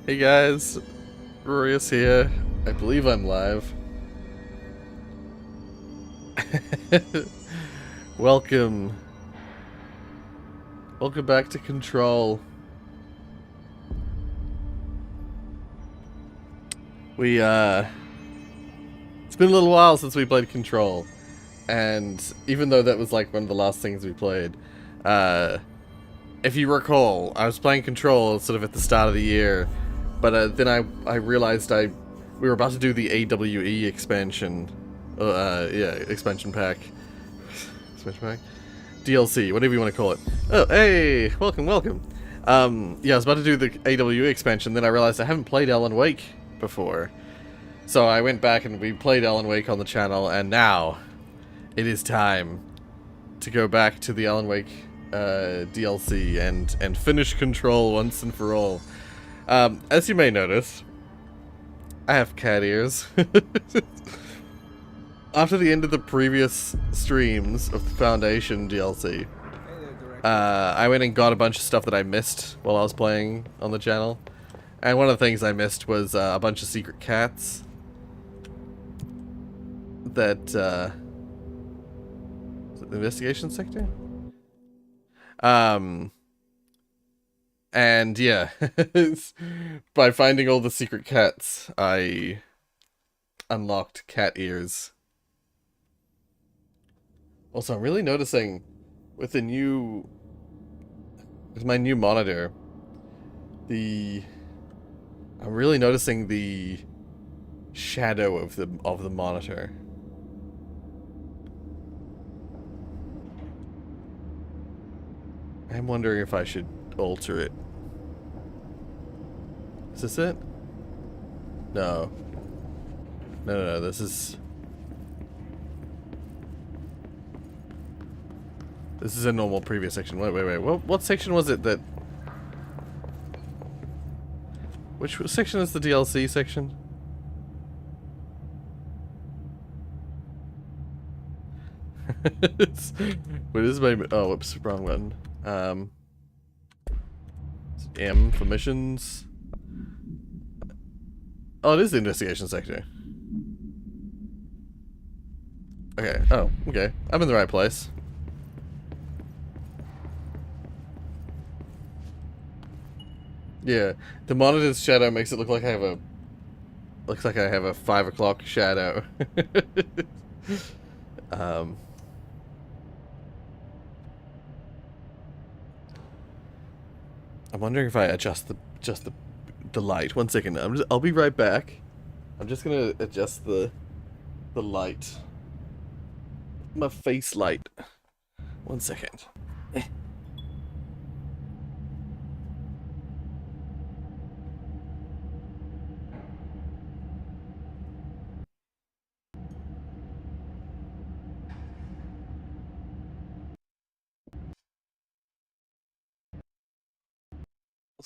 Hey guys, Rorius here. I believe I'm live. Welcome. Welcome back to Control. It's been a little while since we played Control. And even though that was like one of the last things we played, if you recall, I was playing Control sort of at the start of the year, but then I realized we were about to do the AWE expansion, expansion pack, DLC, whatever you want to call it. Oh, hey, welcome. I was about to do the AWE expansion, then I realized I haven't played Alan Wake before, so I went back and we played Alan Wake on the channel, and now it is time to go back to the Alan Wake DLC and finish Control once and for all. As you may notice, I have cat ears. After the end of the previous streams of the Foundation DLC, I went and got a bunch of stuff that I missed while I was playing on the channel. And one of the things I missed was a bunch of secret cats that, is it the investigation sector? And yeah, by finding all the secret cats, I unlocked cat ears. Also, I'm really noticing with my new monitor, I'm really noticing the shadow of the monitor. I'm wondering if I should alter it. Is this it? No. No, this is a normal previous section. Wait. What section was it that... Which section is the DLC section? What is my... Oh, whoops, wrong button. M for missions. Oh, it is the investigation sector. Okay, oh, okay. I'm in the right place. Yeah, the monitor's shadow makes it look like I have a... Looks like I have a 5 o'clock shadow. I'm wondering if I adjust the light. 1 second. I'll be right back. I'm just gonna adjust the light. My face light. 1 second.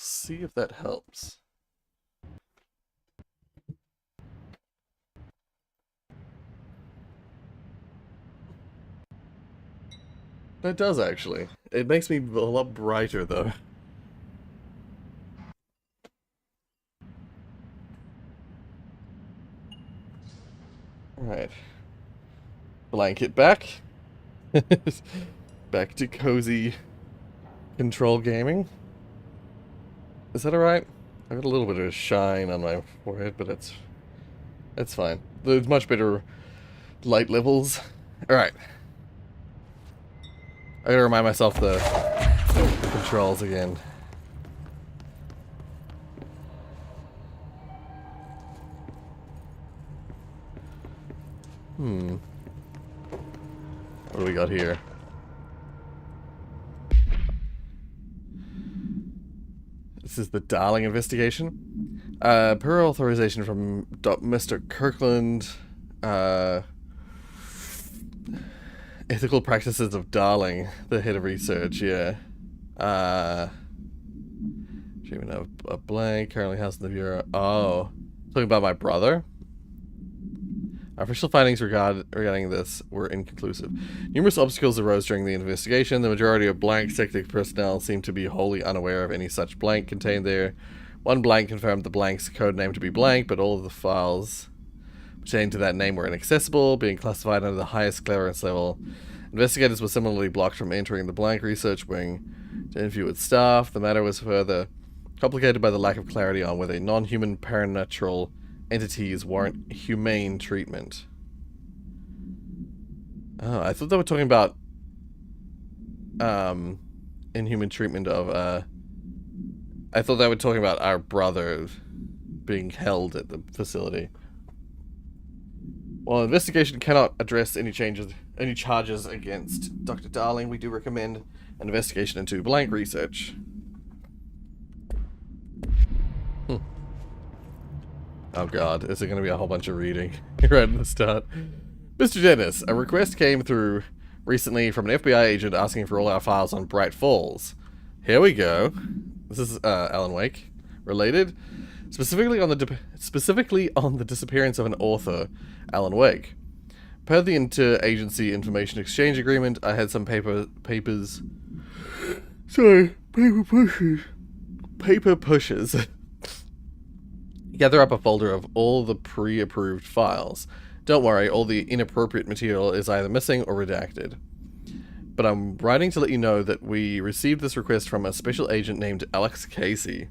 See if that helps. That does, actually. It makes me a lot brighter, though. Alright. Blanket back. Back to cozy Control gaming. Is that alright? I've got a little bit of a shine on my forehead, but that's fine. There's much better light levels. Alright. I gotta remind myself the controls again. What do we got here? This is the Darling investigation. Per authorization from Mr. Kirkland, ethical practices of Darling, the head of research, yeah. Treatment of a blank, currently housed in the Bureau. Oh. Talking about my brother? Our official findings regarding this were inconclusive. Numerous obstacles arose during the investigation. The majority of blank sector personnel seemed to be wholly unaware of any such blank contained there, One blank confirmed the blank's code name to be blank, but all of the files pertaining to that name were inaccessible, being classified under the highest clearance level. Investigators were similarly blocked from entering the blank research wing to interview with staff. The matter was further complicated by the lack of clarity on whether non-human paranatural entities warrant humane treatment. Oh, I thought they were talking about inhuman treatment of I thought they were talking about our brother being held at the facility. While investigation cannot address any charges against Dr. Darling, we do recommend an investigation into blank research. Oh god, is it going to be a whole bunch of reading right at the start? Mr. Dennis, a request came through recently from an FBI agent asking for all our files on Bright Falls. Here we go. This is Alan Wake related, specifically on the disappearance of an author, Alan Wake. Per the Interagency Information Exchange Agreement, I had some paper pushers gather up a folder of all the pre-approved files. Don't worry, all the inappropriate material is either missing or redacted. But I'm writing to let you know that we received this request from a special agent named Alex Casey.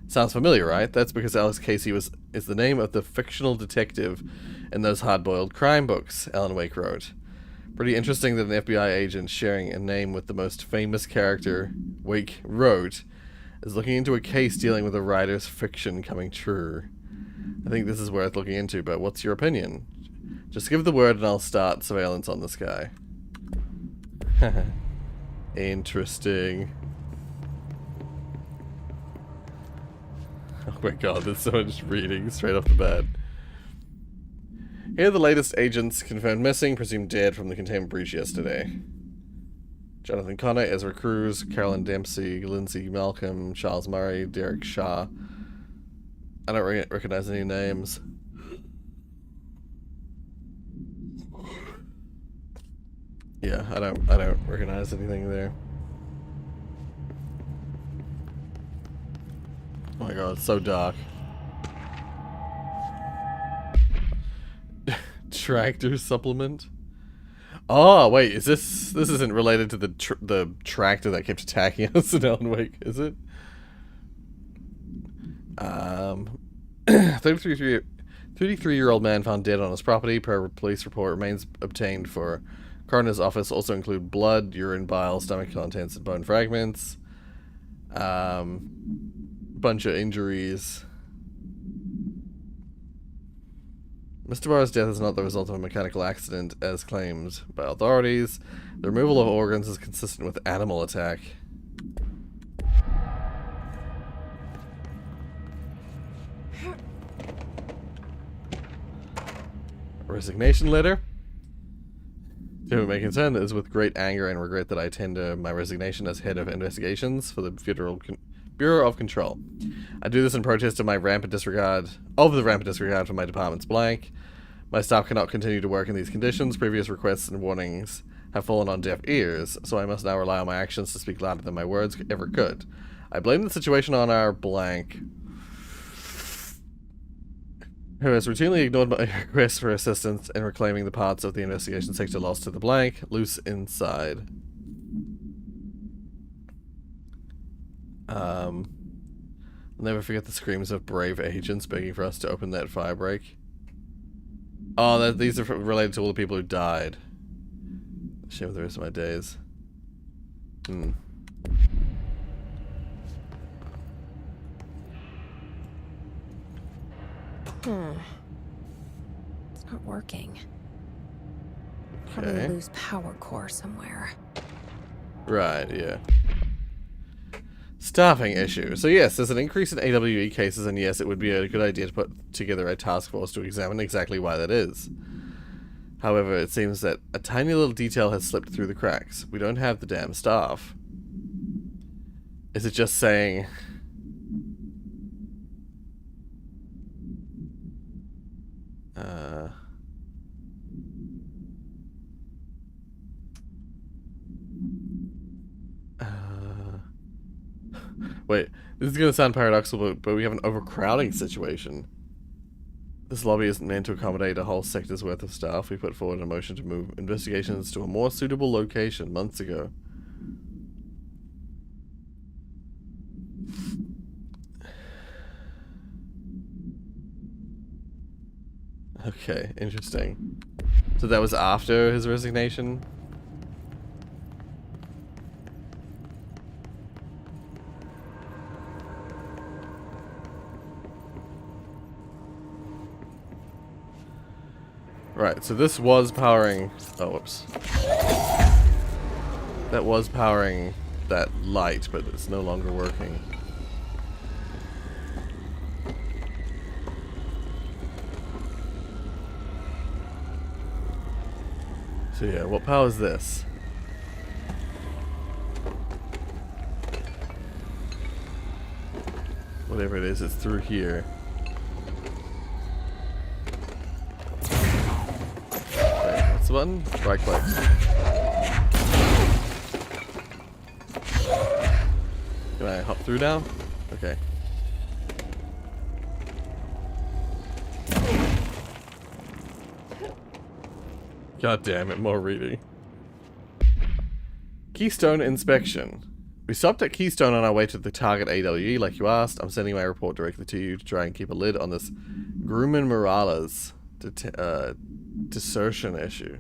Sounds familiar, right? That's because Alex Casey is the name of the fictional detective in those hard-boiled crime books Alan Wake wrote. Pretty interesting that an FBI agent sharing a name with the most famous character Wake wrote is looking into a case dealing with a writer's fiction coming true. I think this is worth looking into, but what's your opinion? Just give the word and I'll start surveillance on this guy. Interesting. Oh my god, there's so much reading straight off the bat. Here are the latest agents confirmed missing, presumed dead from the containment breach yesterday. Jonathan Connor, Ezra Cruz, Carolyn Dempsey, Lindsay Malcolm, Charles Murray, Derek Shah. I don't recognize any names. Yeah, I don't recognize anything there. Oh my god, it's so dark. Tractor supplement. Oh wait, is this isn't related to the tractor that kept attacking us in Alan Wake, is it? 33-year-old man found dead on his property. Per police report, remains obtained for coroner's office also include blood, urine, bile, stomach contents, and bone fragments. Bunch of injuries. Mr. Barr's death is not the result of a mechanical accident, as claimed by authorities. The removal of organs is consistent with animal attack. A resignation letter? To whom it may concern, it is with great anger and regret that I tender my resignation as head of investigations for the Federal Bureau of Control. I do this in protest of the rampant disregard for my department's blank. My staff cannot continue to work in these conditions. Previous requests and warnings have fallen on deaf ears, so I must now rely on my actions to speak louder than my words ever could. I blame the situation on our blank, who has routinely ignored my requests for assistance in reclaiming the parts of the investigation sector lost to the blank, loose inside. I'll never forget the screams of brave agents begging for us to open that firebreak. Oh, these are related to all the people who died. Shame of the rest of my days. It's not working. Probably lose power core somewhere. Right, yeah. Staffing issue. So yes, there's an increase in AWE cases, and yes, it would be a good idea to put together a task force to examine exactly why that is. However, it seems that a tiny little detail has slipped through the cracks. We don't have the damn staff. Is it just saying... Wait, This is going to sound paradoxical, but we have an overcrowding situation. This lobby isn't meant to accommodate a whole sector's worth of staff. We put forward a motion to move investigations to a more suitable location months ago. Okay, interesting. So that was after his resignation? Right, so this was powering... Oh, whoops. That was powering that light, but it's no longer working. So yeah, what powers this? Whatever it is, it's through here. What's the button? Right click. Can I hop through now? Okay. God damn it, more reading. Keystone inspection. We stopped at Keystone on our way to the target AWE, like you asked. I'm sending my report directly to you to try and keep a lid on this Grumman Morales desertion issue.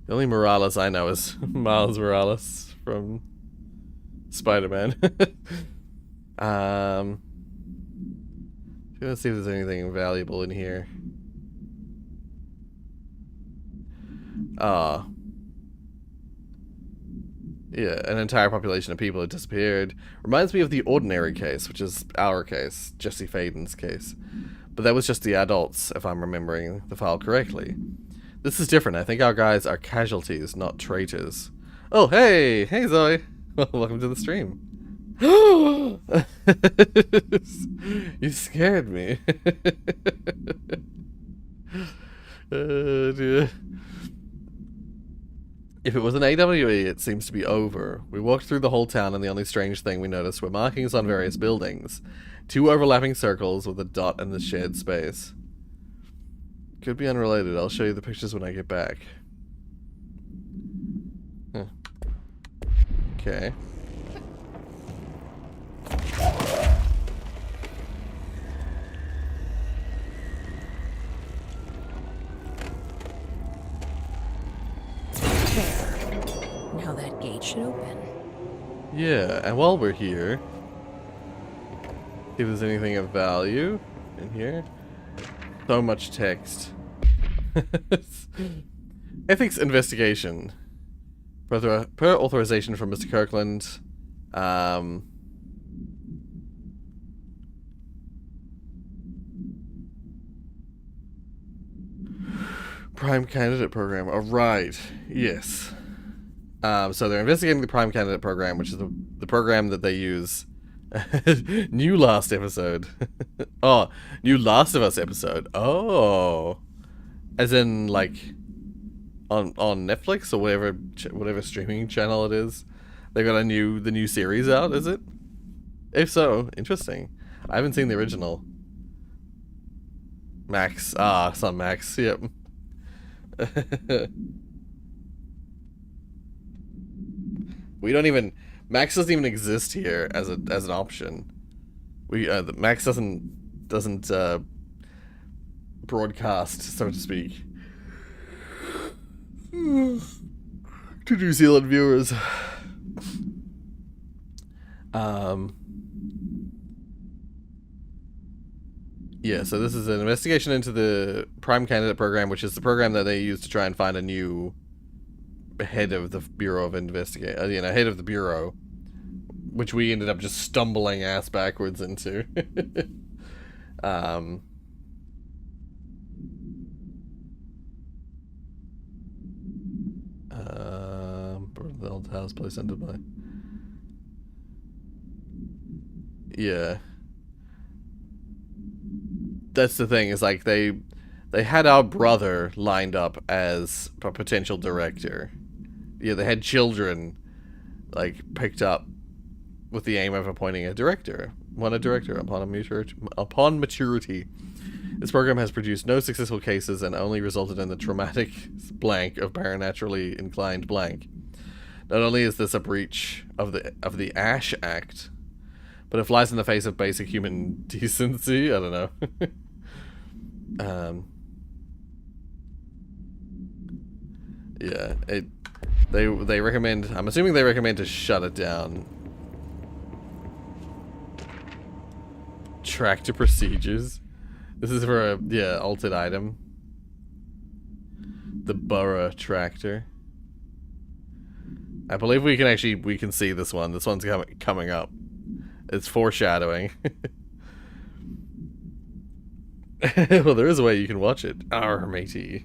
The only Morales I know is Miles Morales from Spider-Man. Let's see if there's anything valuable in here. Yeah, an entire population of people had disappeared. Reminds me of the Ordinary case, which is our case, Jesse Faden's case. But that was just the adults, if I'm remembering the file correctly. This is different. I think our guys are casualties, not traitors. Oh, hey! Hey, Zoe! Welcome to the stream. You scared me. Dear. If it was an AWE, it seems to be over. We walked through the whole town, and the only strange thing we noticed were markings on various buildings. 2 overlapping circles with a dot in the shared space. Could be unrelated. I'll show you the pictures when I get back. Huh. Okay. Now that gate should open. Yeah, and while we're here, see if there's anything of value in here. So much text. Ethics investigation. Per authorization from Mr. Kirkland. Prime candidate program. Oh, right. Yes. So they're investigating the Prime Candidate program, which is the program that they use. New Last episode. Oh, new Last of Us episode. Oh, as in like on Netflix or whatever streaming channel it is. They got the new series out. Is it? If so, interesting. I haven't seen the original. Max. Ah, it's on Max. Yep. We don't even... Max doesn't even exist here as an option. We Max doesn't broadcast, so to speak, to New Zealand viewers. Yeah, so this is an investigation into the Prime Candidate program, which is the program that they use to try and find a new head of the Bureau of Investigation, head of the Bureau, which we ended up just stumbling ass backwards into. The old house place ended by. Yeah. That's the thing, is like they had our brother lined up as a potential director. Yeah, they had children like picked up with the aim of appointing a director upon maturity. This program has produced no successful cases and only resulted in the traumatic blank of paranaturally inclined blank. Not only is this a breach of the Ash Act, but it flies in the face of basic human decency. I don't know. Yeah, they recommend. I'm assuming they recommend to shut it down. Tractor procedures. This is for a altered item. The Burrow tractor. I believe we can see this one. This one's coming up. It's foreshadowing. Well, there is a way you can watch it. Arr, matey.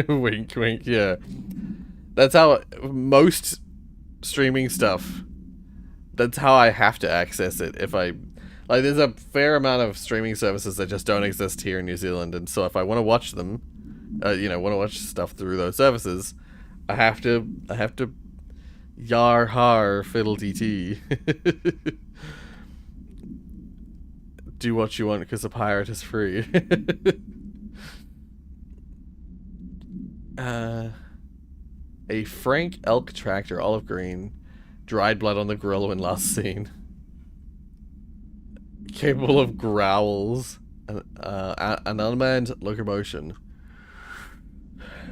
Wink, wink, yeah. That's how most streaming stuff, that's how I have to access it. If I, like, there's a fair amount of streaming services that just don't exist here in New Zealand, and so if I want to watch them, want to watch stuff through those services, I have to yar har fiddle dt. Do what you want because a pirate is free. A Frank elk tractor, olive green, dried blood on the grill when last seen. Capable of growls, an unmanned locomotion.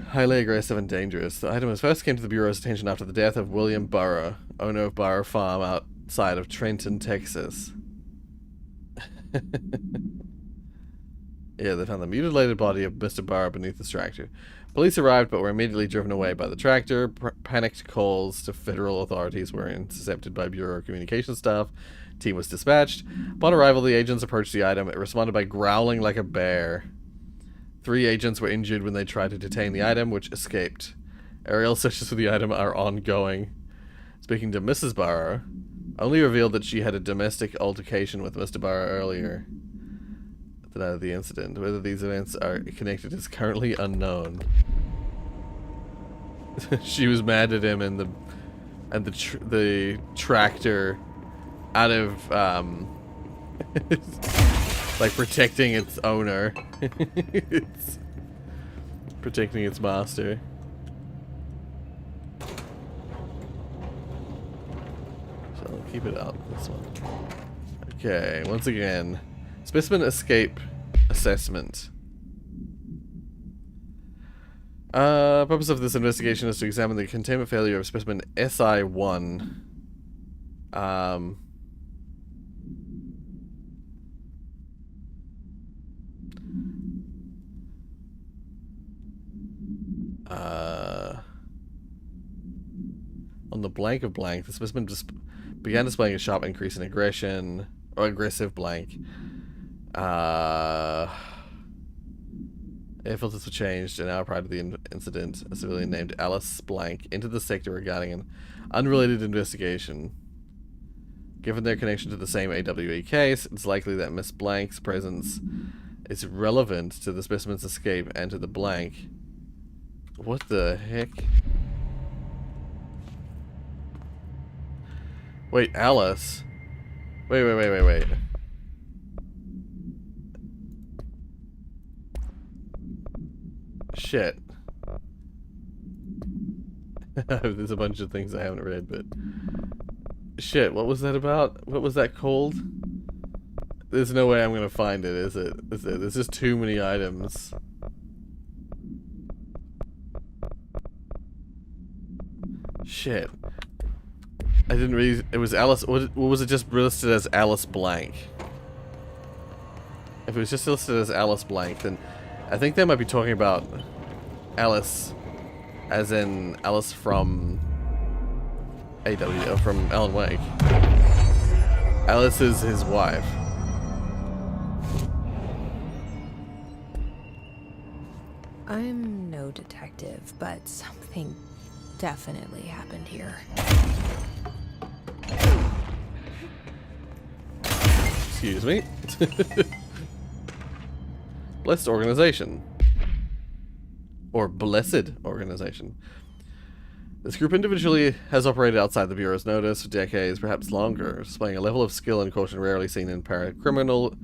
Highly aggressive and dangerous. The item first came to the Bureau's attention after the death of William Burrow, owner of Burrow Farm outside of Trenton, Texas. Yeah, they found the mutilated body of Mr. Burrow beneath this tractor. Police arrived but were immediately driven away by the tractor. Panicked calls to federal authorities were intercepted by Bureau communications staff. Team was dispatched. Upon arrival, the agents approached the item. It responded by growling like a bear. 3 agents were injured when they tried to detain the item, which escaped. Aerial searches for the item are ongoing. Speaking to Mrs. Burrow, only revealed that she had a domestic altercation with Mr. Burrow earlier the night of the incident. Whether these events are connected is currently unknown. She was mad at him and the tractor out of like protecting its owner. It's protecting its master. So I'll keep it out, this one. Okay, once again, specimen escape assessment. Purpose of this investigation is to examine the containment failure of specimen SI1. On the blank of blank, the specimen just began displaying a sharp increase in aggression, or aggressive blank. Air filters were changed an hour prior to the incident. A civilian named Alice Blank entered the sector regarding an unrelated investigation. Given their connection to the same AWE case, it's likely that Miss Blank's presence is relevant to the specimen's escape and to the blank. What the heck? Wait, Alice? Wait. Shit. There's a bunch of things I haven't read, but... Shit, what was that about? What was that called? There's no way I'm gonna find it, is it? There's just too many items. Shit. I didn't read... It was Alice... What was it just listed as Alice Blank? If it was just listed as Alice Blank, then... I think they might be talking about Alice, as in Alice from from Alan Wake. Alice is his wife. I'm no detective, but something definitely happened here. Excuse me. Blessed organization. Or blessed organization. This group individually has operated outside the Bureau's notice for decades, perhaps longer, displaying a level of skill and caution rarely seen in paracriminal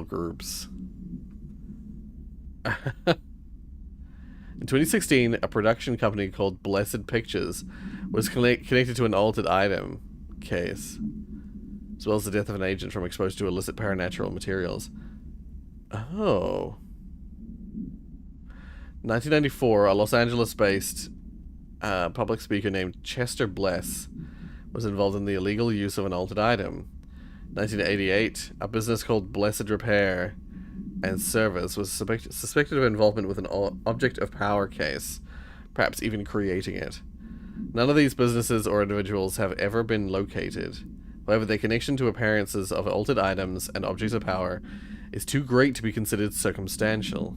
groups. In 2016, a production company called Blessed Pictures was connected to an altered item case, as well as the death of an agent from exposure to illicit paranatural materials. Oh. 1994, a Los Angeles-based public speaker named Chester Bless was involved in the illegal use of an altered item. 1988, a business called Blessed Repair and Service was suspected of involvement with an object of power case, perhaps even creating it. None of these businesses or individuals have ever been located. However, their connection to appearances of altered items and objects of power is too great to be considered circumstantial.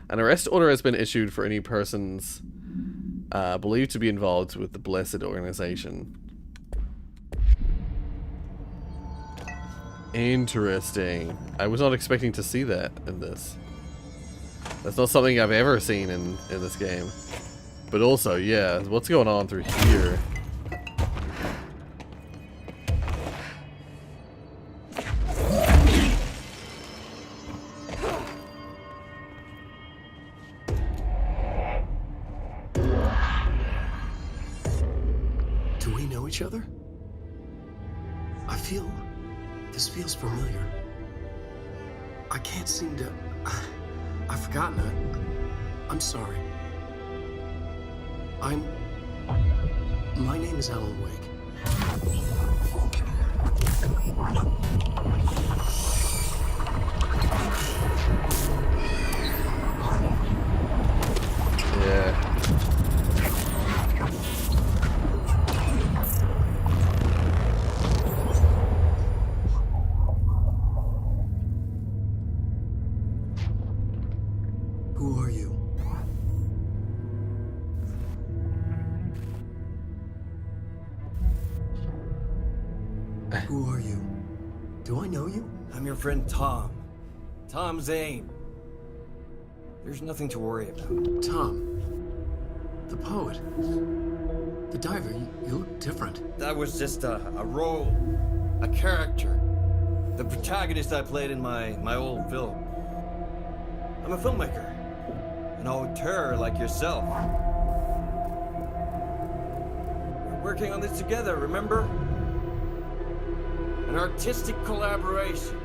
An arrest order has been issued for any persons believed to be involved with the Blessed organization. Interesting. I was not expecting to see that in this. That's not something I've ever seen in this game. But also, yeah, what's going on through here? Do we know each other? This feels familiar. I can't seem to... I've forgotten it. I'm sorry. My name is Alan Wake. Yeah. Who are you? Who are you? Do I know you? I'm your friend Tom. Tom Zane. There's nothing to worry about. Tom. The poet. The diver. You look different. That was just a role. A character. The protagonist I played in my old film. I'm a filmmaker. An auteur like yourself. We're working on this together, remember? An artistic collaboration.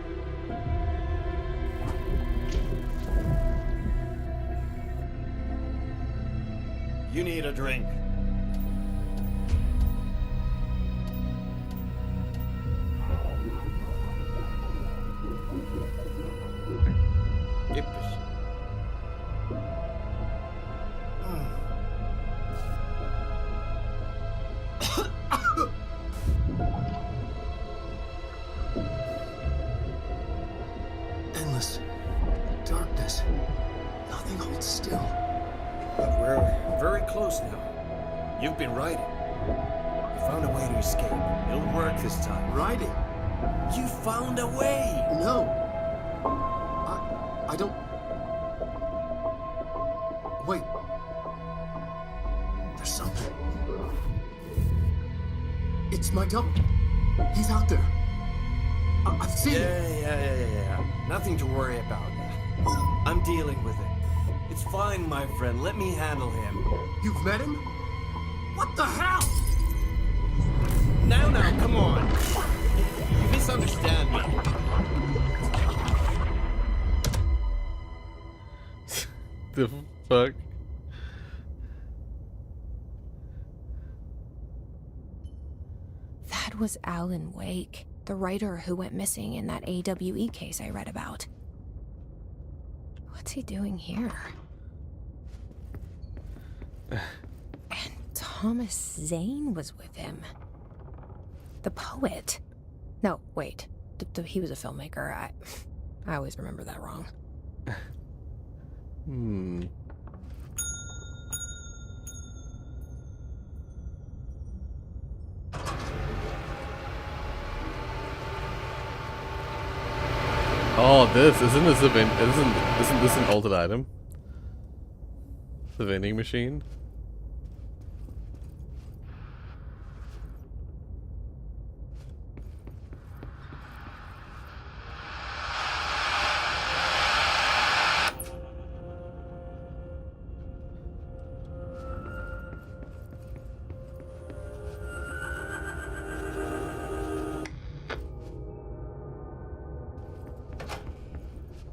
You need a drink. Endless darkness. Nothing holds still. But we're very close now. You've been writing. You found a way to escape. It'll work this time. Riding? You found a way! No. I don't... Wait. There's something. It's my double. He's out there. I've seen him. Yeah. Nothing to worry about. I'm dealing with it. It's fine, my friend. Let me handle him. You've met him? What the hell? Now, come on. You misunderstand me. The fuck? That was Alan Wake, the writer who went missing in that AWE case I read about. What's he doing here? And Thomas Zane was with him. The poet. No, wait. He was a filmmaker. I always remember that wrong. Oh, isn't this an altered item? The vending machine?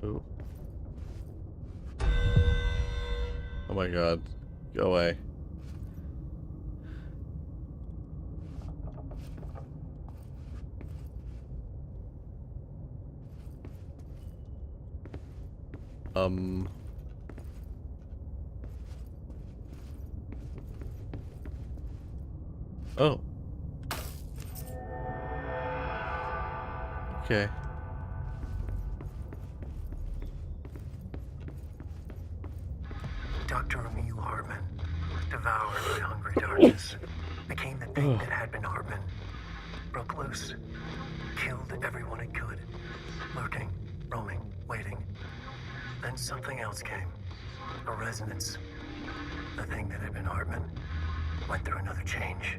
Oh. Oh my god. Go away. Oh. Okay. Dr. Emil Hartman, devoured by hungry darkness, became the thing that had been Hartman. Broke loose, killed everyone it could, lurking, roaming, waiting. Then something else came, a resonance. The thing that had been Hartman went through another change.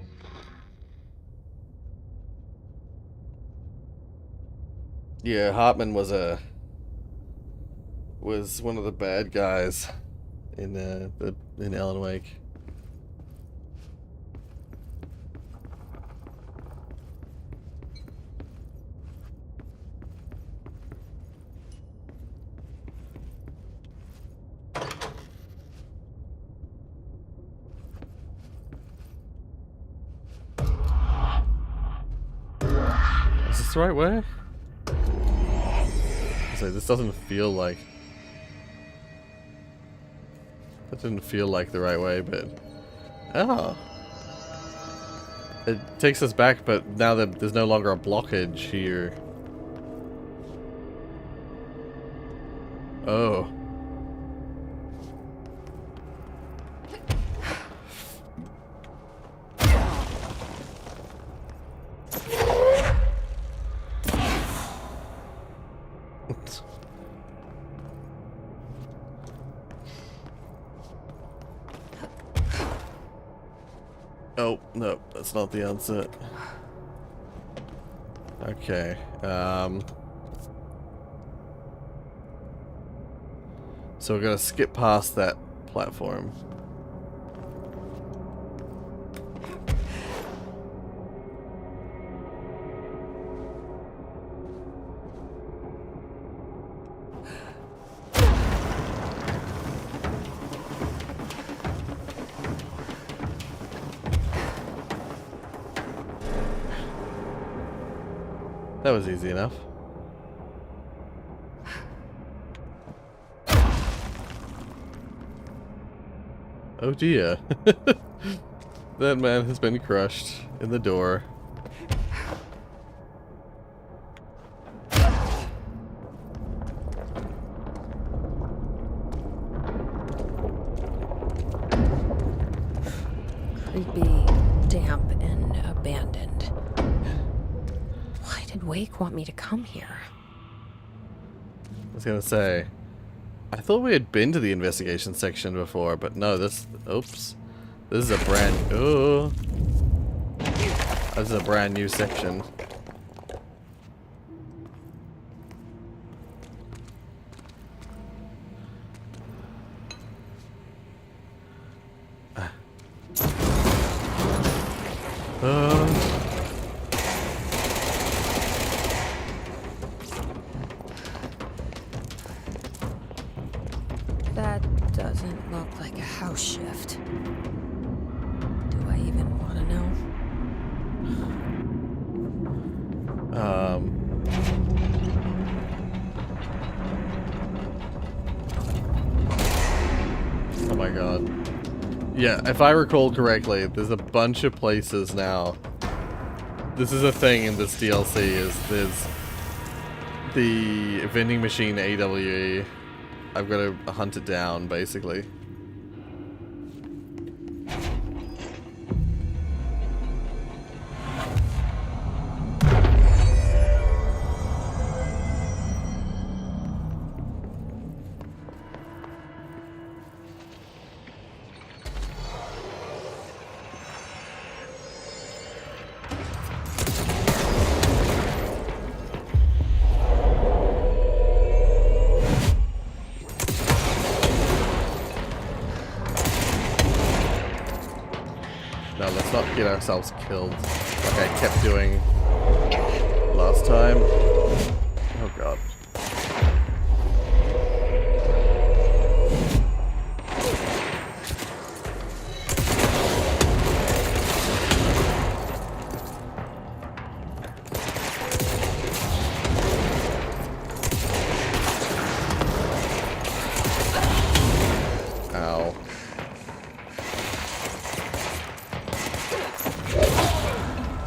Yeah, Hartman was one of the bad guys in in Alan Wake. Is this the right way? So this doesn't feel like... That didn't feel like the right way, but... Oh. It takes us back, but now that there's no longer a blockage here. Oh. Oh, no, that's not the answer. Okay, so we're gonna skip past that platform. That was easy enough. Oh dear. That man has been crushed in the door. Creepy, damp, and abandoned. Why did Wake want me to come here? I was gonna say, I thought we had been to the investigation section before, but no, this, oops. This is a brand, oh. This is a brand new section. That doesn't look like a house shift. Do I even want to know? Oh my god. Yeah, if I recall correctly, there's a bunch of places now. This is a thing in this DLC, is there's the vending machine AWE. I've got to hunt it down, basically. No, let's not get ourselves killed like I kept doing last time. Oh god. Ow.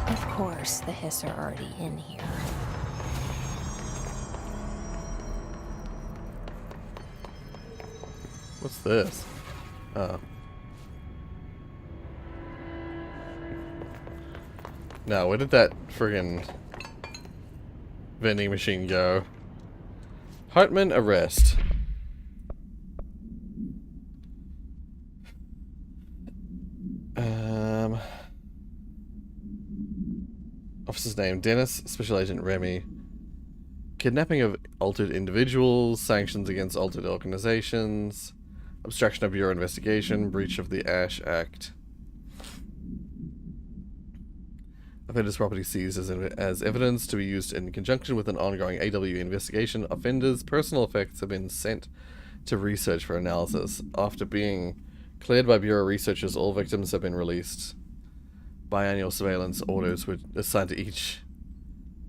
Of course, the Hiss are already in here. What's this? Oh. Now, where did that friggin' vending machine go? Hartman arrest. Officer's name, Dennis, Special Agent Remy. Kidnapping of altered individuals, sanctions against altered organizations, obstruction of Bureau investigation, breach of the Ash Act. Offenders' property seized as evidence to be used in conjunction with an ongoing AW investigation. Offenders' personal effects have been sent to research for analysis. After being cleared by Bureau researchers, all victims have been released. Biannual surveillance orders were assigned to each,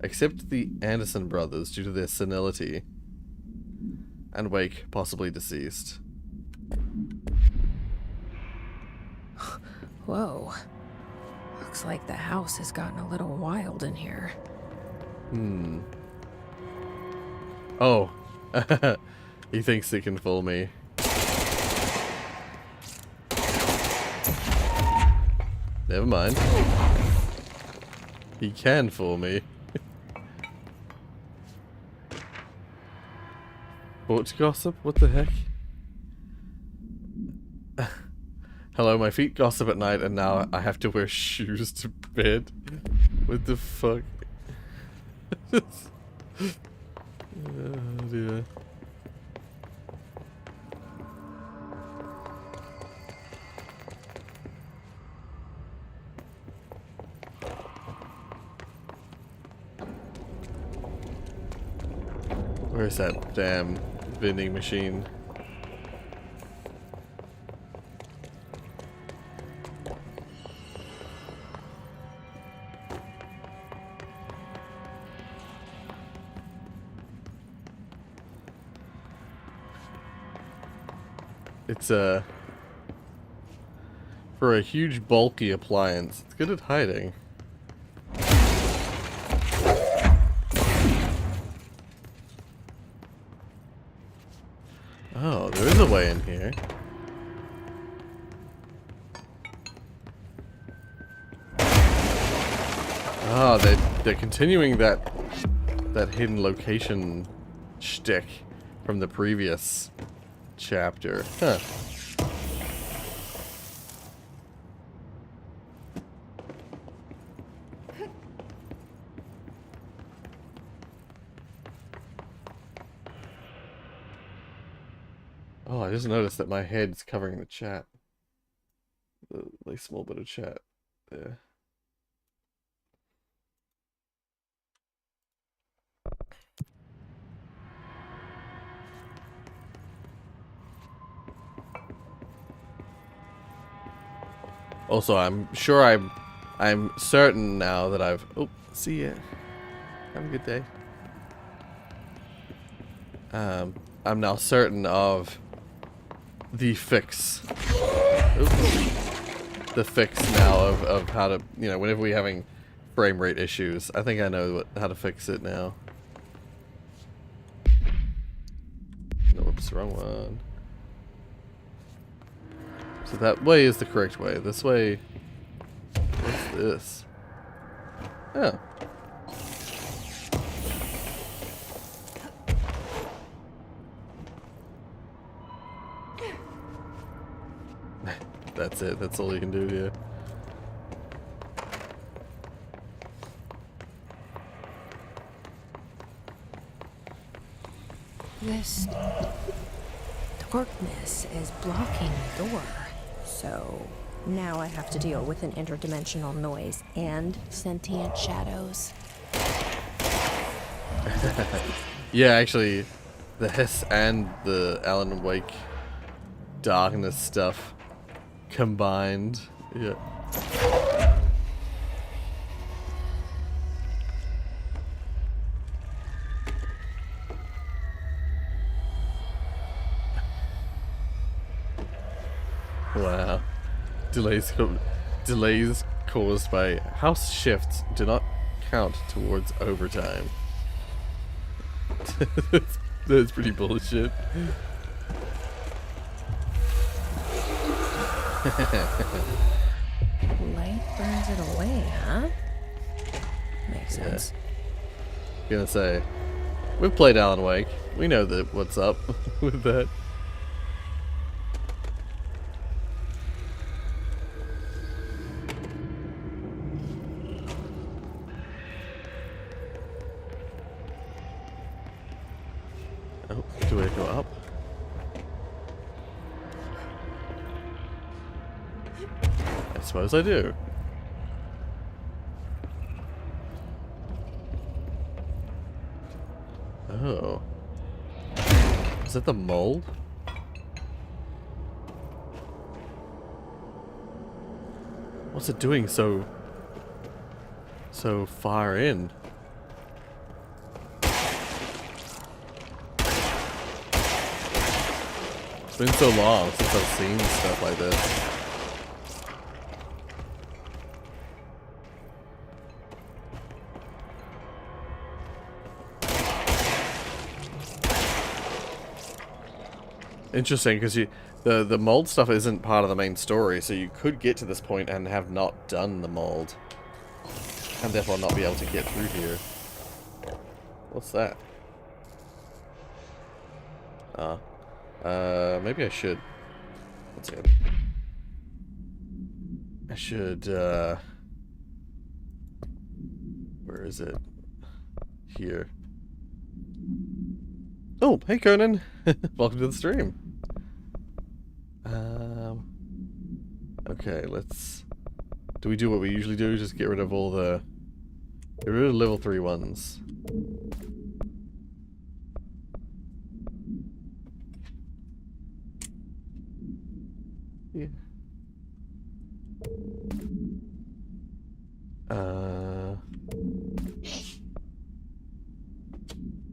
except the Anderson brothers due to their senility. And Wake, possibly deceased. Whoa. Looks like the house has gotten a little wild in here. Oh. He thinks he can fool me. Never mind. He can fool me. Porch gossip? What the heck? Hello, my feet gossip at night and now I have to wear shoes to bed. What the fuck? Oh dear. Where's that damn vending machine? It's for a huge bulky appliance. It's good at hiding. Oh, there is a way in here. Ah, they're continuing that hidden location shtick from the previous chapter. Huh. Oh, I just noticed that my head's covering the chat. The like small bit of chat there. Also, I'm sure I'm certain now that I've see ya. Have a good day. I'm now certain of the fix. The fix now of how to, you know, whenever we're having frame rate issues. I think I know how to fix it now. No, whoops, wrong one. So that way is the correct way. This way... What's this? Oh. That's it. That's all you can do here. This darkness is blocking the door. So Now I have to deal with an interdimensional noise and sentient shadows. Yeah, actually, the hiss and the Alan Wake darkness stuff combined. Yeah. Wow. Delays caused by house shifts do not count towards overtime. That's pretty bullshit. Light burns it away, huh? Makes sense. Gonna say, we've played Alan Wake. We know that what's up with that. Oh, do I go up? I suppose I do. Oh. Is that the mold? What's it doing so far in? It's been so long since I've seen stuff like this. Interesting, because the mold stuff isn't part of the main story, so you could get to this point and have not done the mold, and therefore not be able to get through here. What's that? Maybe I should. Let's see. I should, where is it? Here. Oh, hey Conan! Welcome to the stream. Okay, let's... Do we do what we usually do? Just get rid of all the... Get rid of level 3 ones. Yeah.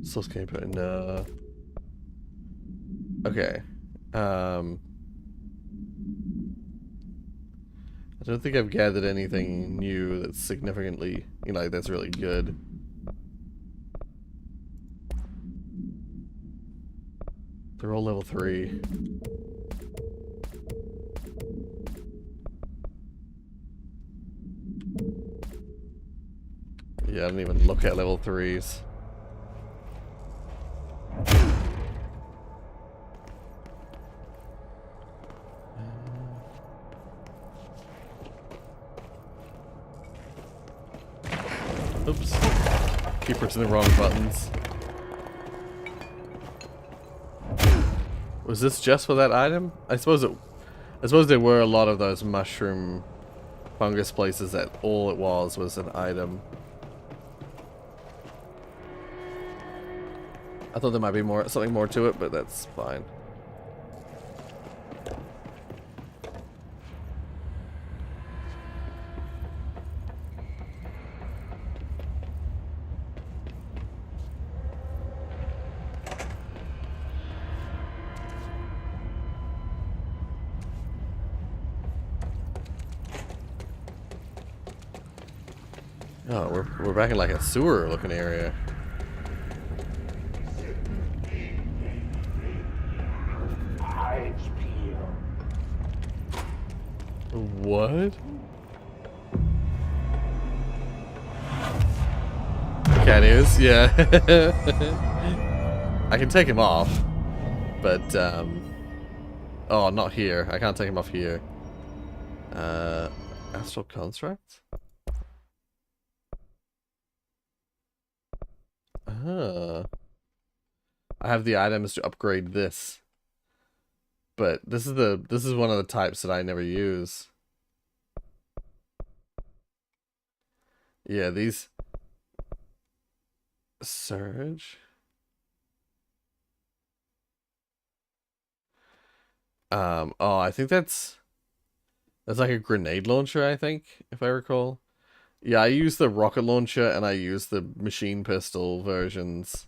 Source can you put in, okay. I don't think I've gathered anything new that's significantly, you know, that's really good. They're all level 3. Yeah, I don't even look at level 3s. Oops. Keep pressing the wrong buttons. Was this just for that item? I suppose there were a lot of those mushroom fungus places that all it was an item. I thought there might be something more to it, but that's fine. Oh, we're back in like a sewer looking area. What? Cat ears, yeah. I can take him off, but oh, not here. I can't take him off here. Astral construct? I have the items to upgrade this. But this is one of the types that I never use. Yeah, these... Surge? Oh, I think that's like a grenade launcher, I think, if I recall. Yeah, I use the rocket launcher and I use the machine pistol versions.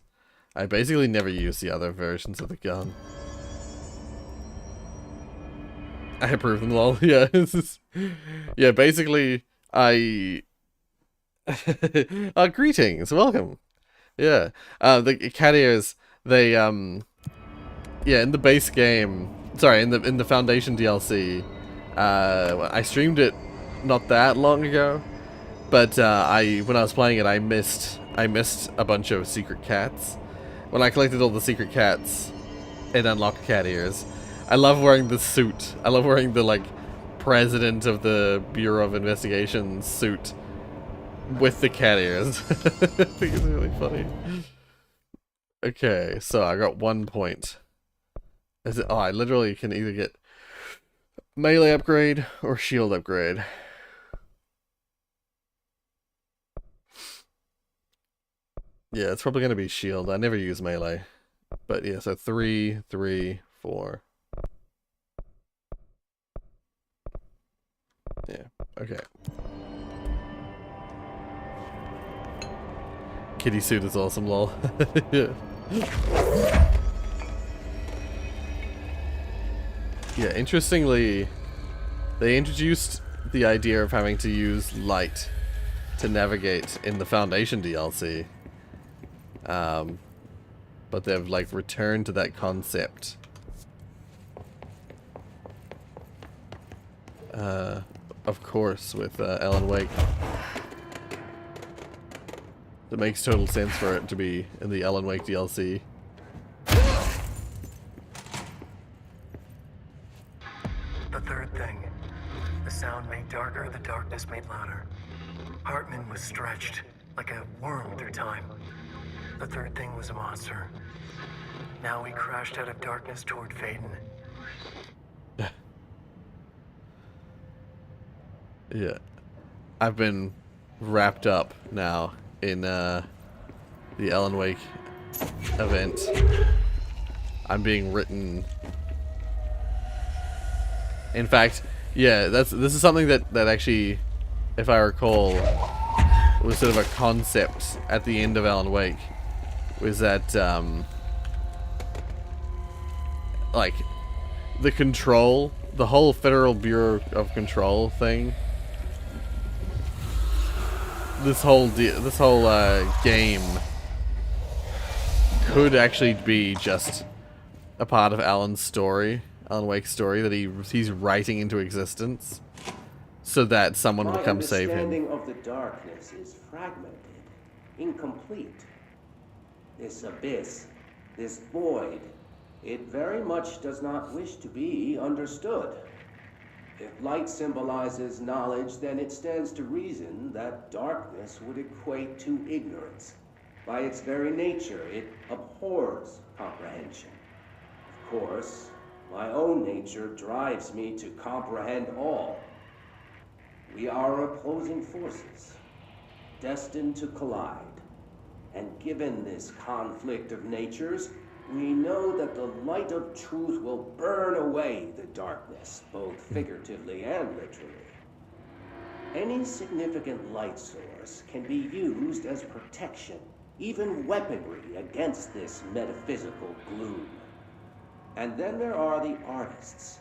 I basically never use the other versions of the gun. I approve them, lol. Yeah, yeah, basically, I... greetings, welcome. Yeah, the cat ears, they, yeah, in the base game, sorry, in the Foundation DLC, I streamed it not that long ago, but when I was playing it, I missed a bunch of secret cats. When I collected all the secret cats, it unlocked cat ears. I love wearing the suit. I love wearing the, like, president of the Bureau of Investigation suit with the cat ears. I think it's really funny. Okay, so I got 1 point. Is it? Oh, I literally can either get melee upgrade or shield upgrade. Yeah, it's probably gonna be shield. I never use melee. But yeah, so 3, 3, 4. Yeah, okay. Kitty suit is awesome, lol. Yeah. Yeah, interestingly, they introduced the idea of having to use light to navigate in the Foundation DLC. But they've, like, returned to that concept. Of course, with Alan Wake. It makes total sense for it to be in the Alan Wake DLC. The third thing. The sound made darker, the darkness made louder. Hartman was stretched, like a worm through time. The third thing was a monster. Now he crashed out of darkness toward Faden. Yeah. I've been wrapped up now in the Alan Wake event. I'm being written. In fact, yeah, this is something that actually, if I recall, was sort of a concept at the end of Alan Wake. Was that like the control, the whole Federal Bureau of Control thing. This whole game could actually be just a part of Alan's story, Alan Wake's story, that he's writing into existence, so that someone will come save him. My understanding of the darkness is fragmented, incomplete. This abyss, this void, it very much does not wish to be understood. If light symbolizes knowledge, then it stands to reason that darkness would equate to ignorance. By its very nature, it abhors comprehension. Of course, my own nature drives me to comprehend all. We are opposing forces, destined to collide. And given this conflict of natures, we know that the light of truth will burn away the darkness, both figuratively and literally. Any significant light source can be used as protection, even weaponry, against this metaphysical gloom. And then there are the artists.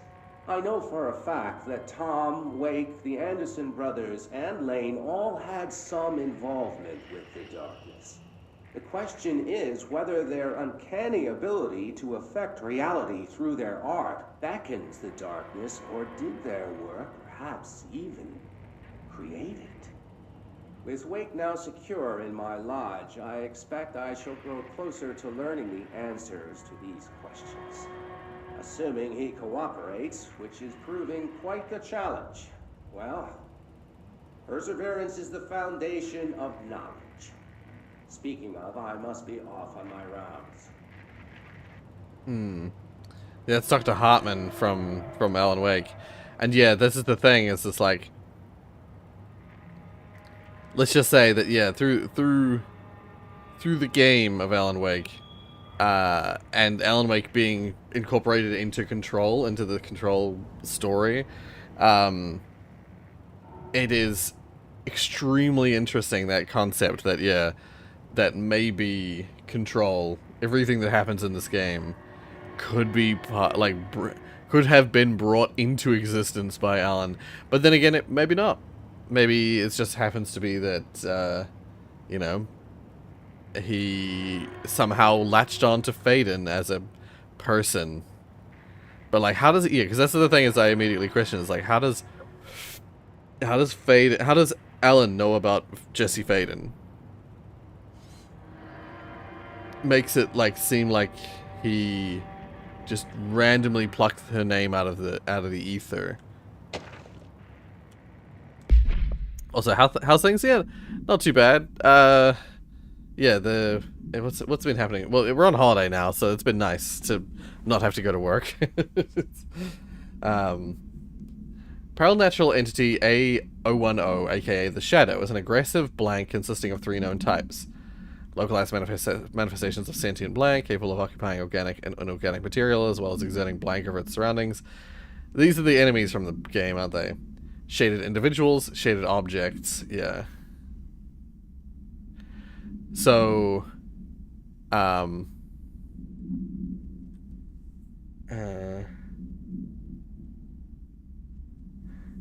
I know for a fact that Tom, Wake, the Anderson brothers, and Lane all had some involvement with the darkness. The question is whether their uncanny ability to affect reality through their art beckons the darkness, or did their work perhaps even create it? With Wake now secure in my lodge, I expect I shall grow closer to learning the answers to these questions. Assuming he cooperates, which is proving quite the challenge. Well, perseverance is the foundation of knowledge. Speaking of, I must be off on my rounds. Yeah, it's Dr. Hartman from Alan Wake. And yeah, this is the thing, it's just like, let's just say that, yeah, through the game of Alan Wake, and Alan Wake being incorporated into Control, into the Control story, it is extremely interesting, that concept that, yeah, that maybe Control, everything that happens in this game, could be could have been brought into existence by Alan. But then again, it maybe not. Maybe it just happens to be that, you know, he somehow latched on to Faden as a person. But, like, how does it... Yeah, because that's the thing is I immediately question is, like, how does Alan know about Jesse Faden? Makes it, like, seem like he just randomly plucked her name out of the ether. Also, how's things? Yeah, not too bad. Yeah, what's been happening? Well, we're on holiday now, so it's been nice to not have to go to work. Paranatural entity A010, aka the Shadow, is an aggressive blank consisting of 3 known types. Localized manifestations of sentient blank, capable of occupying organic and inorganic material, as well as exerting blank over its surroundings. These are the enemies from the game, aren't they? Shaded individuals, shaded objects, yeah. So,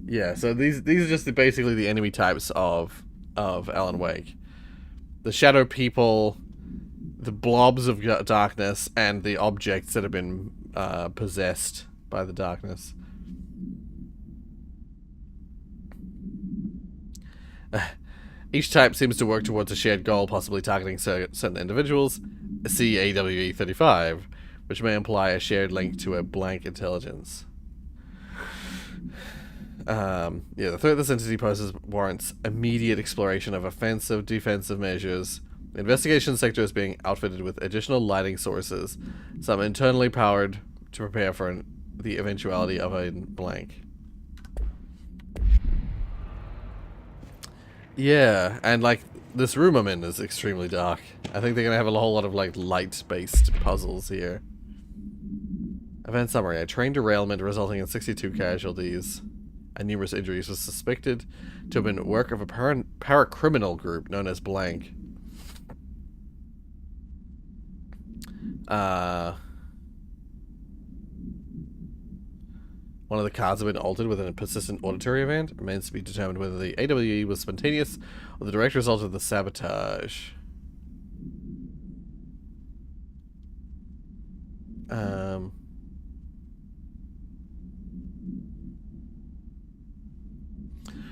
yeah, so these are just basically the enemy types of Alan Wake. The shadow people, the blobs of darkness, and the objects that have been possessed by the darkness. Each type seems to work towards a shared goal, possibly targeting certain individuals. See AWE 35, which may imply a shared link to a blank intelligence. Yeah, the threat this entity poses warrants immediate exploration of offensive, defensive measures. The investigation sector is being outfitted with additional lighting sources, some internally powered to prepare for the eventuality of a blank. Yeah, and like this room I'm in is extremely dark. I think they're gonna have a whole lot of like light-based puzzles here. Event summary: a train derailment resulting in 62 casualties and numerous injuries was suspected to have been work of a paracriminal group known as Blank. One of the cards have been altered with a persistent auditory event. It remains to be determined whether the AWE was spontaneous or the direct result of the sabotage.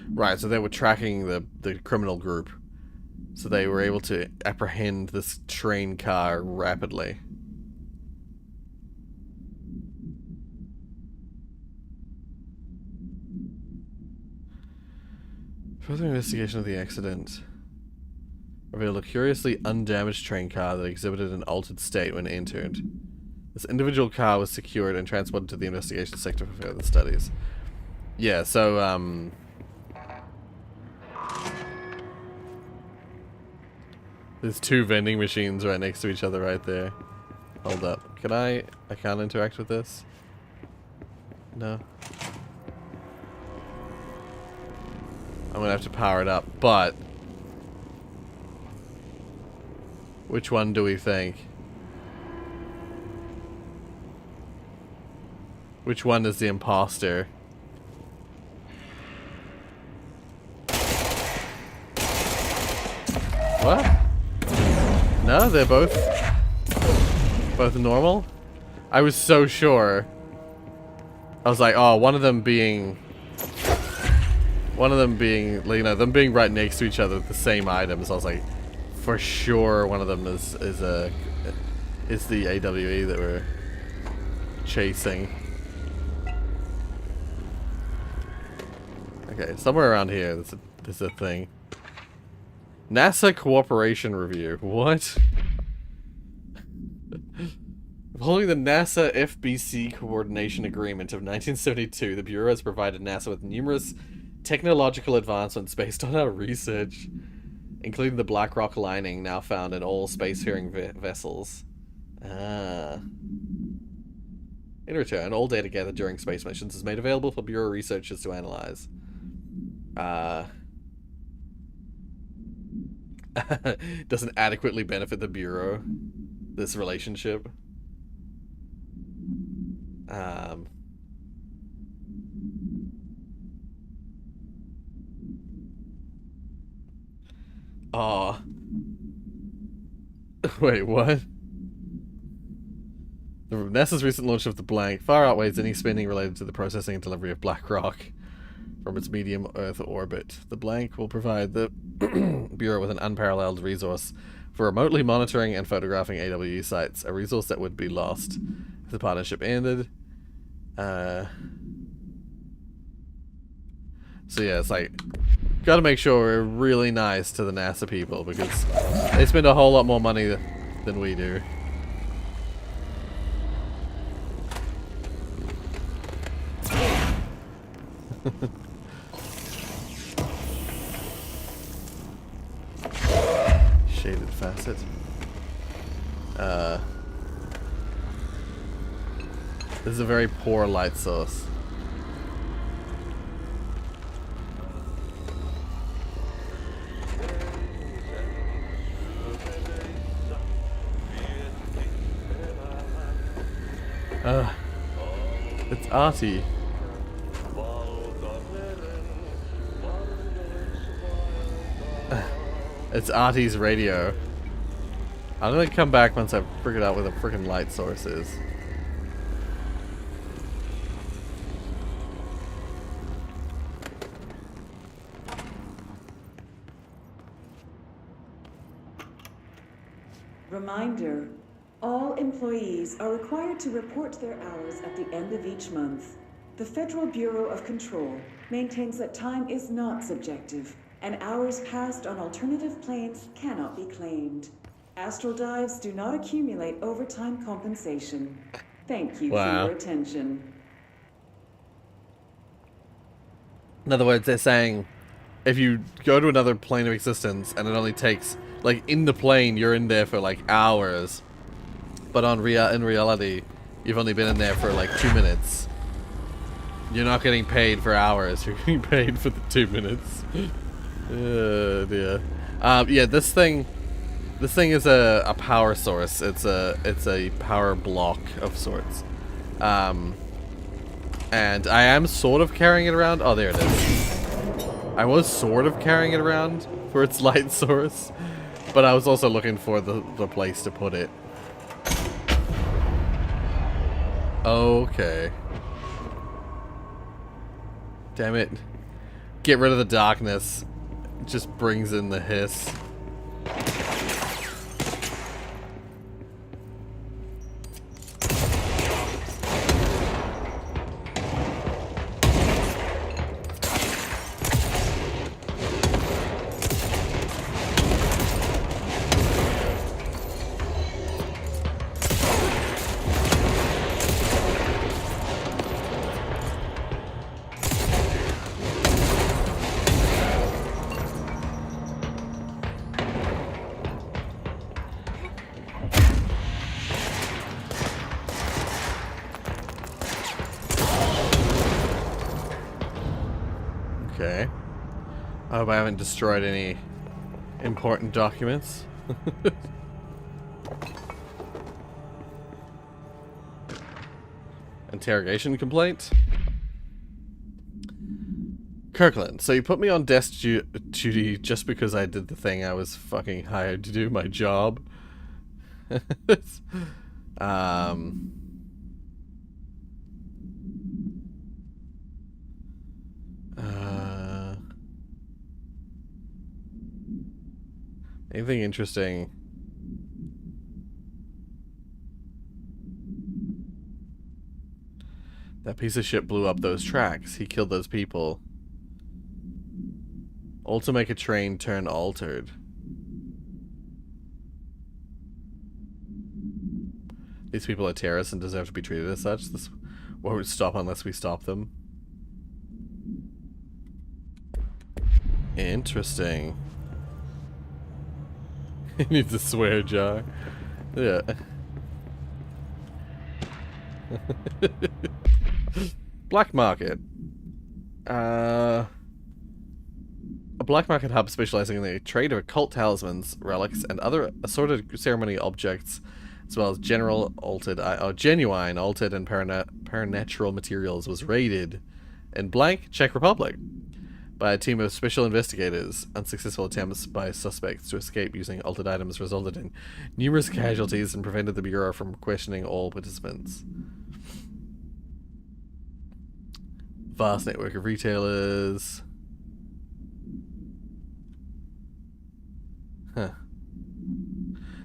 Right, so they were tracking the criminal group. So they were able to apprehend this train car rapidly. Further investigation of the accident revealed a curiously undamaged train car that exhibited an altered state when entered. This individual car was secured and transported to the investigation sector for further studies. Yeah, so, there's 2 vending machines right next to each other right there. Hold up. Can I can't interact with this? No. I'm gonna have to power it up, but which one do we think? Which one is the imposter? What? No, they're both normal? I was so sure. I was like, oh, one of them being, you know, them being right next to each other with the same items. I was like, for sure one of them is the AWE that we're chasing. Okay, somewhere around here there's a thing. NASA Cooperation Review. What? Following the NASA FBC Coordination Agreement of 1972, the Bureau has provided NASA with numerous technological advancements based on our research, including the black rock lining now found in all spacefaring vessels. Ah. In return, all data gathered during space missions is made available for Bureau researchers to analyze. Doesn't adequately benefit the Bureau, this relationship. Oh. Wait, what? NASA's recent launch of the Blank far outweighs any spending related to the processing and delivery of black rock from its medium Earth orbit. The Blank will provide the Bureau with an unparalleled resource for remotely monitoring and photographing AWE sites, a resource that would be lost if the partnership ended. So yeah, it's like, gotta make sure we're really nice to the NASA people, because they spend a whole lot more money than we do. Shaded facet. This is a very poor light source. It's arty. It's Artie's radio. I'm gonna come back once I've figured out where the freaking light source is. Reminder, all employees are required to report their hours at the end of each month. The Federal Bureau of Control maintains that time is not subjective, and hours passed on alternative planes cannot be claimed. Astral dives do not accumulate overtime compensation. Thank you for your attention. In other words, they're saying if you go to another plane of existence and it only takes, like, in the plane you're in there for like hours, but in reality you've only been in there for like 2 minutes. You're not getting paid for hours, you're getting paid for the 2 minutes. Oh dear. Yeah, this thing is a power source. It's a power block of sorts. And I am sort of carrying it around. Oh, there it is. I was sort of carrying it around for its light source, but I was also looking for the place to put it. Okay. Damn it. Get rid of the darkness. It just brings in the hiss. Okay. I hope I haven't destroyed any important documents. Interrogation complaint? Kirkland, so you put me on desk duty just because I did the thing I was fucking hired to do, my job? Anything interesting? That piece of shit blew up those tracks. He killed those people. All to make a train turn altered. These people are terrorists and deserve to be treated as such. This won't stop unless we stop them. Interesting. He needs a swear jar. Yeah. Black market. A black market hub specializing in the trade of occult talismans, relics, and other assorted ceremony objects, as well as genuine, altered, and paranatural materials, was raided in blank Czech Republic by a team of special investigators. Unsuccessful attempts by suspects to escape using altered items resulted in numerous casualties and prevented the Bureau from questioning all participants. Vast network of retailers. Huh.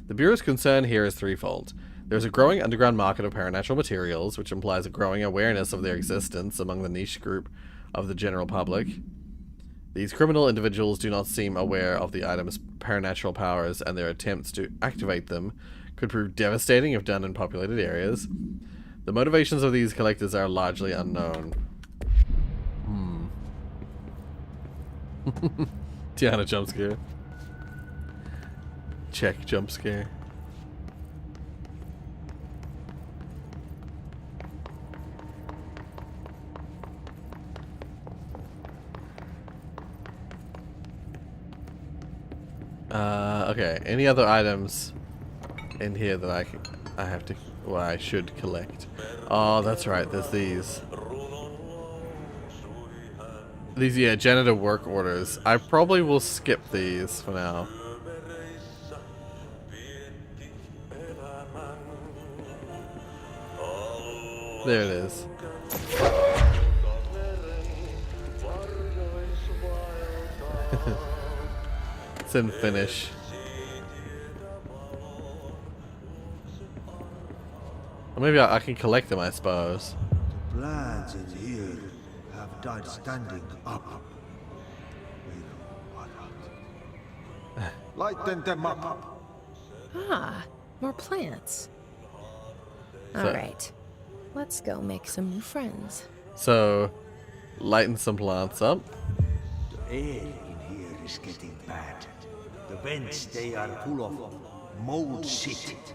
The Bureau's concern here is threefold. There's a growing underground market of paranatural materials, which implies a growing awareness of their existence among the niche group of the general public. These criminal individuals do not seem aware of the item's paranatural powers, and their attempts to activate them could prove devastating if done in populated areas. The motivations of these collectors are largely unknown. Tiana jump scare. Check jump scare. Okay. Any other items in here that I should collect? Oh, that's right. There's these. These, yeah, janitor work orders. I probably will skip these for now. There it is. It's in Finnish. Or maybe I can collect them, I suppose. Plants in here have died standing up. Lighten them up. Ah, more plants. So- Alright. Let's go make some new friends. So, lighten some plants up. The air in here is getting bad. The vents, they are full of mold shit.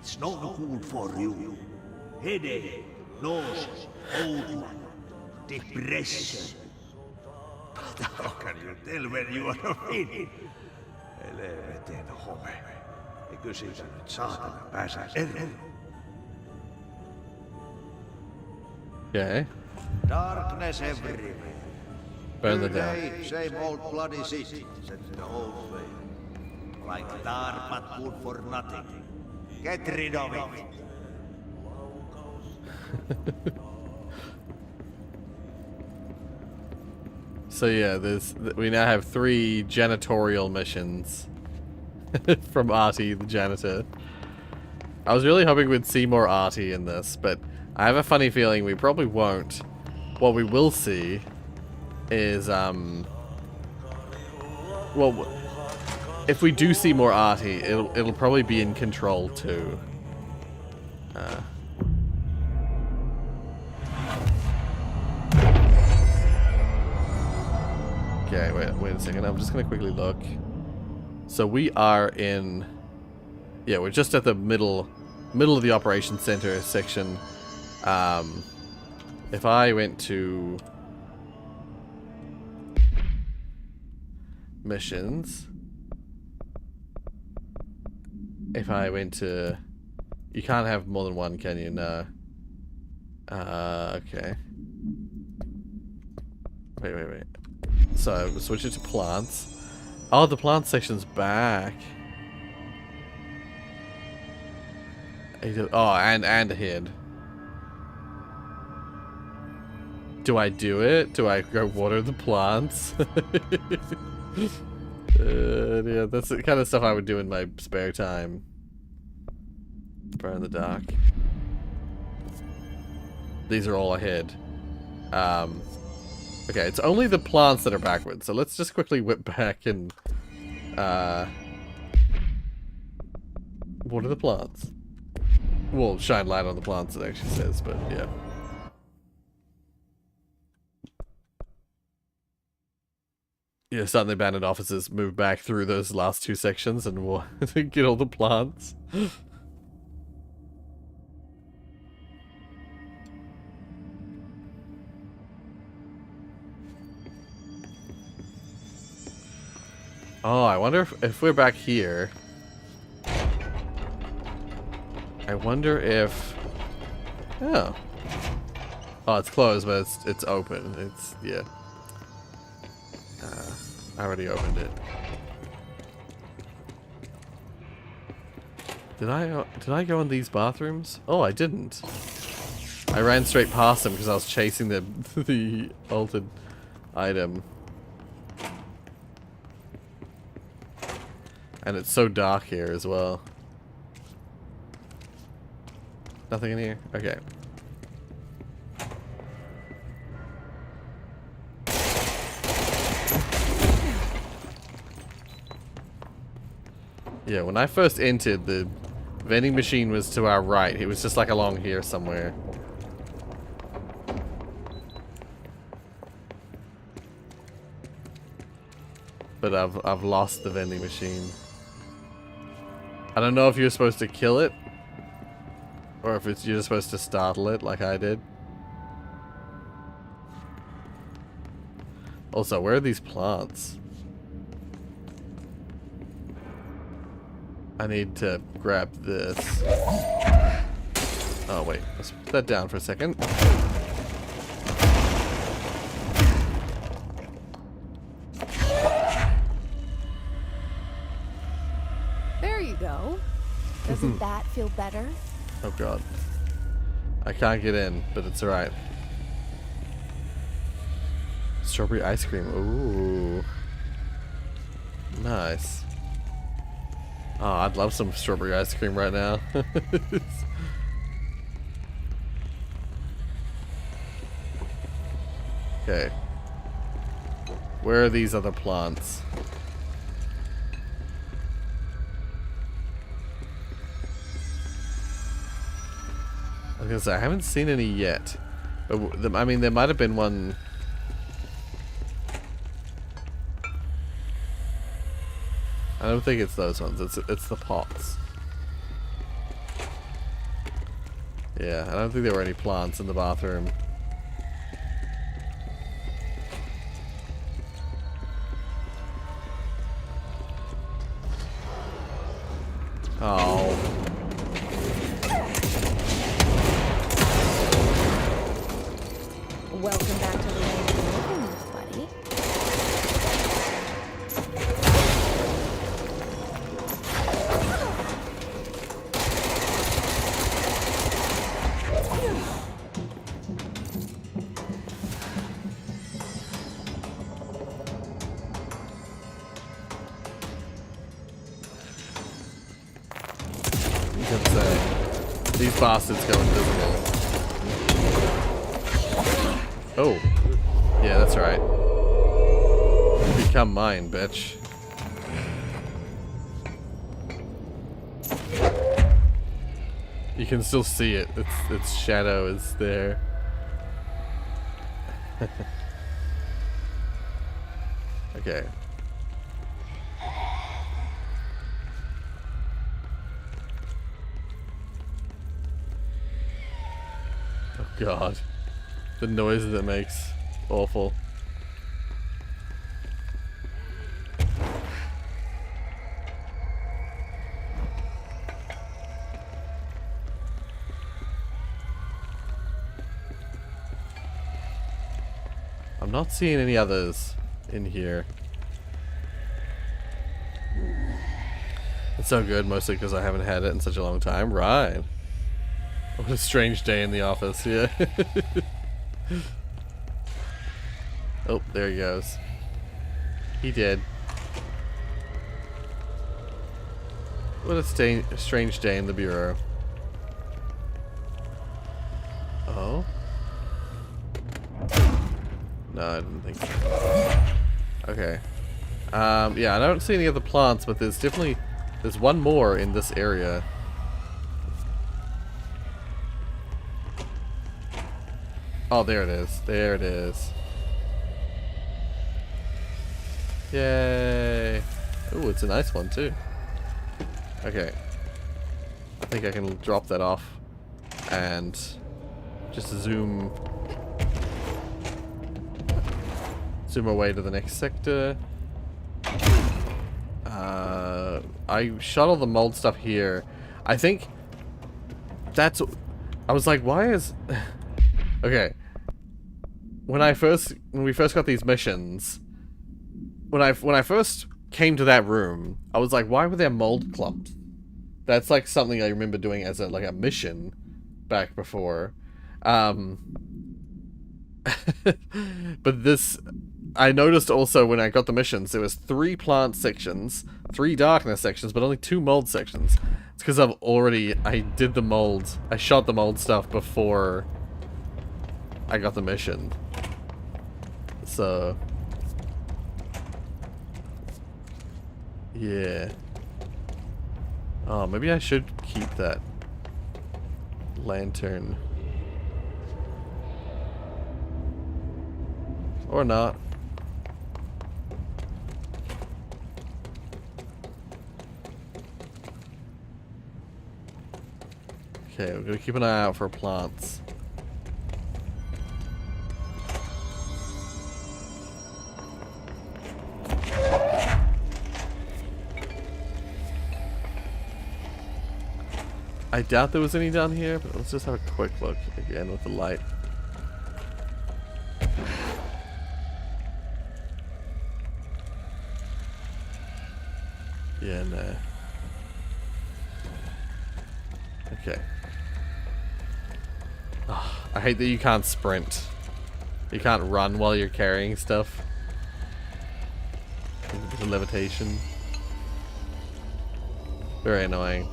It's not good for you. Headache, nausea, cold, depression. But how can you tell when you are in? Helvetin home. Eikö siitä nyt saatana pääse eroon? Okay. Darkness everywhere. Burn the New down. day, same old bloody city, said the old way. Like dark but good for nothing. Get rid of it. So yeah, we now have 3 janitorial missions from Artie, the janitor. I was really hoping we'd see more Artie in this, but I have a funny feeling we probably won't. What we will see is, well, if we do see more Artie, it'll probably be in Control 2. Okay, wait a second. I'm just gonna quickly look. So we are in, yeah, we're just at the middle of the Operations Center section. If I went to missions, if I went to, you can't have more than one, can you? No. Okay. Wait. So, switch it to plants. Oh, the plant section's back. Oh, and ahead. Do I do it? Do I go water the plants? Yeah, that's the kind of stuff I would do in my spare time. Burn the dark. These are all ahead. Okay, it's only the plants that are backwards, so let's just quickly whip back and water the plants. Well, shine light on the plants, it actually says, but yeah. Yeah, starting the abandoned offices, move back through those last 2 sections and we'll get all the plants. Oh, I wonder if we're back here. I wonder if... Oh. Oh, it's closed, but it's open. It's... yeah. I already opened it. Did I go in these bathrooms? Oh, I didn't. I ran straight past them because I was chasing the the altered item. And it's so dark here as well. Nothing in here? Okay. Yeah, when I first entered, the vending machine was to our right. It was just like along here somewhere. But I've lost the vending machine. I don't know if you're supposed to kill it, or if you're supposed to startle it like I did. Also, where are these plants? I need to grab this. Oh wait, let's put that down for a second. There you go. Doesn't that feel better? Oh god. I can't get in, but it's alright. Strawberry ice cream. Ooh. Nice. Oh, I'd love some strawberry ice cream right now. Okay. Where are these other plants? I was gonna say, I haven't seen any yet. But, I mean, there might have been one... I don't think it's those ones. It's the pots. Yeah, I don't think there were any plants in the bathroom. Oh. Welcome back to the land of the living, buddy. These bastards go invisible. Oh. Yeah, that's right. Become mine, bitch. You can still see it. Its shadow is there. Okay. Oh god. The noise that it makes. Awful. I'm not seeing any others in here. It's so good, mostly because I haven't had it in such a long time. Right. What a strange day in the office, yeah. Oh, there he goes. He did. What a strange day in the bureau. Oh? No, I didn't think so. Okay. Yeah, I don't see any other plants, but there's one more in this area. Oh, there it is. There it is. Yay! Ooh, it's a nice one too. Okay. I think I can drop that off and just zoom away to the next sector. I shot all the mold stuff here. I think that's... I was like, why is... Okay. When we first got these missions, when I first came to that room, I was like, why were there mold clumps? That's like something I remember doing as a mission back before. But this, I noticed also when I got the missions, there was 3 plant sections, 3 darkness sections, but only 2 mold sections. It's because I did the mold, I shot the mold stuff before I got the mission. So, yeah. Oh, maybe I should keep that lantern. Or not. Okay, we're gonna keep an eye out for plants. I doubt there was any down here, but let's just have a quick look again with the light. Yeah, no. Okay. Oh, I hate that you can't sprint. You can't run while you're carrying stuff. The levitation. Very annoying.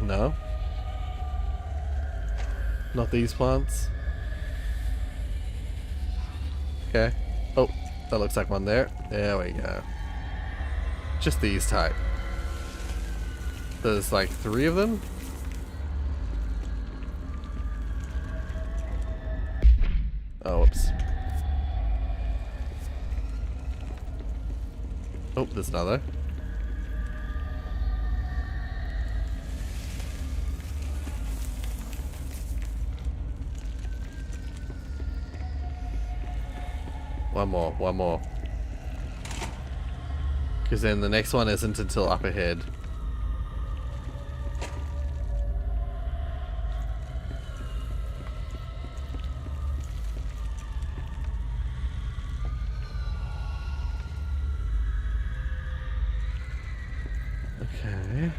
No? Not these plants? Okay. Oh, that looks like one there. There we go. Just these type. There's like 3 of them? Oh, whoops. Oh, there's another. One more. Because then the next one isn't until up ahead. Okay.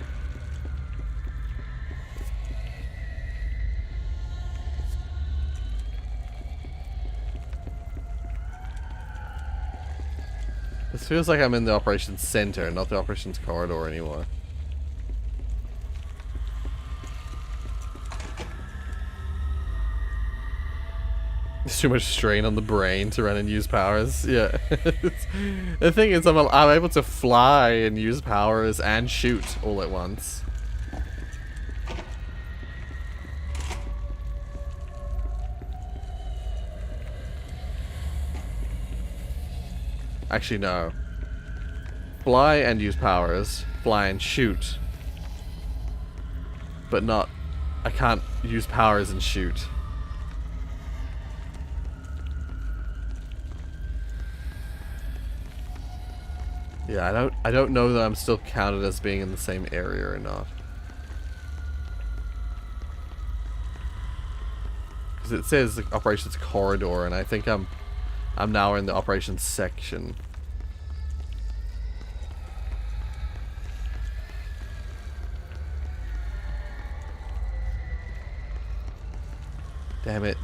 This feels like I'm in the operations center, not the operations corridor anymore. There's too much strain on the brain to run and use powers. Yeah. The thing is, I'm able to fly and use powers and shoot all at once. Actually, no. Fly and use powers. Fly and shoot. But not... I can't use powers and shoot. Yeah, I don't know that I'm still counted as being in the same area or not. Because it says the operations corridor, and I think I'm now in the operations section. Damn it.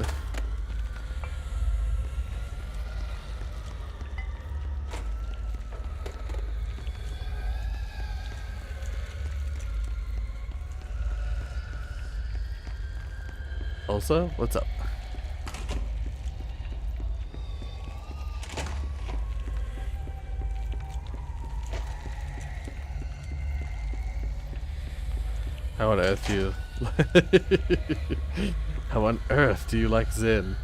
Also, what's up? How on earth do you... How on earth do you like Zen?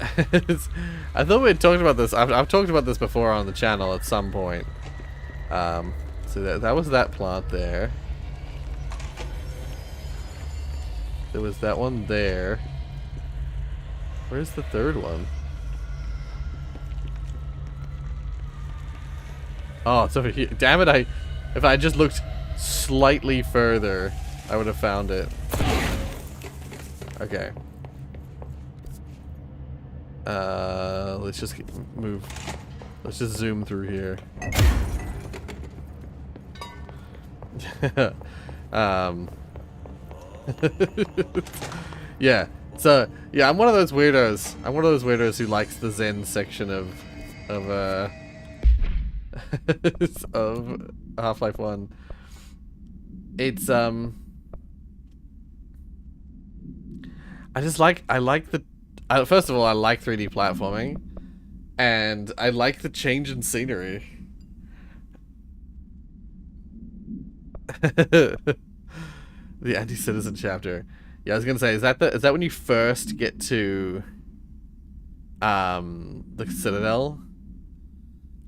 I thought we had talked about this. I've talked about this before on the channel at some point. So that was that plant there. There was that one there. Where's the third one? Oh, it's over here. Damn it, if I just looked slightly further, I would have found it. Okay. Let's just move. Let's just zoom through here. Yeah. So yeah, I'm one of those weirdos. I'm one of those weirdos who likes the Zen section of of Half-Life 1. It's I like the first of all, I like 3D platforming, and I like the change in scenery. The anti-citizen chapter. Yeah, I was gonna say, is that when you first get to the Citadel?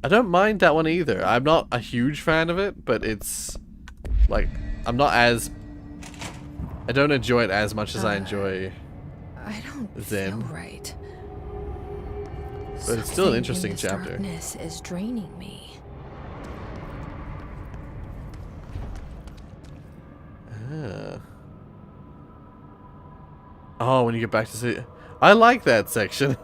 I don't mind that one either. I'm not a huge fan of it, but it's like I don't enjoy it as much as I enjoy I don't Zen. feel right. But it's still an Something interesting in this chapter. Darkness is draining me. Oh, when you get back to see, I like that section.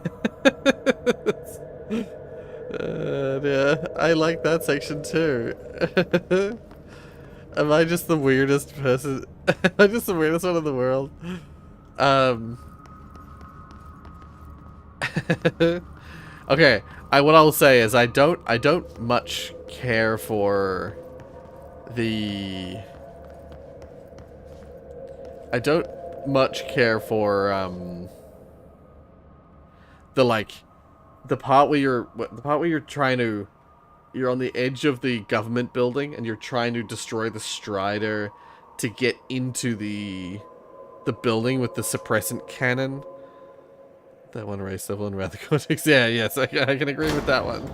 Yeah, I like that section too. Am I just the weirdest person? Am I just the weirdest one in the world? Okay, what I'll say is I don't much care for the... I don't much care for the part where you're on the edge of the government building and you're trying to destroy the Strider to get into the building with the suppressant cannon. That one race level in Rather Cortex. Yeah, yes, I can agree with that one.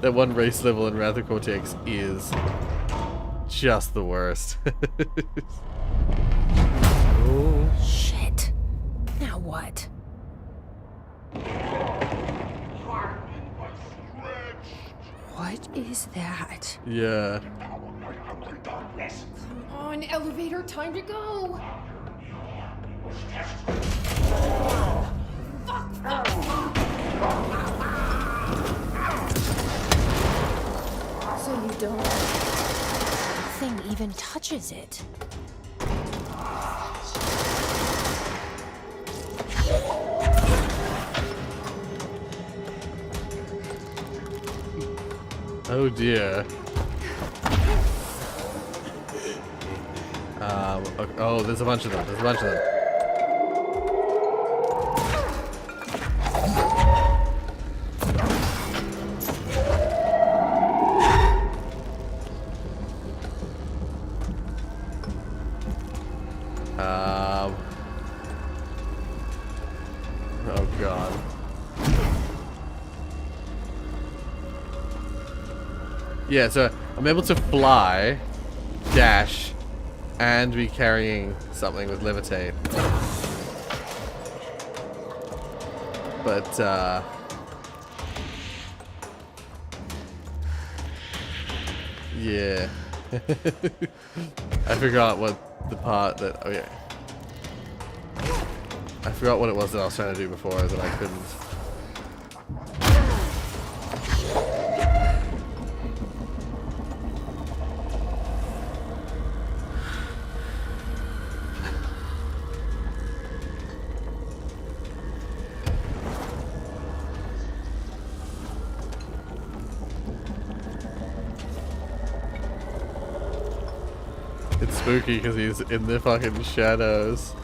That one race level in Rather Cortex is just the worst. Oh. Shit. Now what? What is that? Yeah. Come on, elevator, time to go. So you don't... Nothing even touches it. Oh dear. Oh, there's a bunch of them. There's a bunch of them. Oh god. Yeah, so I'm able to fly, dash, and be carrying something with levitate. But, yeah. I forgot what the part that, oh yeah. I forgot what it was that I was trying to do before that I couldn't. It's spooky because he's in the fucking shadows.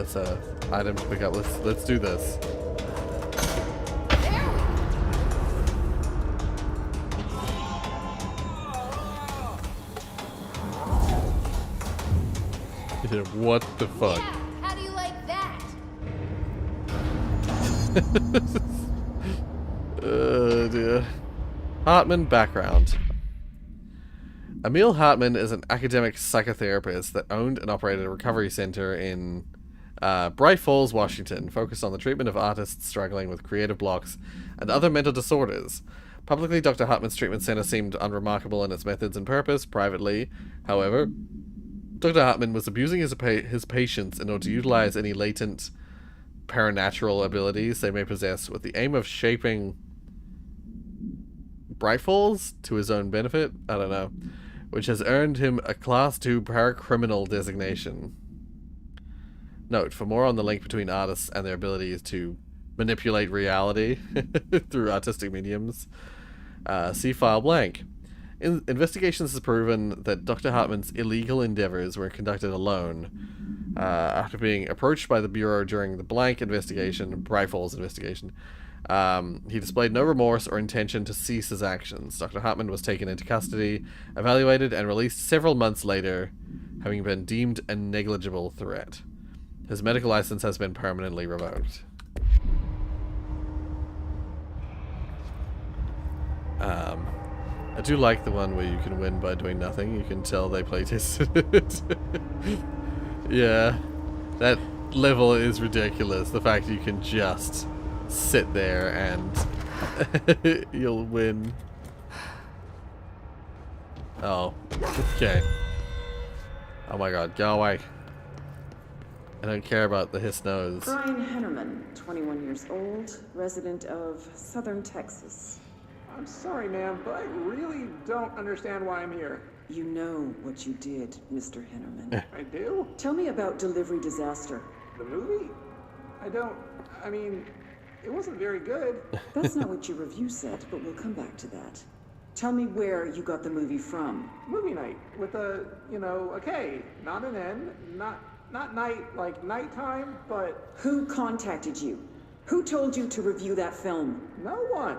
Let's item to pick up. Let's do this. Yeah, what the fuck? Yeah, how do you like that? Oh dear. Hartman background. Emil Hartman is an academic psychotherapist that owned and operated a recovery center in Bright Falls, Washington, focused on the treatment of artists struggling with creative blocks and other mental disorders. Publicly, Dr. Hartman's treatment center seemed unremarkable in its methods and purpose. Privately, however, Dr. Hartman was abusing his patients in order to utilize any latent paranatural abilities they may possess with the aim of shaping Bright Falls to his own benefit. I don't know. Which has earned him a Class 2 paracriminal designation. Note, for more on the link between artists and their abilities to manipulate reality through artistic mediums, see file blank. Investigations has proven that Dr. Hartman's illegal endeavors were conducted alone. After being approached by the Bureau during the blank investigation, Bright Falls investigation, he displayed no remorse or intention to cease his actions. Dr. Hartman was taken into custody, evaluated, and released several months later, having been deemed a negligible threat. His medical license has been permanently revoked. I do like the one where you can win by doing nothing. You can tell they playtested it. Yeah, that level is ridiculous. The fact you can just sit there and you'll win. Oh, okay. Oh my god, go away. I don't care about the hiss nose. Brian Hennerman, 21 years old, resident of Southern Texas. I'm sorry, ma'am, but I really don't understand why I'm here. You know what you did, Mr. Hennerman. I do? Tell me about Delivery Disaster. The movie? I mean, it wasn't very good. That's not what your review said, but we'll come back to that. Tell me where you got the movie from. Movie night with a K, not an N, not night like nighttime, but... Who contacted you? Who told you to review that film? No one.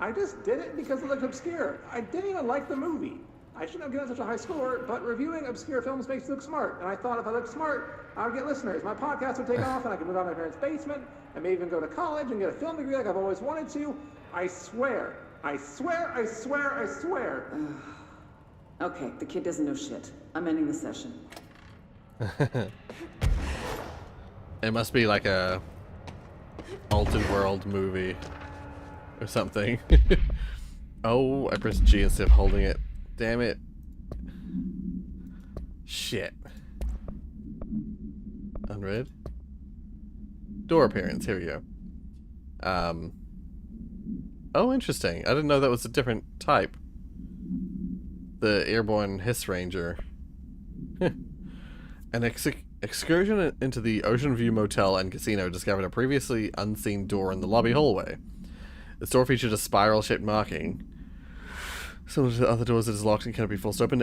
I just did it because it looked obscure. I didn't even like the movie. I shouldn't have given such a high score, but reviewing obscure films makes you look smart. And I thought if I looked smart, I would get listeners. My podcast would take off and I could move out of my parents' basement and maybe even go to college and get a film degree like I've always wanted to. I swear. I swear, I swear, I swear. Okay, the kid doesn't know shit. I'm ending the session. It must be like a altered world movie or something. Oh, I pressed G instead of holding it. Damn it. Shit. Unread. Door appearance. Here we go. Oh, interesting. I didn't know that was a different type. The airborne hiss ranger. An excursion into the Ocean View Motel and Casino discovered a previously unseen door in the lobby hallway. The door featured a spiral-shaped marking. Similar to the other doors, it is locked and cannot be forced open.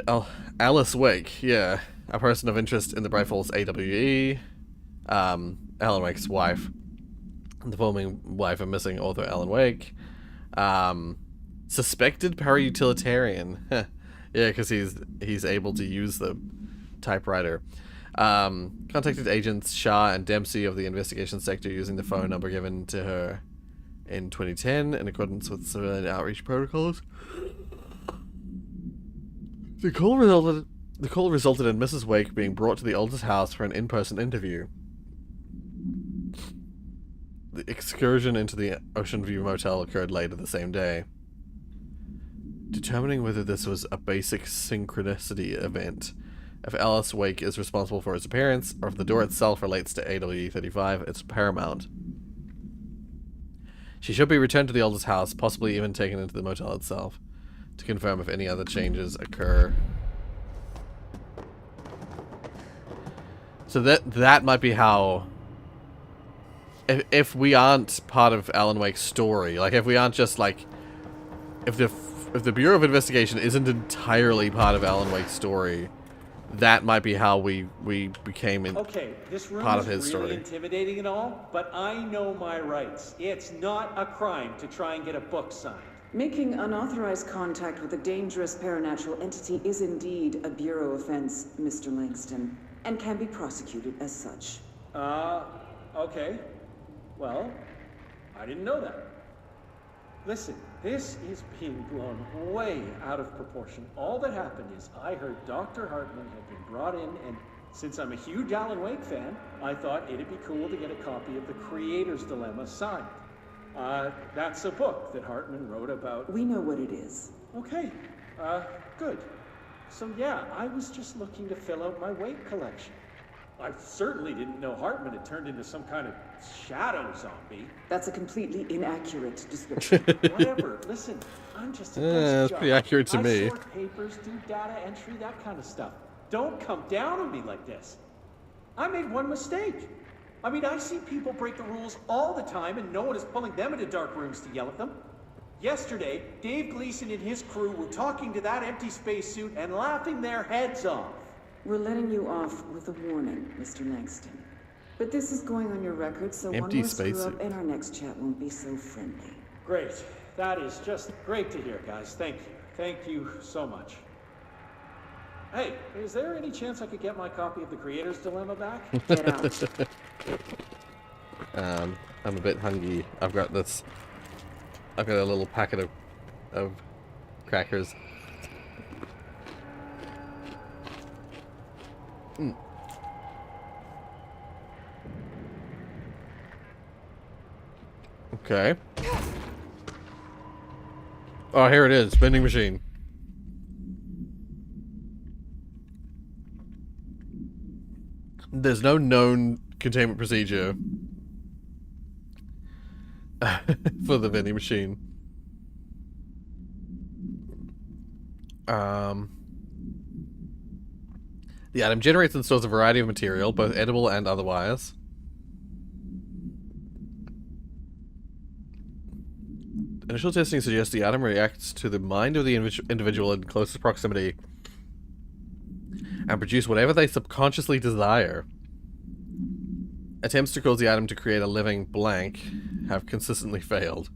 Alice Wake, yeah. A person of interest in the Bright Falls AWE. Alan Wake's wife. The former wife of missing author Alan Wake. Suspected para-utilitarian. Yeah, because he's able to use the typewriter. Contacted agents Shah and Dempsey of the investigation sector using the phone number given to her in 2010 in accordance with civilian outreach protocols. The call resulted in Mrs. Wake being brought to the Alder's house for an in-person interview. The excursion into the Ocean View Motel occurred later the same day. Determining whether this was a basic synchronicity event, if Alice Wake is responsible for its appearance, or if the door itself relates to AWE 35, it's paramount. She should be returned to the Alder's house, possibly even taken into the motel itself, to confirm if any other changes occur. So that might be how... If we aren't part of Alan Wake's story, like if we aren't just like... If the Bureau of Investigation isn't entirely part of Alan Wake's story, that might be how we became in Okay, this room part is of his really story. intimidating and all, but I know my rights. It's not a crime to try and get a book signed. Making unauthorized contact with a dangerous paranatural entity is indeed a Bureau offense, Mr. Langston, and can be prosecuted as such. Okay. Well, I didn't know that. Listen, this is being blown way out of proportion. All that happened is I heard Dr. Hartman had been brought in, and since I'm a huge Alan Wake fan, I thought it'd be cool to get a copy of The Creator's Dilemma signed. That's a book that Hartman wrote about. We know what it is. Okay, good. So yeah, I was just looking to fill out my Wake collection. I certainly didn't know Hartman had turned into some kind of shadow zombie. That's a completely inaccurate description. Whatever, listen, I'm just a That's desk pretty jock. accurate to me. I sort papers, do data entry, that kind of stuff. Don't come down on me like this. I made one mistake. I mean, I see people break the rules all the time and no one is pulling them into dark rooms to yell at them. Yesterday, Dave Gleason and his crew were talking to that empty spacesuit and laughing their heads off. We're letting you off with a warning, Mr. Langston. But this is going on your record, so Empty one more spacesuit. screw up and our next chat won't be so friendly. Great. That is just great to hear, guys. Thank you. Thank you so much. Hey, is there any chance I could get my copy of The Creator's Dilemma back? Get out. I'm a bit hungry. I've got a little packet of crackers. Okay. Oh, here it is. Vending machine. There's no known containment procedure for the vending machine. The item generates and stores a variety of material, both edible and otherwise. Initial testing suggests the item reacts to the mind of the individual in closest proximity and produce whatever they subconsciously desire. Attempts to cause the item to create a living blank have consistently failed.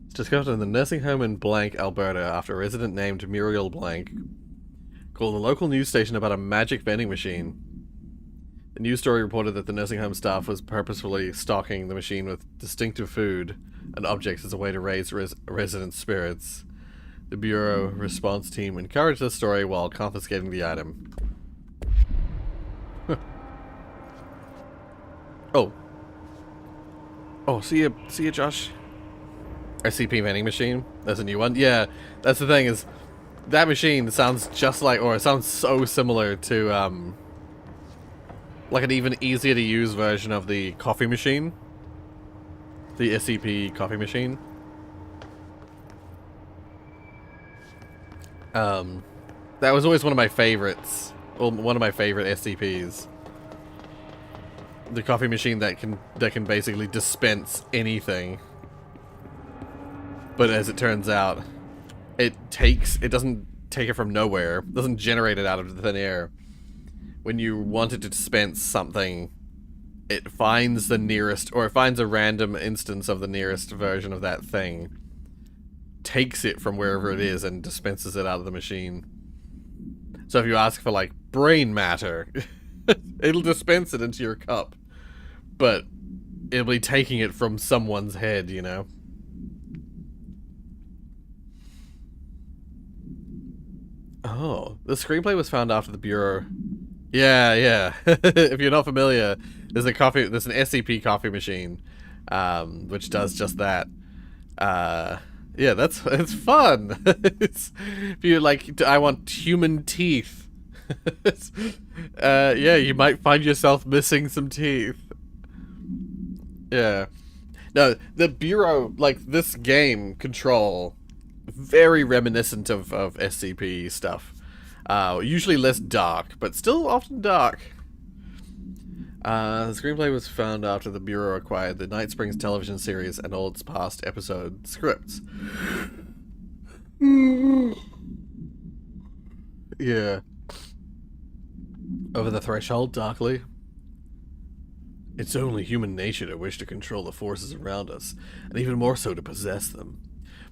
It's discovered in the nursing home in Blank, Alberta, after a resident named Muriel Blank called the local news station about a magic vending machine. The news story reported that the nursing home staff was purposefully stocking the machine with distinctive food and objects as a way to raise resident spirits. The Bureau response team encouraged the story while confiscating the item. Oh, see ya, Josh. SCP vending machine. That's a new one. Yeah, that's the thing is, that machine sounds just like, or it sounds so similar to like an even easier to use version of the coffee machine. The SCP coffee machine. That was always one of my favorites. Well, one of my favorite SCPs. The coffee machine that can basically dispense anything. But as it turns out, it doesn't take it from nowhere. It doesn't generate it out of thin air. When you want it to dispense something, it finds the nearest, or it finds a random instance of the nearest version of that thing, takes it from wherever it is, and dispenses it out of the machine. So if you ask for, like, brain matter, it'll dispense it into your cup. But it'll be taking it from someone's head, you know? Oh, the screenplay was found after the Bureau. Yeah. If you're not familiar, there's an SCP coffee machine, which does just that. Yeah, it's fun. If you like, I want human teeth. Yeah, you might find yourself missing some teeth. Yeah. No, the Bureau, like, this game, Control, very reminiscent of SCP stuff. Usually less dark, but still often dark. The screenplay was found after the Bureau acquired the Night Springs television series and all its past episode scripts. Yeah. Over the threshold, darkly. It's only human nature to wish to control the forces around us, and even more so to possess them.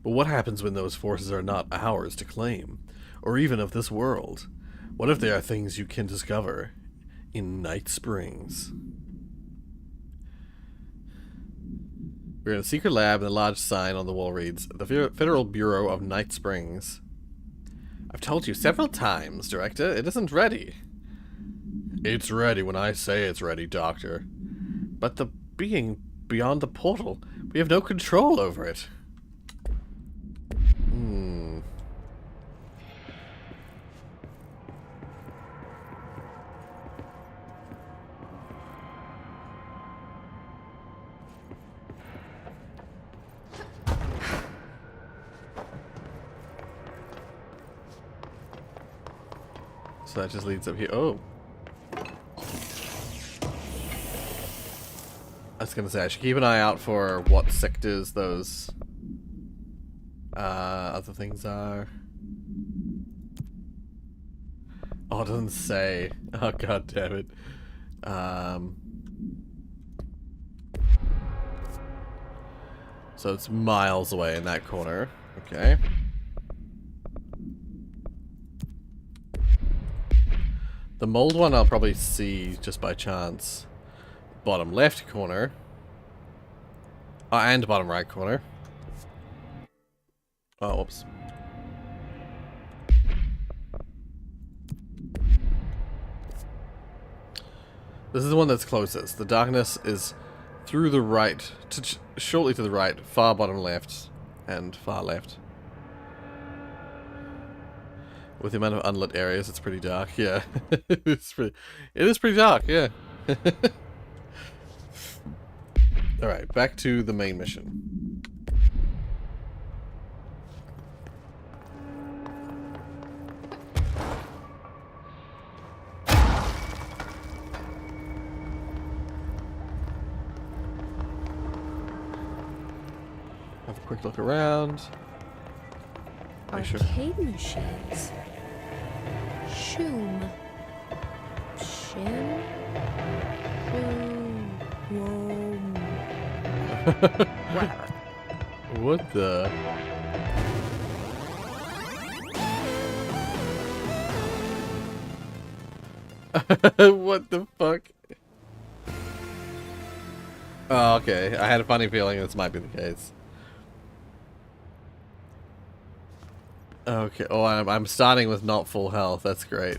But what happens when those forces are not ours to claim, or even of this world? What if they are things you can discover in Night Springs? We're in a secret lab, and a large sign on the wall reads, "The Federal Bureau of Night Springs." I've told you several times, Director, it isn't ready. It's ready when I say it's ready, Doctor. But the being beyond the portal, we have no control over it. So that just leads up here. Oh. I was gonna say, I should keep an eye out for what sectors those other things are. Oh, it doesn't say. Oh, god damn it. So it's miles away in that corner. Okay. The mold one I'll probably see just by chance. Bottom left corner. Oh, and bottom right corner. Oh, whoops. This is the one that's closest. The darkness is through the right, shortly to the right, far bottom left, and far left. With the amount of unlit areas, it's pretty dark. Yeah, it is pretty dark. Yeah. All right, back to the main mission. Have a quick look around. Make sure. Arcade machines. Shoom. Shim. Whoa. Whatever. What the? What the fuck? Oh, okay. I had a funny feeling this might be the case. Okay. Oh, I'm starting with not full health. That's great.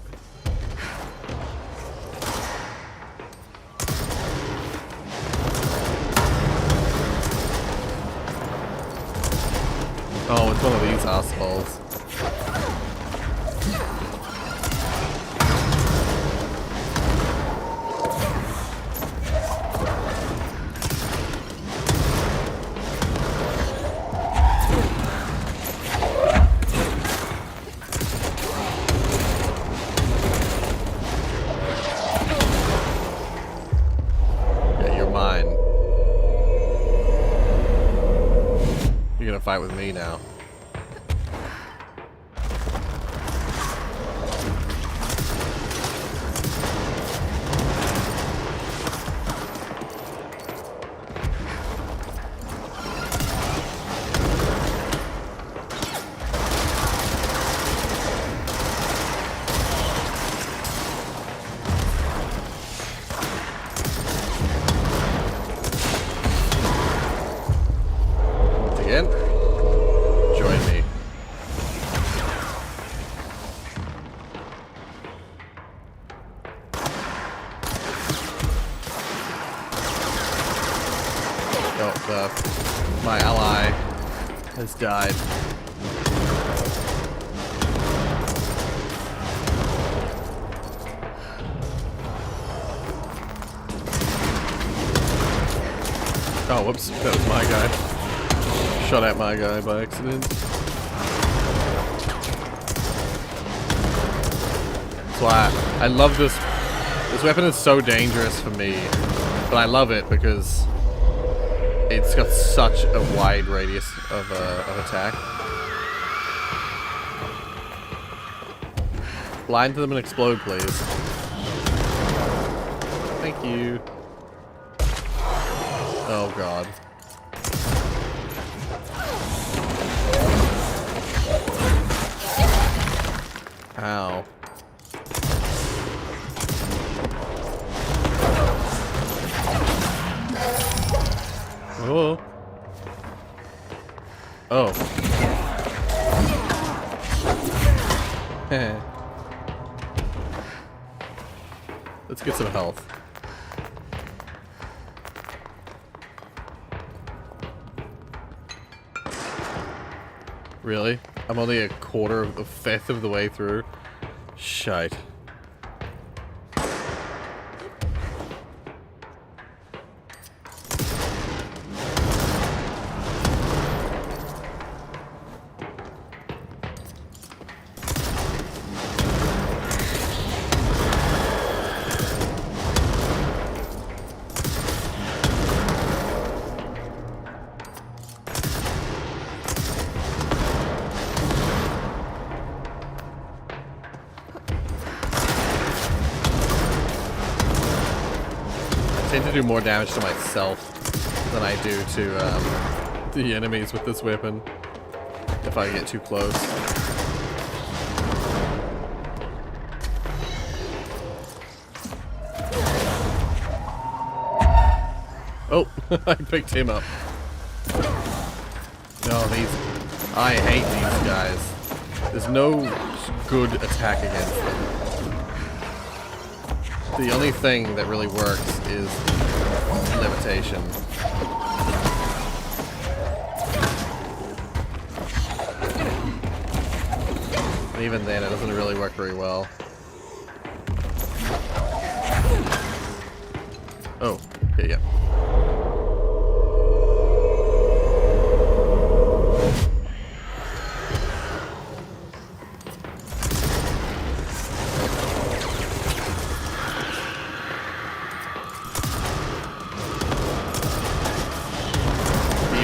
Oh, it's one of these assholes. Yeah, you're mine. You're gonna fight with me now. Again, join me. Oh, my ally has died. Oh, whoops, that was my guy. Shot at my guy by accident. That's why I love this. This weapon is so dangerous for me, but I love it because it's got such a wide radius of attack. Blind to them and explode, please. Thank you. Oh god. Ow. Oh. Oh. Let's get some health. Really? I'm only a fifth of the way through. Shite. I tend to do more damage to myself than I do to the enemies with this weapon if I get too close. Oh, I picked him up. No, I hate these guys. There's no good attack against them. The only thing that really works is levitation. And even then, it doesn't really work very well. Oh, here you go.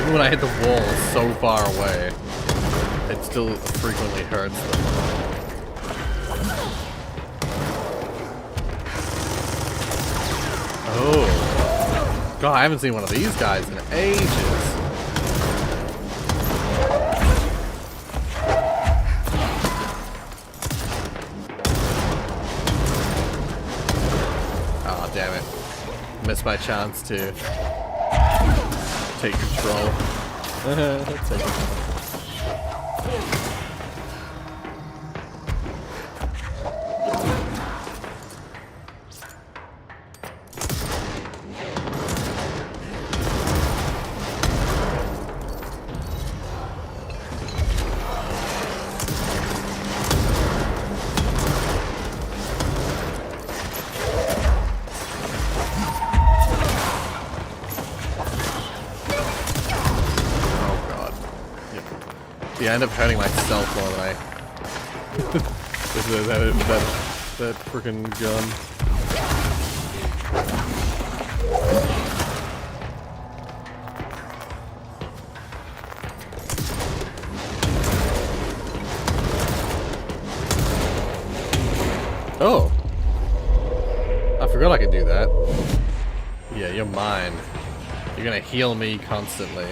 When I hit the wall so far away, it still frequently hurts them. Oh. God, I haven't seen one of these guys in ages. Oh, damn it. Missed my chance to take control. Take it. Yeah, I end up hurting myself more than I... that freaking gun. Oh! I forgot I could do that. Yeah, you're mine. You're gonna heal me constantly.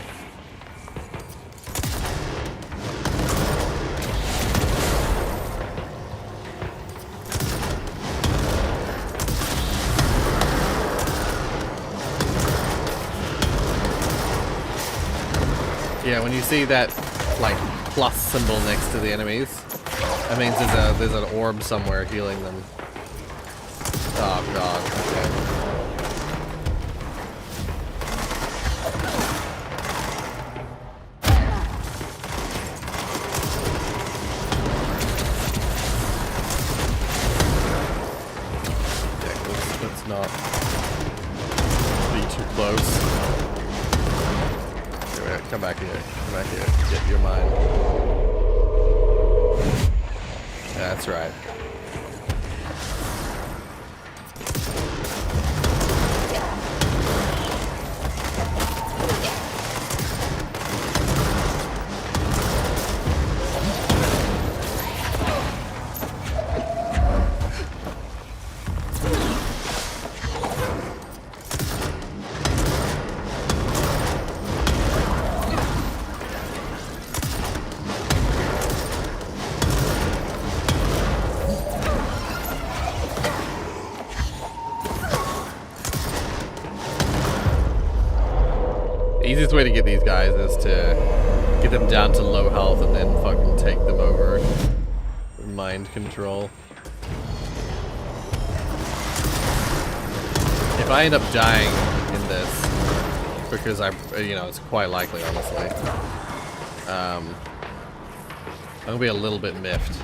Yeah, when you see that, like, plus symbol next to the enemies, that means there's an orb somewhere healing them. Oh god, okay. Yeah, let's not be too close. Come back here. Come back here. Get your mind. That's right. easiest way to get these guys is to get them down to low health and then fucking take them over. Mind control. If I end up dying in this, because it's quite likely, honestly, I'm gonna be a little bit miffed.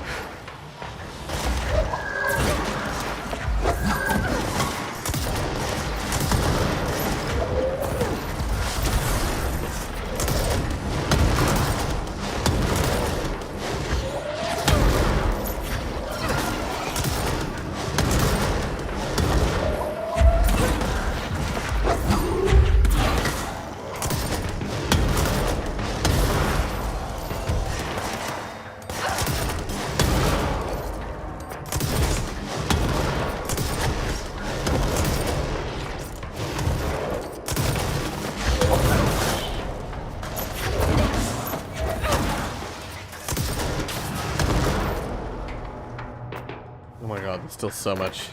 Oh my god, there's still so much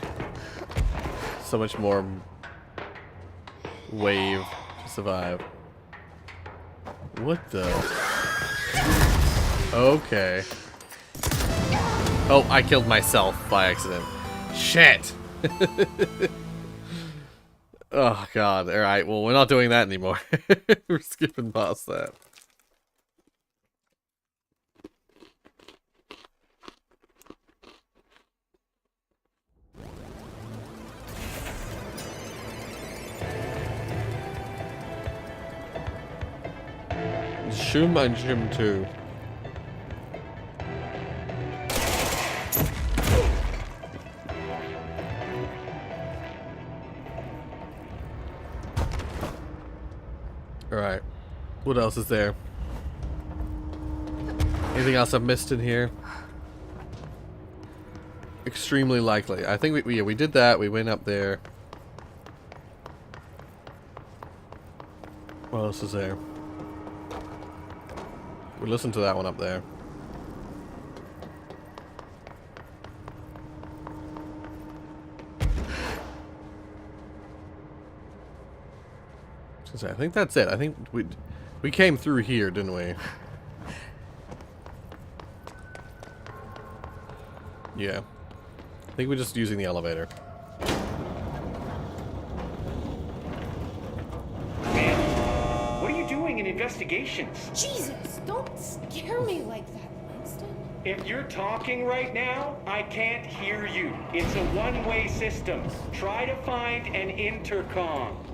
more wave to survive. What the? Okay. Oh, I killed myself by accident. Shit! Oh god, alright, well we're not doing that anymore. We're skipping past that. Shum and Shum 2. Alright. What else is there? Anything else I've missed in here? Extremely likely. I think we did that. We went up there. What else is there? We listened to that one up there. I think that's it. I think we came through here, didn't we? Yeah. I think we're just using the elevator. Man, what are you doing in investigations? Jesus, don't scare me like that, Langston. If you're talking right now, I can't hear you. It's a one-way system. Try to find an intercom.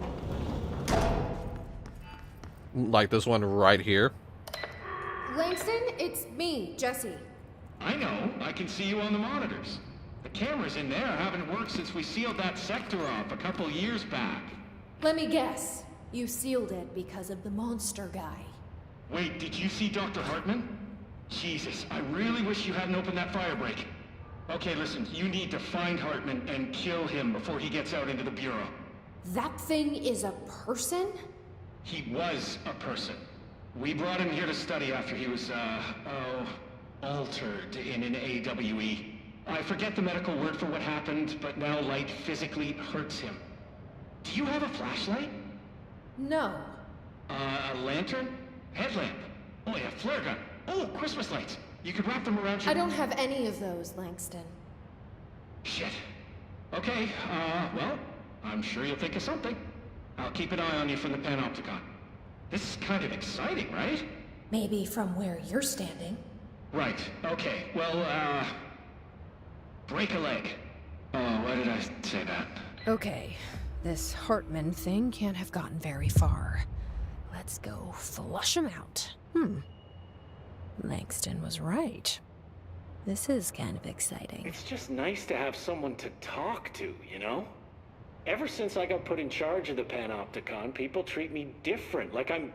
Like this one right here. Langston, it's me, Jesse. I know. I can see you on the monitors. The cameras in there haven't worked since we sealed that sector off a couple years back. Let me guess. You sealed it because of the monster guy. Wait, did you see Dr. Hartman? Jesus, I really wish you hadn't opened that fire break. Okay, listen, you need to find Hartman and kill him before he gets out into the Bureau. That thing is a person? He was a person. We brought him here to study after he was, altered in an AWE. I forget the medical word for what happened, but now light physically hurts him. Do you have a flashlight? No. A lantern? Headlamp? Oh yeah, flare gun. Oh, Christmas lights. You could wrap them around your... I don't have any of those, Langston. Shit. Okay, well, I'm sure you'll think of something. I'll keep an eye on you from the Panopticon. This is kind of exciting, right? Maybe from where you're standing. Right, okay. Well, break a leg. Oh, why did I say that? Okay, this Hartman thing can't have gotten very far. Let's go flush him out. Langston was right. This is kind of exciting. It's just nice to have someone to talk to, you know? Ever since I got put in charge of the Panopticon, people treat me different, like I'm...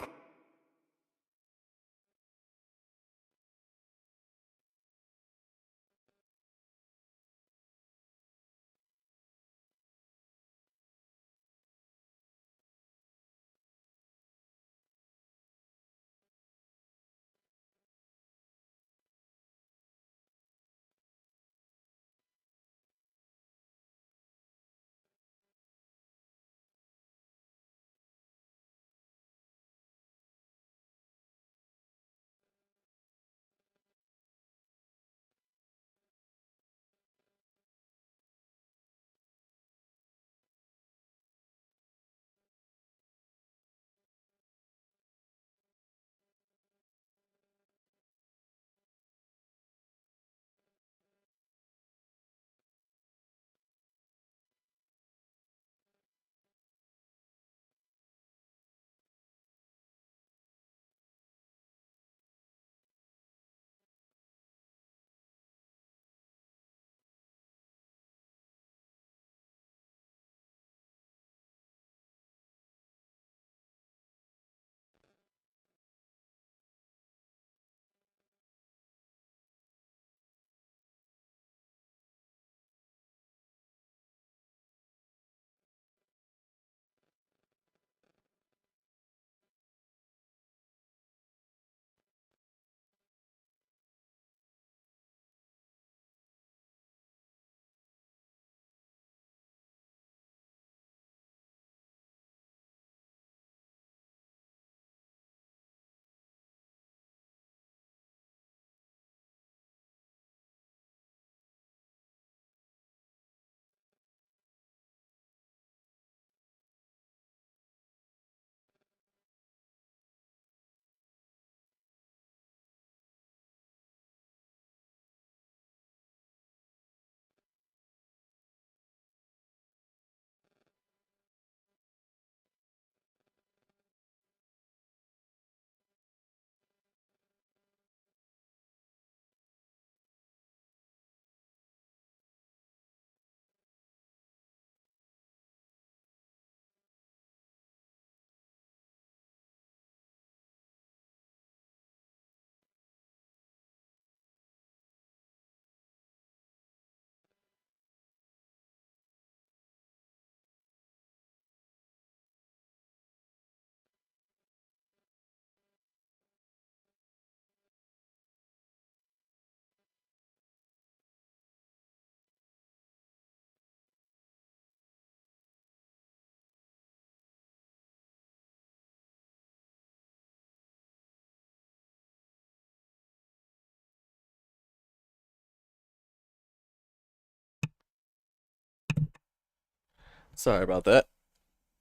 Sorry about that.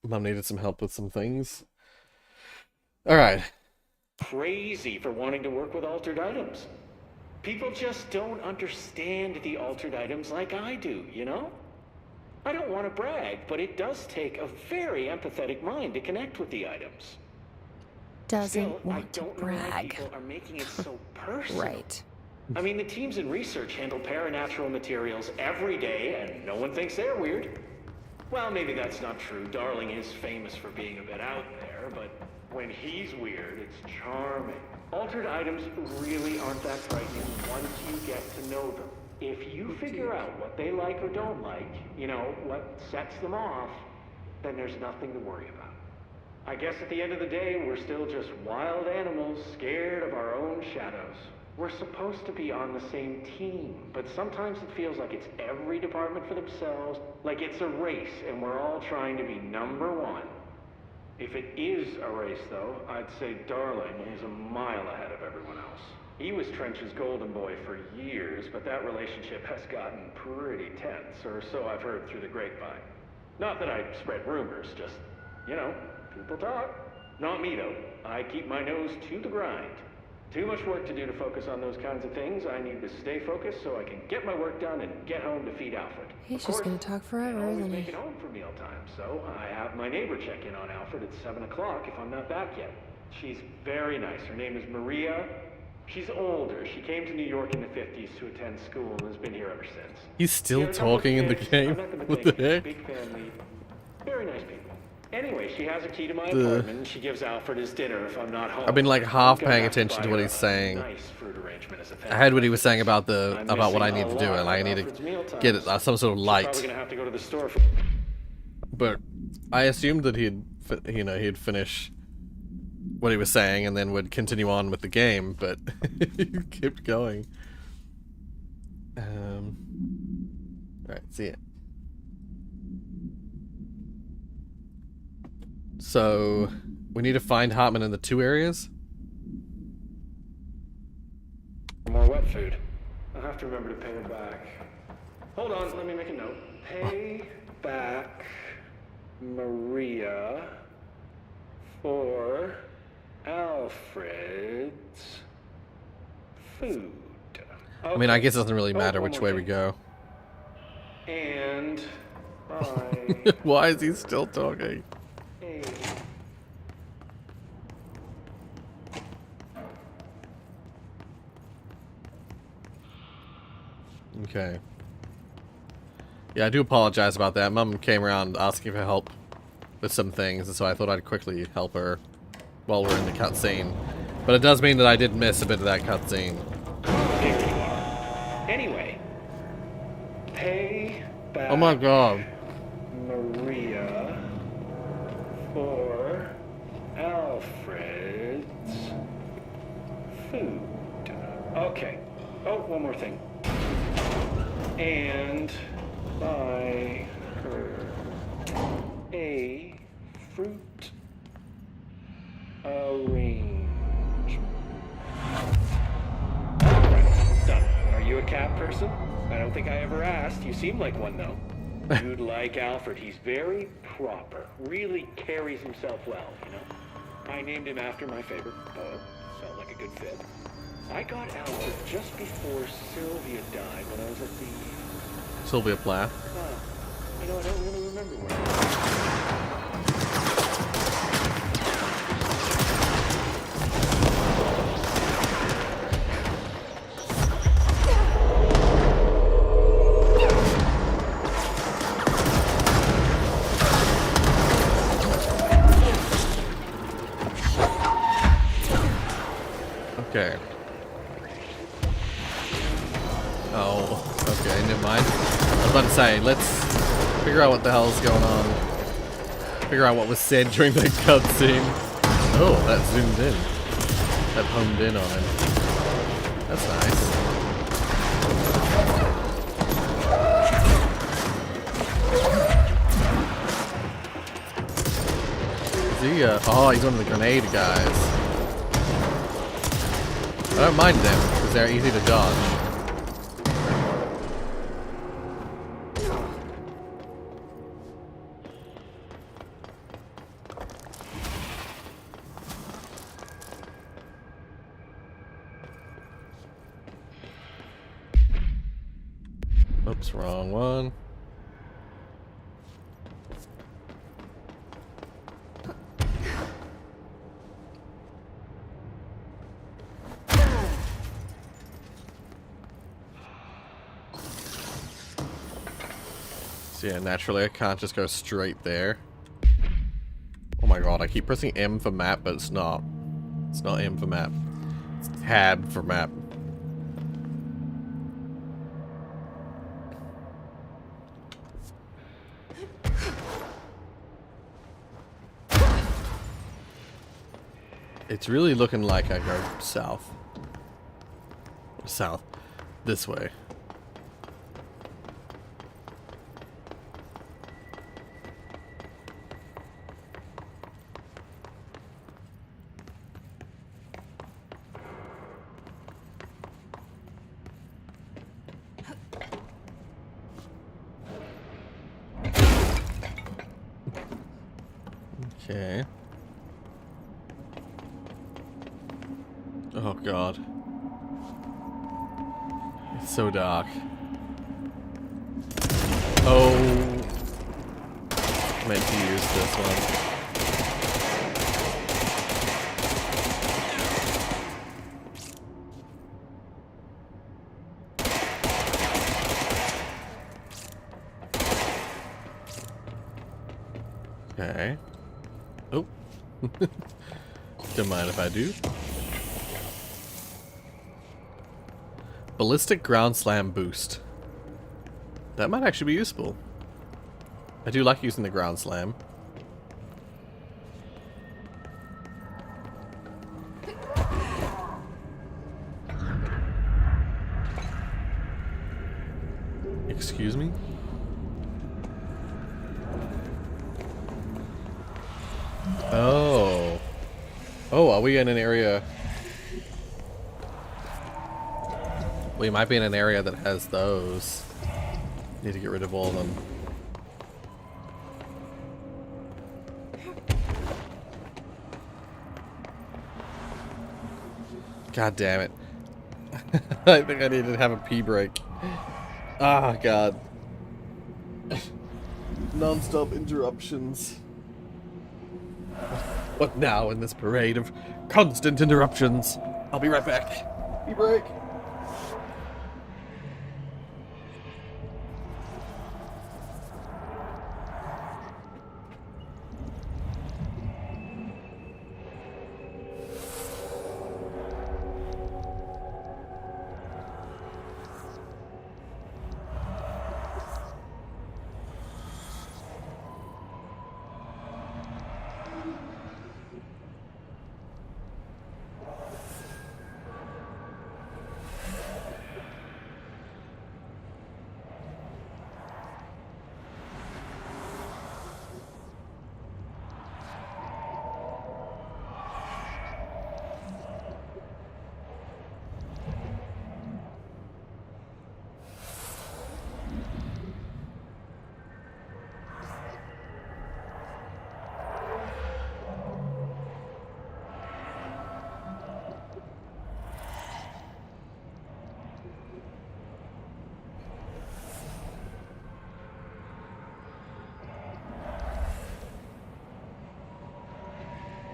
Mom needed some help with some things. Alright. Crazy for wanting to work with altered items. People just don't understand the altered items like I do, you know? I don't want to brag, but it does take a very empathetic mind to connect with the items. Doesn't Still, want to I don't know why brag. people are making it so personal. Right. I mean, the teams in research handle paranatural materials every day, and no one thinks they're weird. Well, maybe that's not true. Darling is famous for being a bit out there, but when he's weird, it's charming. Altered items really aren't that frightening once you get to know them. If you figure out what they like or don't like, you know, what sets them off, then there's nothing to worry about. I guess at the end of the day, we're still just wild animals scared of our own shadows. We're supposed to be on the same team, but sometimes it feels like it's every department for themselves, like it's a race and we're all trying to be number one. If it is a race, though, I'd say Darling is a mile ahead of everyone else. He was Trench's golden boy for years, but that relationship has gotten pretty tense, or so I've heard through the grapevine. Not that I spread rumors, just, you know, people talk. Not me, though. I keep my nose to the grind. Too much work to do to focus on those kinds of things. I need to stay focused so I can get my work done and get home to feed Alfred. He's just gonna talk forever, always isn't make he? it home for mealtime, so I have my neighbor check in on Alfred at 7 o'clock if I'm not back yet. She's very nice. Her name is Maria. She's older. She came to New York in the 50s to attend school and has been here ever since. He's still talking in the game? What the heck? Big family. Very nice people. Anyway, she has a key to my apartment and she gives Alfred his dinner if I'm not home. I've been like half paying attention to what he's saying. I heard what he was saying about what I need to do, and I need to get it some sort of light. Probably gonna have to go to the store for... But I assumed that he'd finish what he was saying and then would continue on with the game, but he kept going. Alright, see ya. So, we need to find Hartman in the 2 areas? More wet food. I'll have to remember to pay her back. Hold on, let me make a note. Pay back Maria for Alfred's food. Okay. I mean, I guess it doesn't really matter which way we go. And bye. Why is he still talking? Okay. Yeah, I do apologize about that. Mom came around asking for help with some things, and so I thought I'd quickly help her while we're in the cutscene. But it does mean that I did miss a bit of that cutscene. Here you are. Anyway, pay back. Oh my god. Maria for Alfred's food. Okay. Oh, one more thing. And buy her a fruit arrangement. Alright, done. Are you a cat person? I don't think I ever asked. You seem like one, though. You'd like Alfred. He's very proper. Really carries himself well, you know? I named him after my favorite poet. Felt like a good fit. I got Alfred just before Sylvia died when I was at the... Sylvia Plath. You know, I don't really remember where. Okay. Oh, okay, never mind. I was about to say, let's figure out what the hell's going on. Figure out what was said during the cutscene. Oh, that zoomed in. That homed in on it. That's nice. Is he, oh, he's one of the grenade guys. I don't mind them, because they're easy to dodge. Oops, wrong one. So yeah, naturally I can't just go straight there. Oh my god, I keep pressing M for map, but it's not. It's not M for map. It's tab for map. It's really looking like I go south. South. This way. Okay. Oh god. It's so dark. Oh. Meant to use this one. Okay. Oh. Don't mind if I do. Ballistic ground slam boost. That might actually be useful. I do like using the ground slam. Excuse me? Oh. Oh, are we in an area? We might be in an area that has those. Need to get rid of all of them. God damn it. I think I need to have a pee break. Ah, God. Non-stop interruptions. What now in this parade of constant interruptions? I'll be right back. Pee break.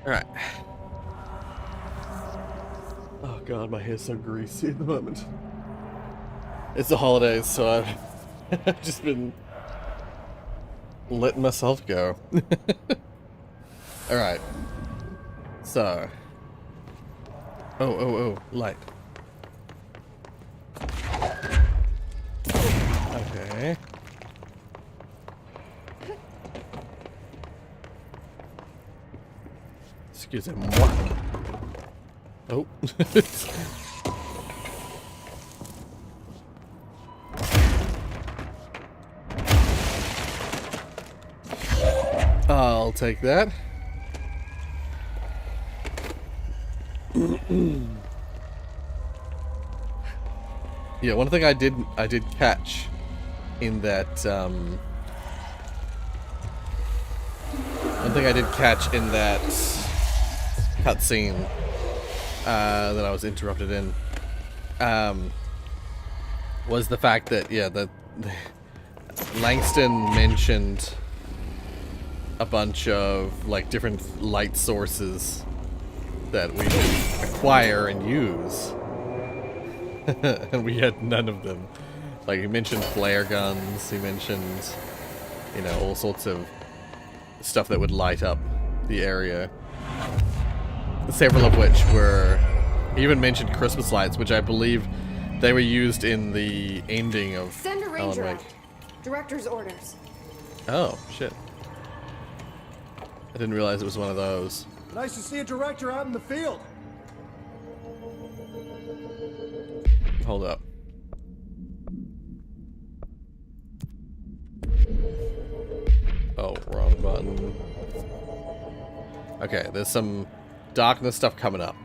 Alright. Oh god, my hair's so greasy at the moment. It's the holidays, so I've just been letting myself go. Alright. So. Oh, light. Okay. Excusez-moi. Oh. I'll take that. Yeah, one thing I did catch in that cutscene that I was interrupted in was the fact that, yeah, Langston mentioned a bunch of like different light sources that we should acquire and use. And we had none of them. Like, he mentioned flare guns, he mentioned, you know, all sorts of stuff that would light up the area. Several of which were, he even mentioned Christmas lights, which I believe they were used in the ending of Send a Alan ranger Wake. out. Director's orders. Oh, shit. I didn't realize it was one of those. Nice to see a director out in the field. Hold up. Oh, wrong button. Okay, there's some darkness stuff coming up.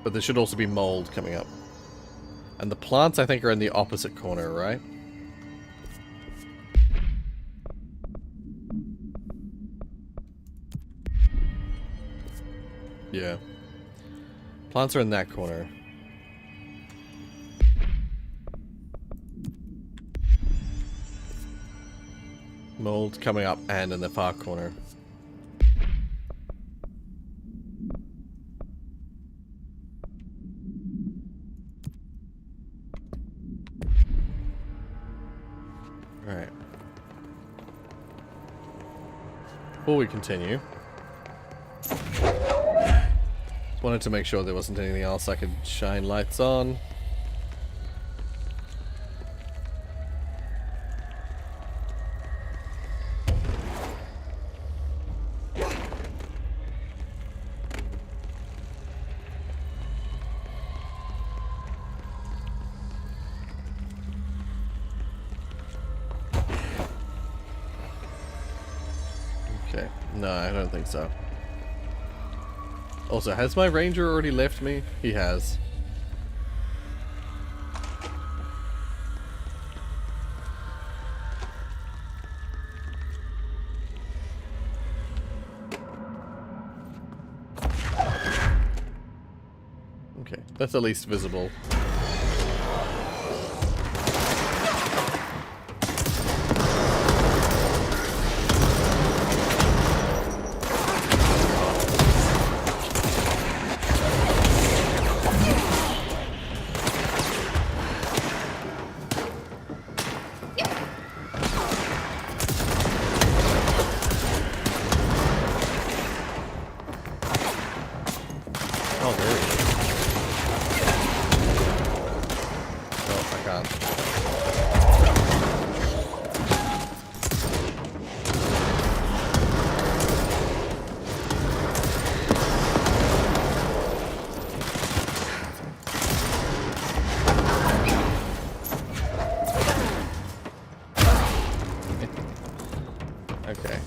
But there should also be mold coming up. And the plants, I think, are in the opposite corner, right? Yeah. Plants are in that corner. Mold coming up and in the far corner. Alright. Before we continue, just wanted to make sure there wasn't anything else I could shine lights on. Okay, no, I don't think so. Also, has my ranger already left me? He has. Okay, that's at least visible. Okay.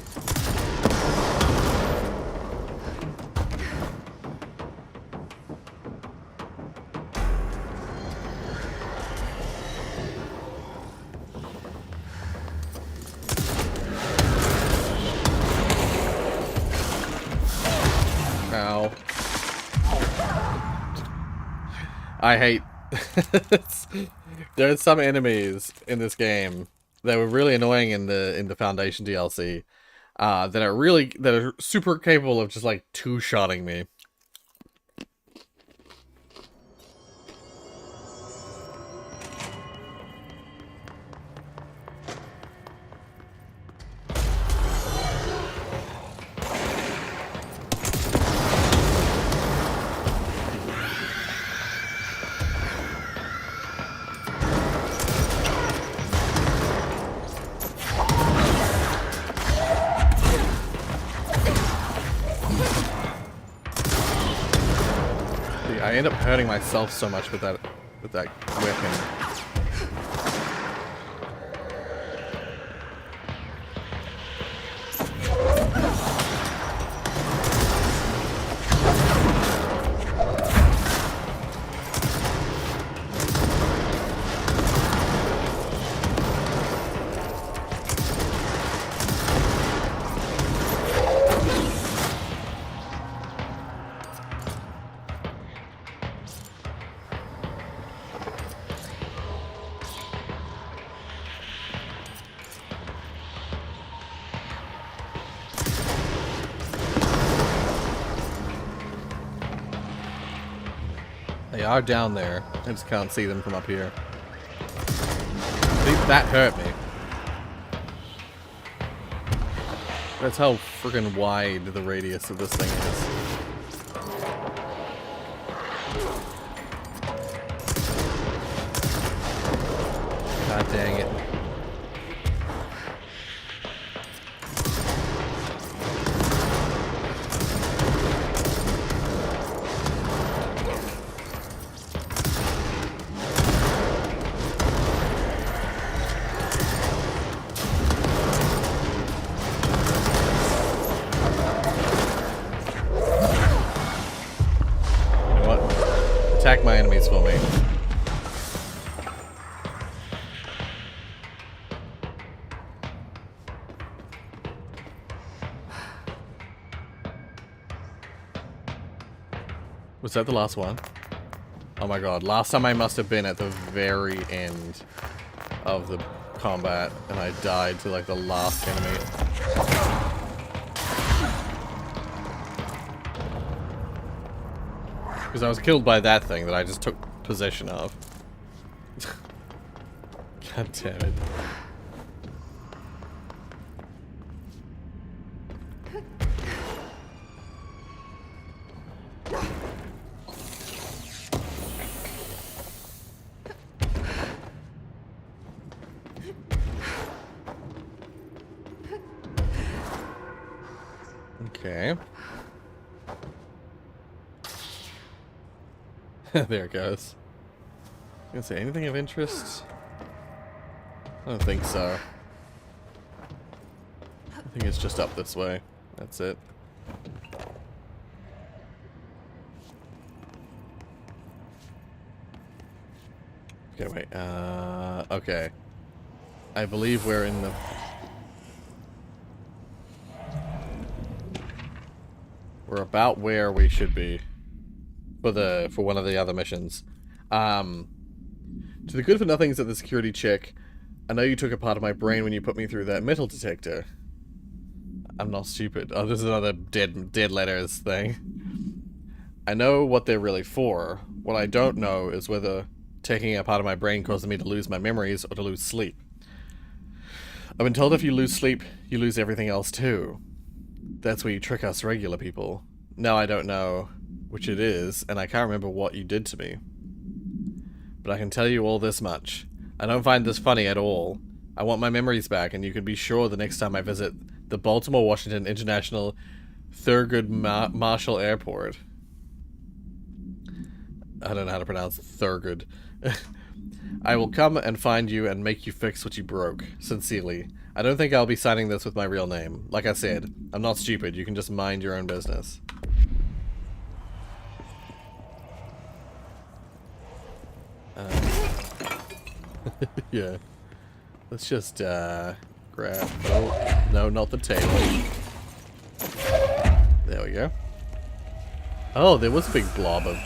Ow. I hate there's some enemies in this game that were really annoying in the Foundation DLC that are super capable of just like two-shotting me. I end up hurting myself so much with that weapon. are down there. I just can't see them from up here. I think that hurt me. That's how freaking wide the radius of this thing is. God dang it. Attack my enemies for me. Was that the last one? Oh my god, last time I must have been at the very end of the combat and I died to like the last enemy. Because I was killed by that thing that I just took possession of. God damn it. Okay. There it goes. Gonna say anything of interest? I don't think so. I think it's just up this way. That's it. Okay, wait. Okay. I believe we're in the... We're about where we should be. For one of the other missions. To the good for nothings at the security check, I know you took a part of my brain when you put me through that metal detector. I'm not stupid. Oh, this is another dead letters thing. I know what they're really for. What I don't know is whether taking a part of my brain causes me to lose my memories or to lose sleep. I've been told if you lose sleep, you lose everything else too. That's where you trick us regular people. Now I don't know which it is, and I can't remember what you did to me. But I can tell you all this much. I don't find this funny at all. I want my memories back, and you can be sure the next time I visit the Baltimore-Washington International Thurgood Marshall Airport. I don't know how to pronounce Thurgood. I will come and find you and make you fix what you broke. Sincerely. I don't think I'll be signing this with my real name. Like I said, I'm not stupid. You can just mind your own business. Yeah. Let's just, grab... Oh, no, not the table. There we go. Oh, there was a big blob of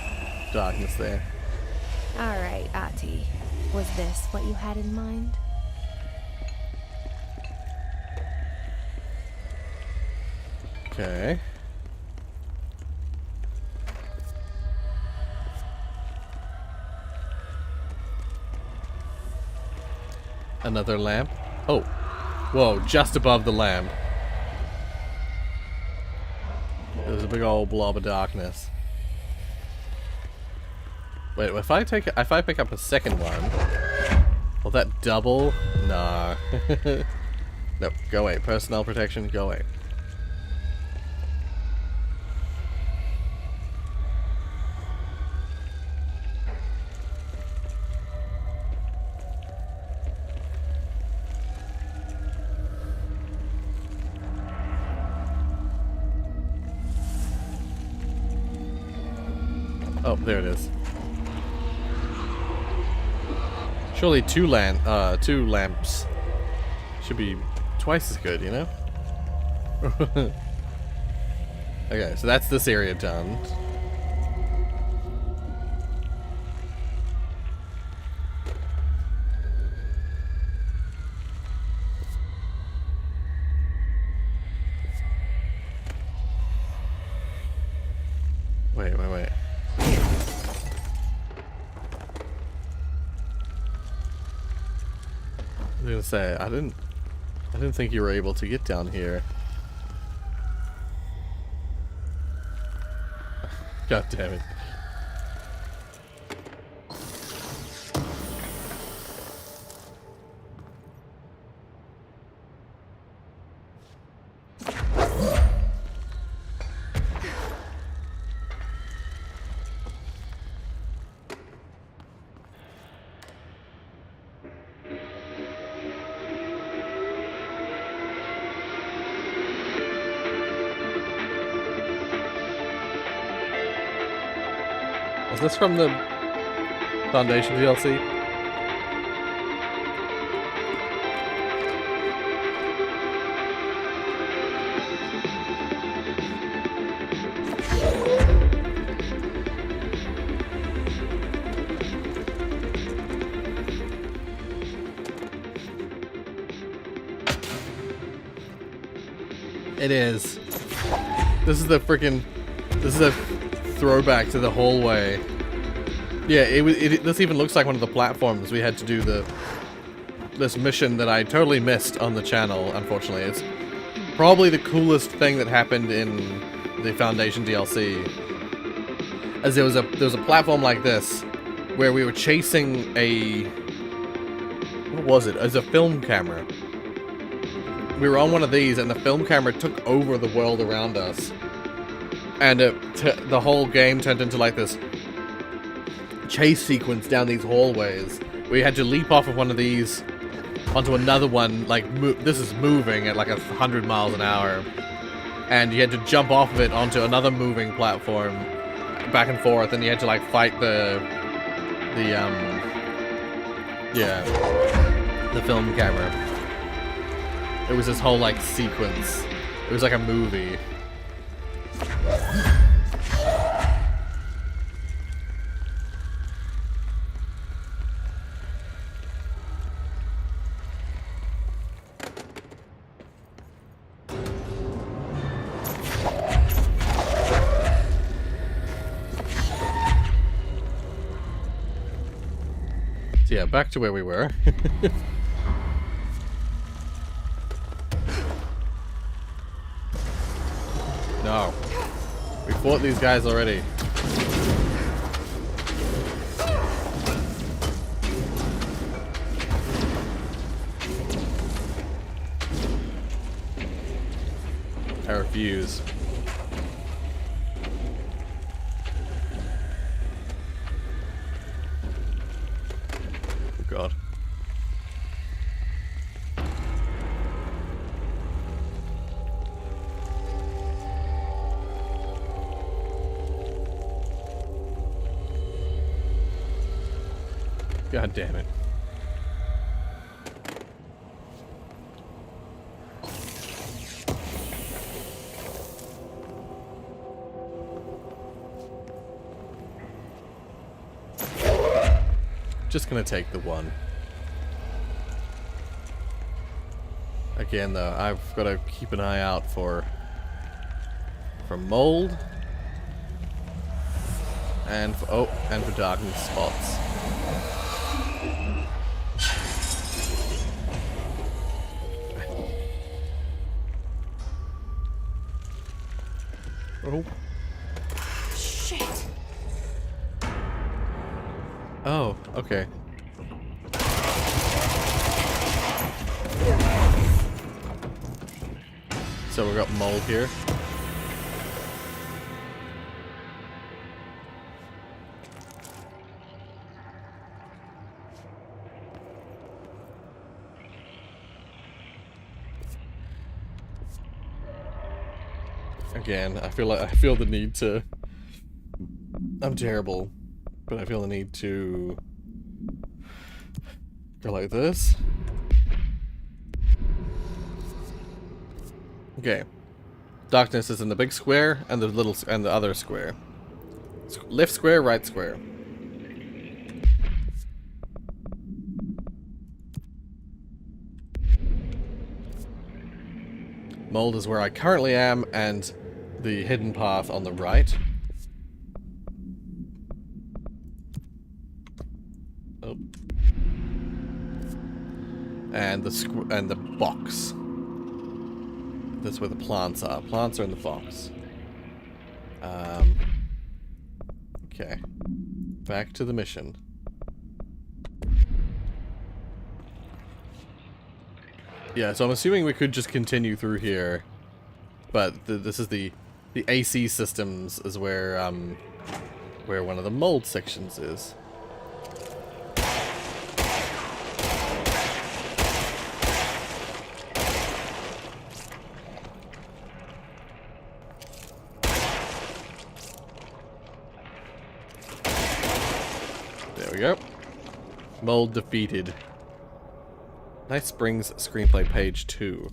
darkness there. Alright, Ati. Was this what you had in mind? Okay. Another lamp. Oh. Whoa, just above the lamp. There's a big old blob of darkness. Wait, if I pick up a second one, will that double? Nah. Nope, go away. Personnel protection, go away. Oh, there it is. Surely two lamps should be twice as good, you know? Okay, so that's this area done. Wait. was gonna say, I didn't think you were able to get down here. God damn it. Is this from the Foundation DLC? It is. This is the freaking. This is a throwback to the hallway. Yeah, this even looks like one of the platforms we had to do this mission that I totally missed on the channel, unfortunately. It's probably the coolest thing that happened in the Foundation DLC. As there was a platform like this where we were chasing a, what was it? As a film camera. We were on one of these and the film camera took over the world around us. And the whole game turned into like this chase sequence down these hallways. We had to leap off of one of these onto another one, like, this is moving at like 100 miles an hour. And you had to jump off of it onto another moving platform, back and forth, and you had to like fight the film camera. It was this whole like sequence. It was like a movie. So yeah, back to where we were. No. We fought these guys already. I refuse. Oh God. God damn it. Just gonna take the one. Again though, I've got to keep an eye out for mold and for darkened spots. Oh. Shit. Oh, okay. So we got mold here. Again, I feel the need to. I'm terrible, but I feel the need to go like this. Okay. Darkness is in the big square and the other square. Left square, right square. Mold is where I currently am, and the hidden path on the right. Oh. and the box. That's where the plants are. Plants are in the box. Okay. Back to the mission. Yeah, so I'm assuming we could just continue through here, but this is the AC systems is where one of the mold sections is. There we go. Mold defeated. Nice Springs screenplay, page 2.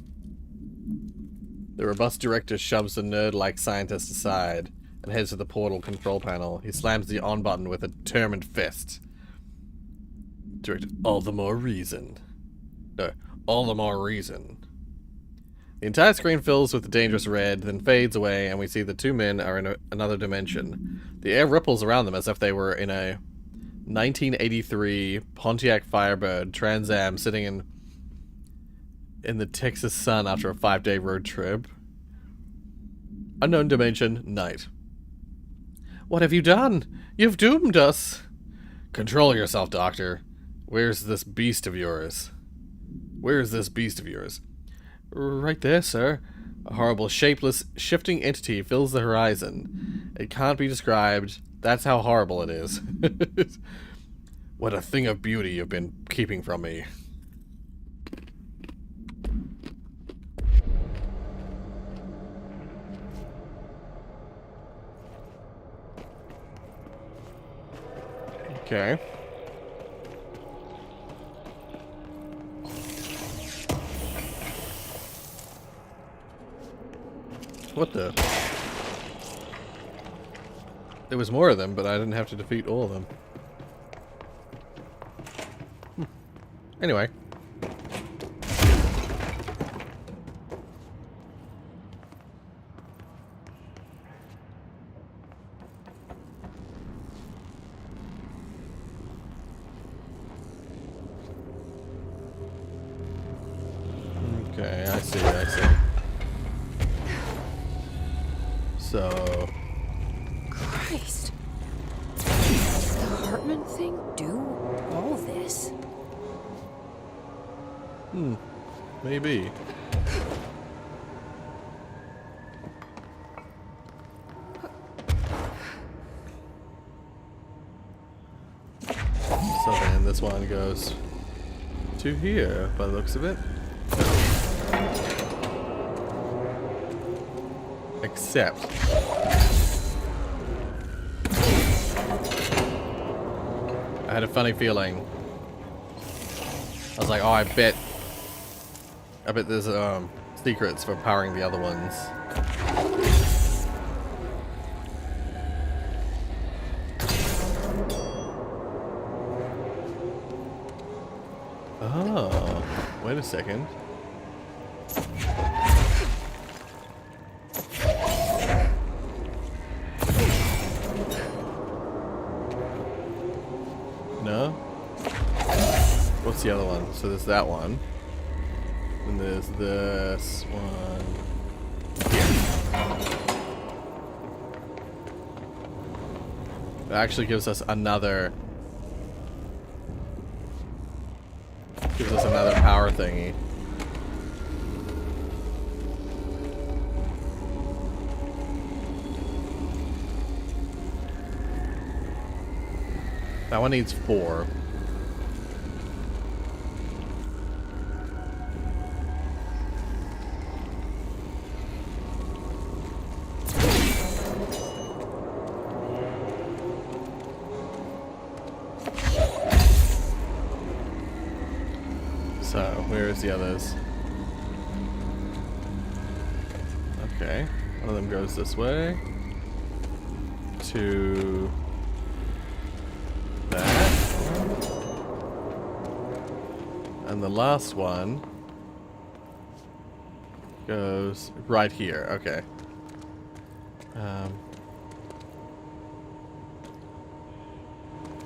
The robust director shoves the nerd-like scientist aside and heads to the portal control panel. He slams the on button with a determined fist. Director, all the more reason. No, all the more reason. The entire screen fills with a dangerous red, then fades away, and we see the two men are in another dimension. The air ripples around them as if they were in a 1983 Pontiac Firebird Trans Am sitting in the Texas sun after a 5-day road trip. Unknown dimension, night. What have you done? You've doomed us! Control yourself, Doctor. Where's this beast of yours? Where's this beast of yours? Right there, sir. A horrible, shapeless, shifting entity fills the horizon. It can't be described. That's how horrible it is. What a thing of beauty you've been keeping from me. Okay. What the? There was more of them, but I didn't have to defeat all of them. Anyway. Okay, I see. So... Christ. Did the Hartman thing do all this? Maybe. So then this one goes to here, by the looks of it. Except... I had a funny feeling. I was like, oh, I bet there's secrets for powering the other ones. Oh, wait a second. No? What's the other one? So there's that one. And there's this one. It actually gives us another power thingy. That one needs 4. So, where's the others? Okay, one of them goes this way. To that. And the last one goes right here. Okay.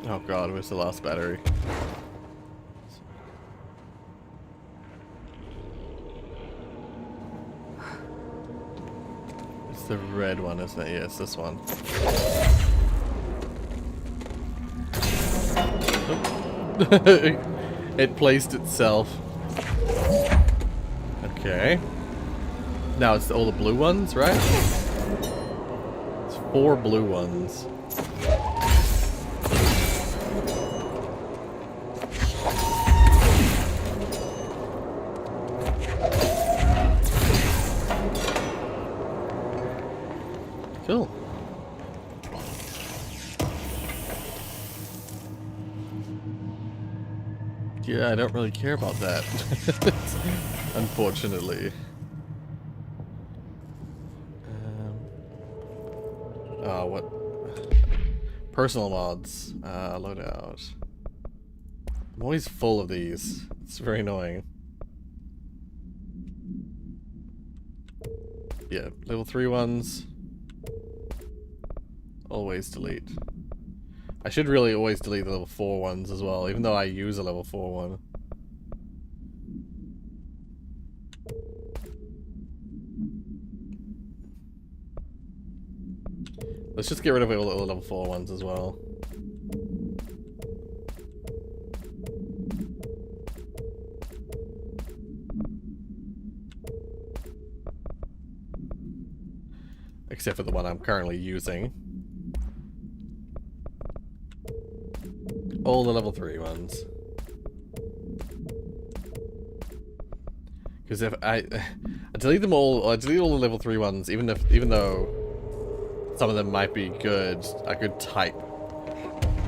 Oh god, where's the last battery? It's the red one, isn't it? Yes, this one. It placed itself. Okay. Now it's all the blue ones, right? It's 4 blue ones. Cool. Yeah, I don't really care about that. Unfortunately. Oh, what? Personal mods. Loadout. I'm always full of these. It's very annoying. Yeah, level 3 ones. Always delete. I should really always delete the level 4 ones as well, even though I use a level 4 one. Let's just get rid of all the level 4 ones as well. Except for the one I'm currently using. All the level 3 ones. Because if I delete them all, I delete all the level 3 ones, even though some of them might be good, I could type.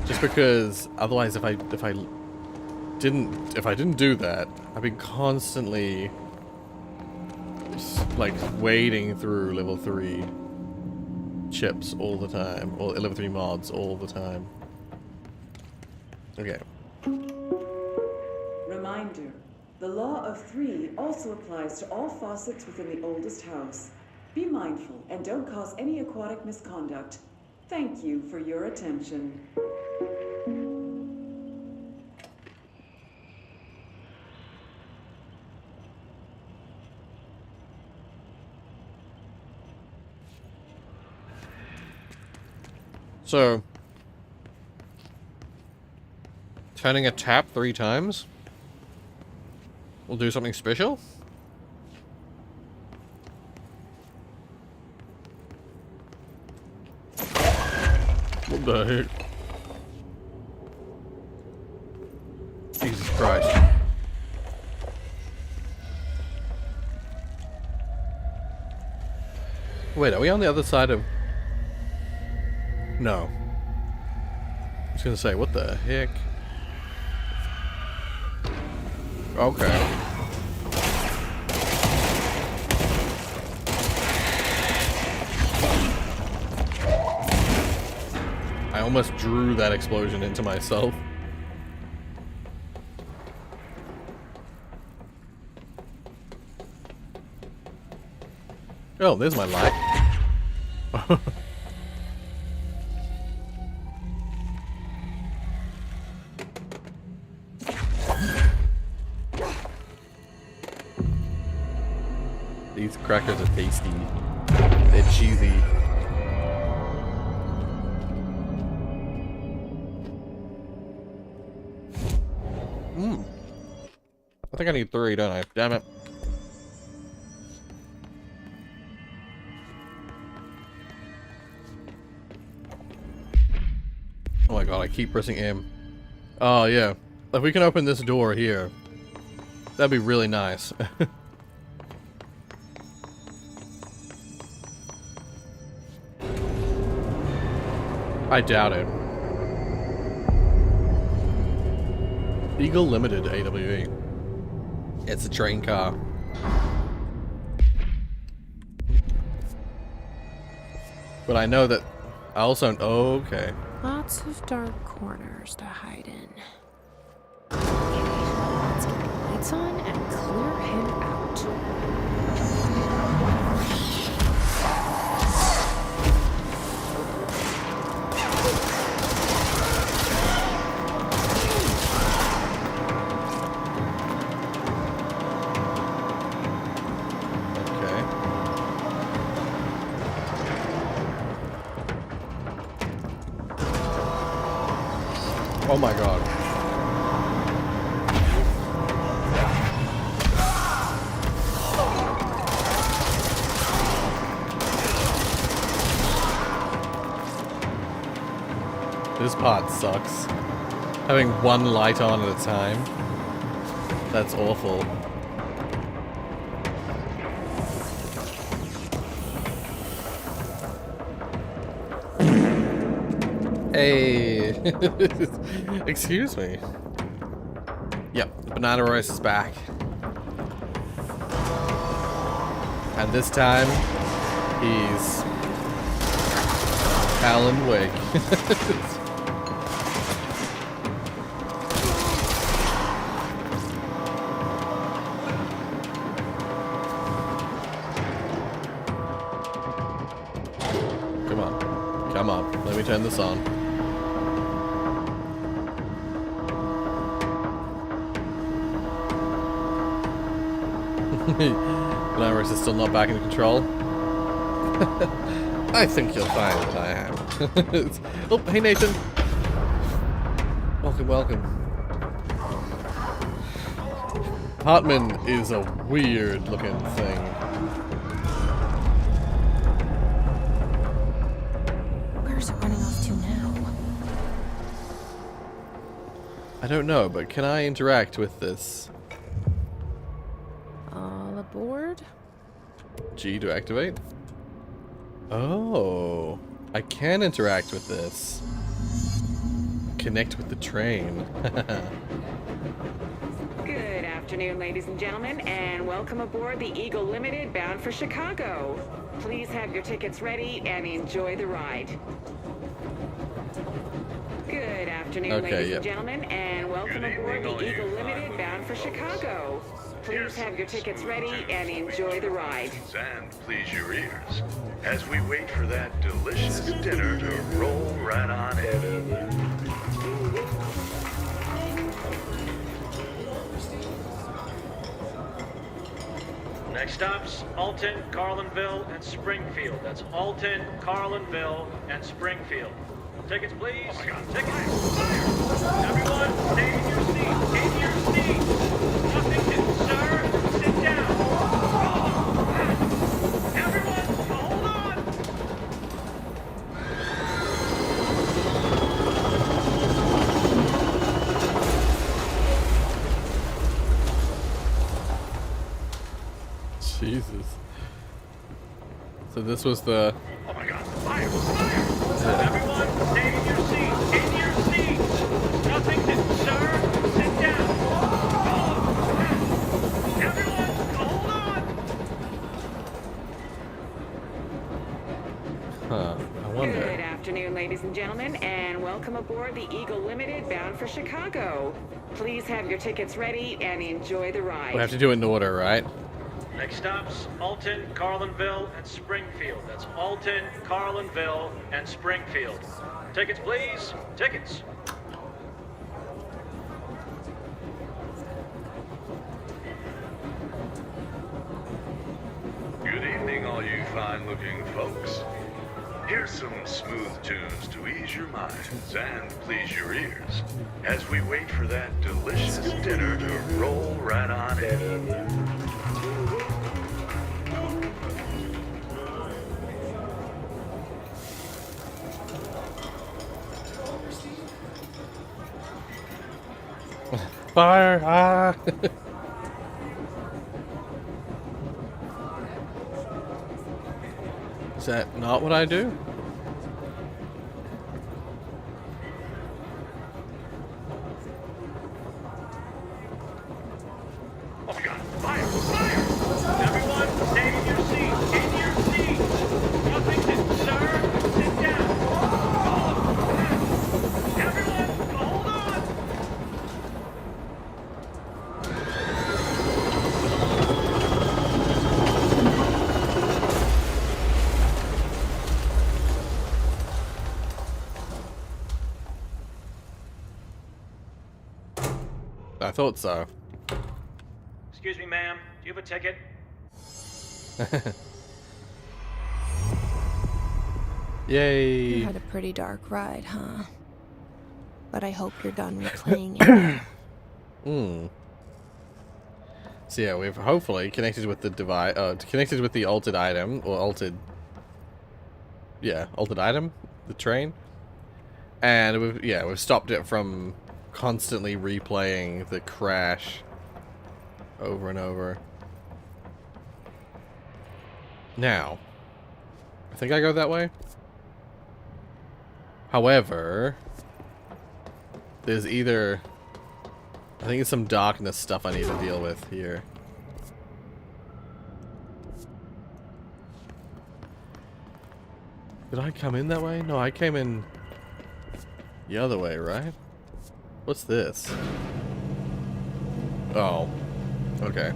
Just because otherwise if I didn't do that, I'd be constantly like wading through level 3 chips all the time, or level 3 mods all the time. Okay. Reminder, the law of 3 also applies to all faucets within the oldest house. Be mindful and don't cause any aquatic misconduct. Thank you for your attention. So, turning a tap 3 times will do something special? What the heck? Jesus Christ. Wait, are we on the other side of... No. I was gonna say, what the heck? Okay. I almost drew that explosion into myself. Oh, there's my light. These crackers are tasty. They're cheesy. I think I need 3, don't I? Damn it. Oh my god, I keep pressing M. Oh yeah. If we can open this door here, that'd be really nice. I doubt it. Eagle Limited AWE. It's a train car. But I know that I also... Oh, okay. Lots of dark corners to hide in. Let's get the lights on and clear him out. Oh my god. This part sucks. Having one light on at a time. That's awful. Hey! Excuse me. Yep, the banana rice is back. And this time, he's Alan Wake. Come on. Come on. Let me turn this on. Banana is still not back in control. I think you'll find that I am. Oh, hey Nathan. Welcome, welcome. Hartman is a weird looking thing. Where's it running off to now? I don't know, but can I interact with this? All aboard? G to activate? Oh, I can interact with this. Connect with the train. Good afternoon, ladies and gentlemen, and welcome aboard the Eagle Limited bound for Chicago. Please have your tickets ready and enjoy the ride. Good afternoon, ladies and gentlemen, and welcome aboard the Eagle Limited bound for Chicago. Please have your tickets ready and enjoy the ride. And please your ears as we wait for that delicious dinner to roll right on in. Next stops, Alton, Carlinville, and Springfield. That's Alton, Carlinville, and Springfield. Tickets, please. Oh my God. Tickets. Fire. Everyone, stay in your seats. In your seats. Nothing to, sir. Sit down. Everyone, hold on. Jesus. So this was the... Oh my God, fire, fire! Everyone, stay in your seats. In your seats. Nothing to, sir. Sit down. Everyone, hold on. Huh, I wonder. Good afternoon, ladies and gentlemen, and welcome aboard the Eagle Limited bound for Chicago. Please have your tickets ready and enjoy the ride. We have to do it in order, right? Next stops, Alton, Carlinville, and Springfield. That's Alton, Carlinville, and Springfield. Tickets, please. Tickets. Good evening, all you fine-looking folks. Here's some smooth tunes to ease your minds and please your ears as we wait for that delicious dinner to roll right on in. Fire! Ah! Is that not what I do? Oh my God, fire! Fire! Everyone, stay in your seats. In your seats. Nothing to, sir. Sit down. Everyone, hold on. I thought so. Excuse me, ma'am. Do you have a ticket? You Yay! had a pretty dark ride, huh? but I hope you're done replaying it. So yeah, we've hopefully connected with the device, connected with the altered item, or altered item, the train, and we've stopped it from constantly replaying the crash over and over. Now, I think I go that way. However, there's either, I think it's some darkness stuff I need to deal with here. Did I come in that way? No, I came in the other way, right? What's this? Oh. Okay.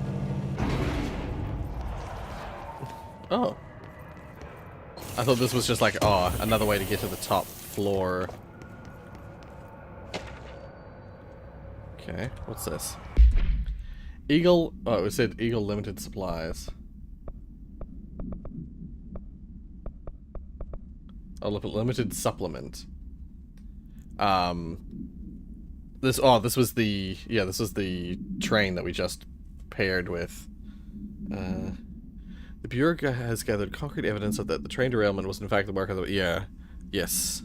Oh. I thought this was just like, oh, another way to get to the top floor. Okay, what's this? Eagle, oh, it said Eagle Limited Supplies. A limited supplement. This was the train that we just paired with. The Bureau has gathered concrete evidence that the train derailment was in fact the work of the... Yes.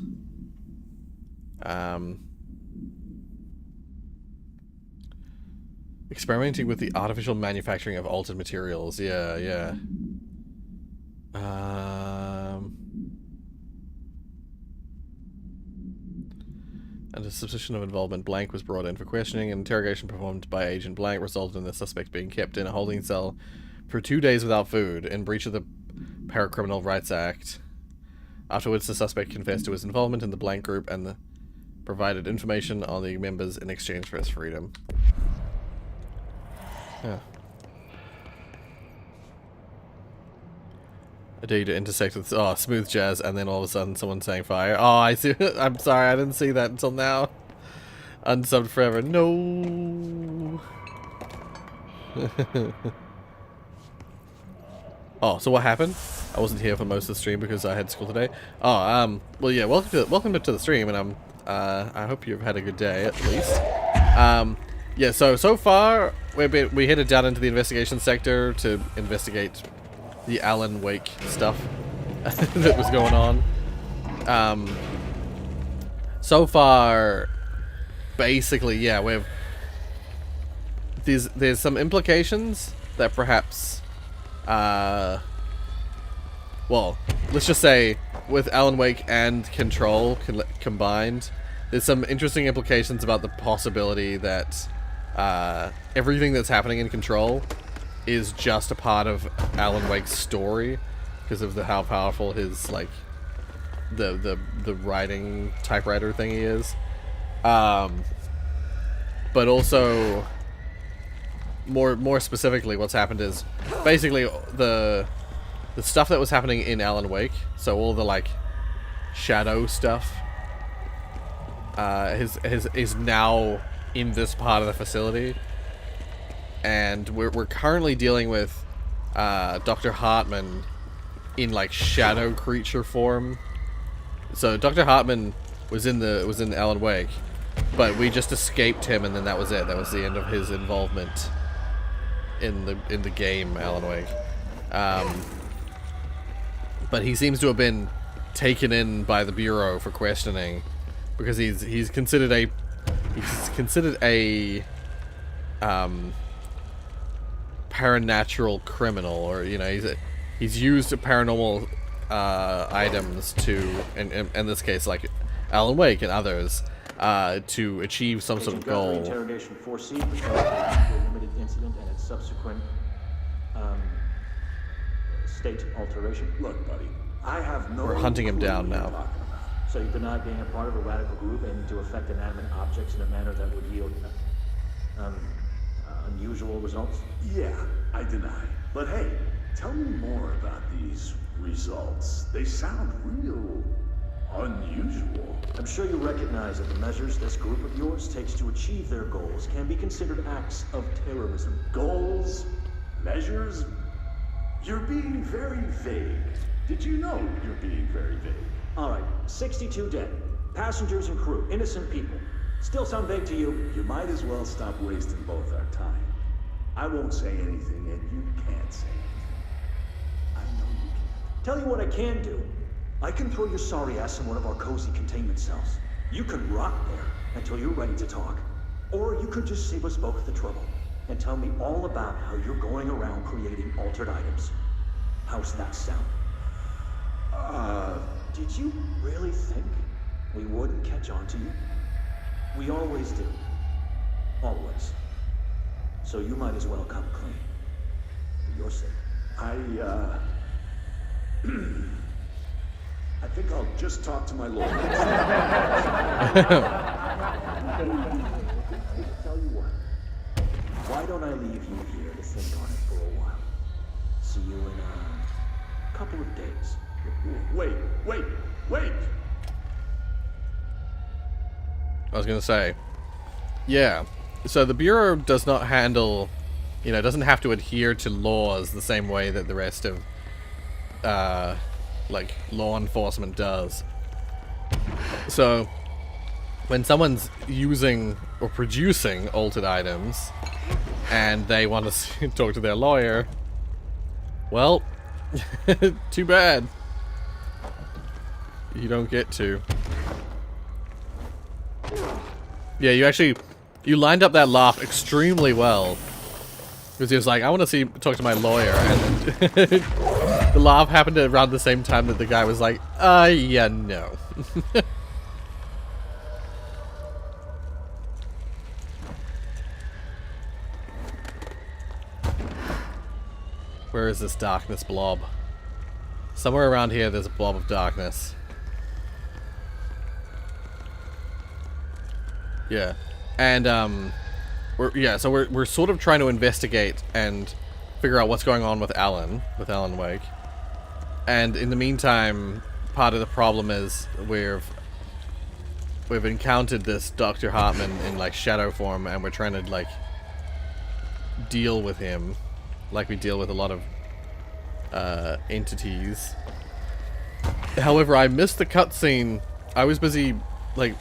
Experimenting with the artificial manufacturing of altered materials. Yeah. Under suspicion of involvement, Blank was brought in for questioning. An interrogation performed by Agent Blank resulted in the suspect being kept in a holding cell for 2 days without food, in breach of the Paracriminal Rights Act. Afterwards, the suspect confessed to his involvement in the Blank group and provided information on the members in exchange for his freedom. Yeah. A day to intersect with smooth jazz, and then all of a sudden someone saying fire. Oh, I see. I'm sorry, I didn't see that until now. Unsubbed forever. No. Oh, so what happened? I wasn't here for most of the stream because I had school today. Oh, well, yeah. Welcome to the stream, and I hope you've had a good day at least. Yeah. So far we headed down into the investigation sector to investigate the Alan Wake stuff that was going on. So far, basically, yeah, there's some implications that perhaps, well, let's just say with Alan Wake and Control combined, there's some interesting implications about the possibility that everything that's happening in Control is just a part of Alan Wake's story because of how powerful his the writing typewriter thingy is, but also more specifically what's happened is basically the stuff that was happening in Alan Wake, so all the shadow stuff is now in this part of the facility. And we're currently dealing with Dr. Hartman in shadow creature form. So Dr. Hartman was in Alan Wake, but we just escaped him, and then that was it. That was the end of his involvement in the game Alan Wake. But he seems to have been taken in by the Bureau for questioning because he's considered a paranatural criminal, or he's used paranormal items to, in this case, like Alan Wake and others, to achieve some sort of goal. Interrogation 4C pertains to the limited incident and its subsequent state alteration. Look, buddy, I have no. We're hunting him down now. So you deny being a part of a radical group aiming to affect inanimate objects in a manner that would yield unusual results? Yeah, I deny. But hey, tell me more about these results. They sound real unusual. I'm sure you recognize that the measures this group of yours takes to achieve their goals can be considered acts of terrorism. Goals? Measures? You're being very vague. Did you know you're being very vague? All right, 62 dead. Passengers and crew, innocent people. Still sound vague to you? You might as well stop wasting both our time. I won't say anything, and you can't say anything. I know you can't. Tell you what I can do. I can throw your sorry ass in one of our cozy containment cells. You can rot there until you're ready to talk. Or you could just save us both the trouble and tell me all about how you're going around creating altered items. How's that sound? Did you really think we wouldn't catch on to you? We always do. Always. So you might as well come clean. For your sake. I think I'll just talk to my lawyer. Tell you what. Why don't I leave you here to think on it for a while? See you in a couple of days. Wait. I was gonna say, yeah. So the Bureau does not handle, doesn't have to adhere to laws the same way that the rest of, like, law enforcement does. So, when someone's using or producing altered items, and they want to talk to their lawyer, well, too bad. You don't get to. Yeah, you lined up that laugh extremely well. Because he was like, I want to talk to my lawyer, and the laugh happened around the same time that the guy was like, yeah, no. Where is this darkness blob? Somewhere around here there's a blob of darkness. Yeah. And we're sort of trying to investigate and figure out what's going on with Alan Wake. And in the meantime, part of the problem is we've encountered this Dr. Hartman in like shadow form, and we're trying to like deal with him like we deal with a lot of entities. However, I missed the cutscene. I was busy, like,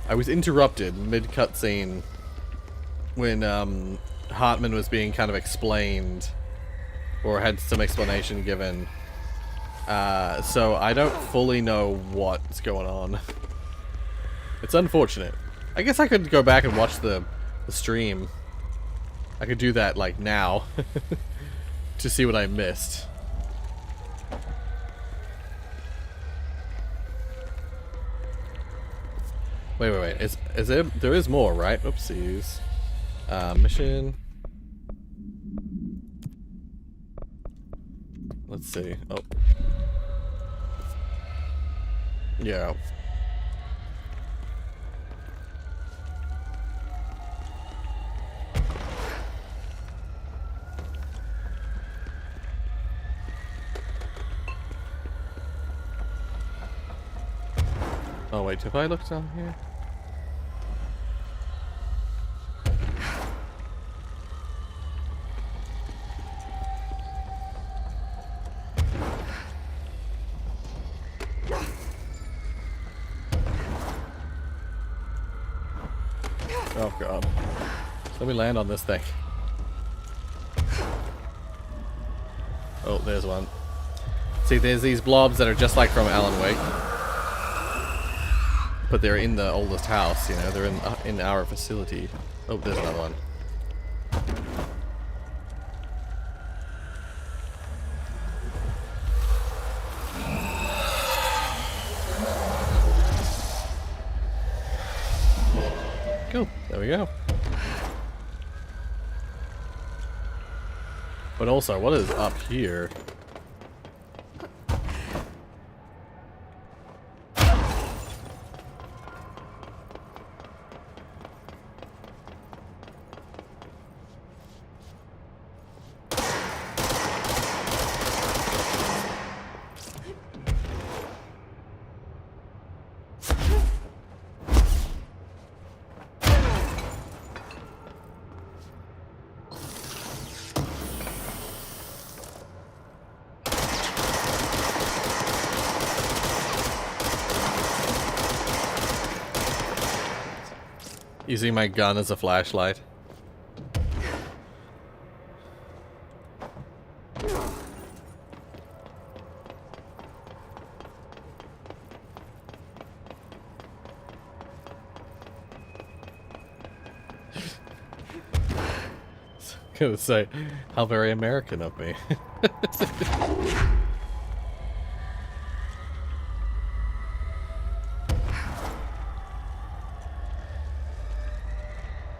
I was interrupted mid-cutscene when Hartman was being kind of explained, or had some explanation given. So I don't fully know what's going on. It's unfortunate. I guess I could go back and watch the stream. I could do that, like, now. To see what I missed. Wait. Is there is more, right? Oopsies. Mission. Let's see. Oh. Yeah. Oh wait, have I looked down here? Oh god. Let me land on this thing. Oh, there's one. See, there's these blobs that are just like from Alan Wake. But they're in the oldest house, they're in our facility. Oh, there's another one. Cool, there we go. But also, what is up here? Using my gun as a flashlight. Gonna say, how very American of me.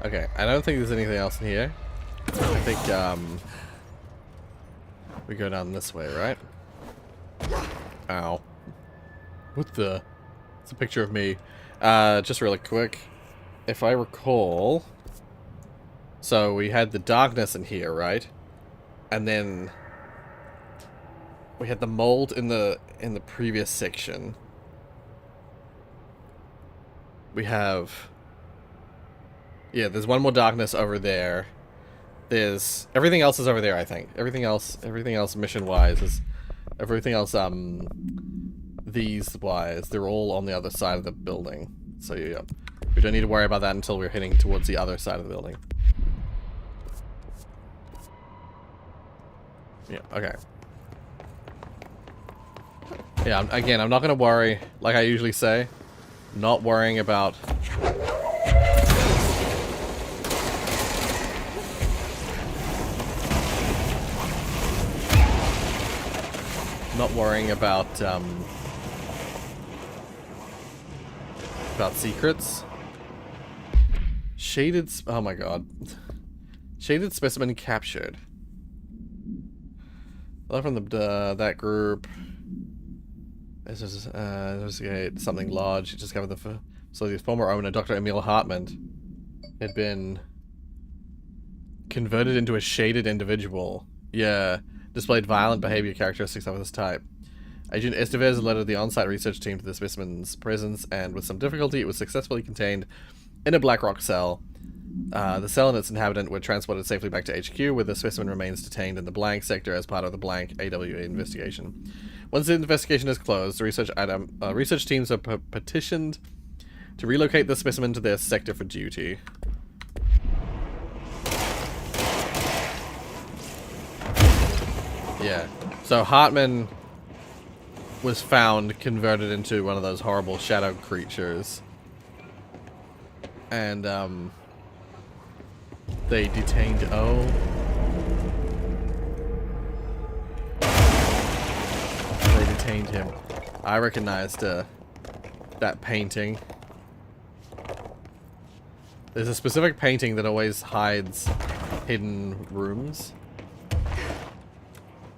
Okay, I don't think there's anything else in here. I think we go down this way, right? Ow. What the? It's a picture of me. Just really quick. If I recall, so we had the darkness in here, right? And then we had the mold in the previous section. We have, yeah, there's one more darkness over there. There's everything else is over there, I think. Everything else mission wise is everything else these wise, they're all on the other side of the building. So yeah. We don't need to worry about that until we're heading towards the other side of the building. Yeah, okay. Yeah, again, I'm not going to worry, like I usually say. Not worrying about... Not worrying about secrets. Shaded... Oh my god. Shaded specimen captured. Left from that group. This is investigate something large. Discovered the facility's former owner, Dr. Emil Hartman, had been converted into a shaded individual. Yeah, displayed violent behavior characteristics of this type. Agent Estevez alerted the on-site research team to the specimen's presence, and with some difficulty, it was successfully contained in a black rock cell. The cell and its inhabitant were transported safely back to HQ, where the specimen remains detained in the blank sector as part of the blank AWA investigation. Once the investigation is closed, the research teams are petitioned to relocate the specimen to their sector for duty. Yeah. So Hartman was found converted into one of those horrible shadow creatures. And, they detained They detained him. I recognized, that painting. There's a specific painting that always hides hidden rooms.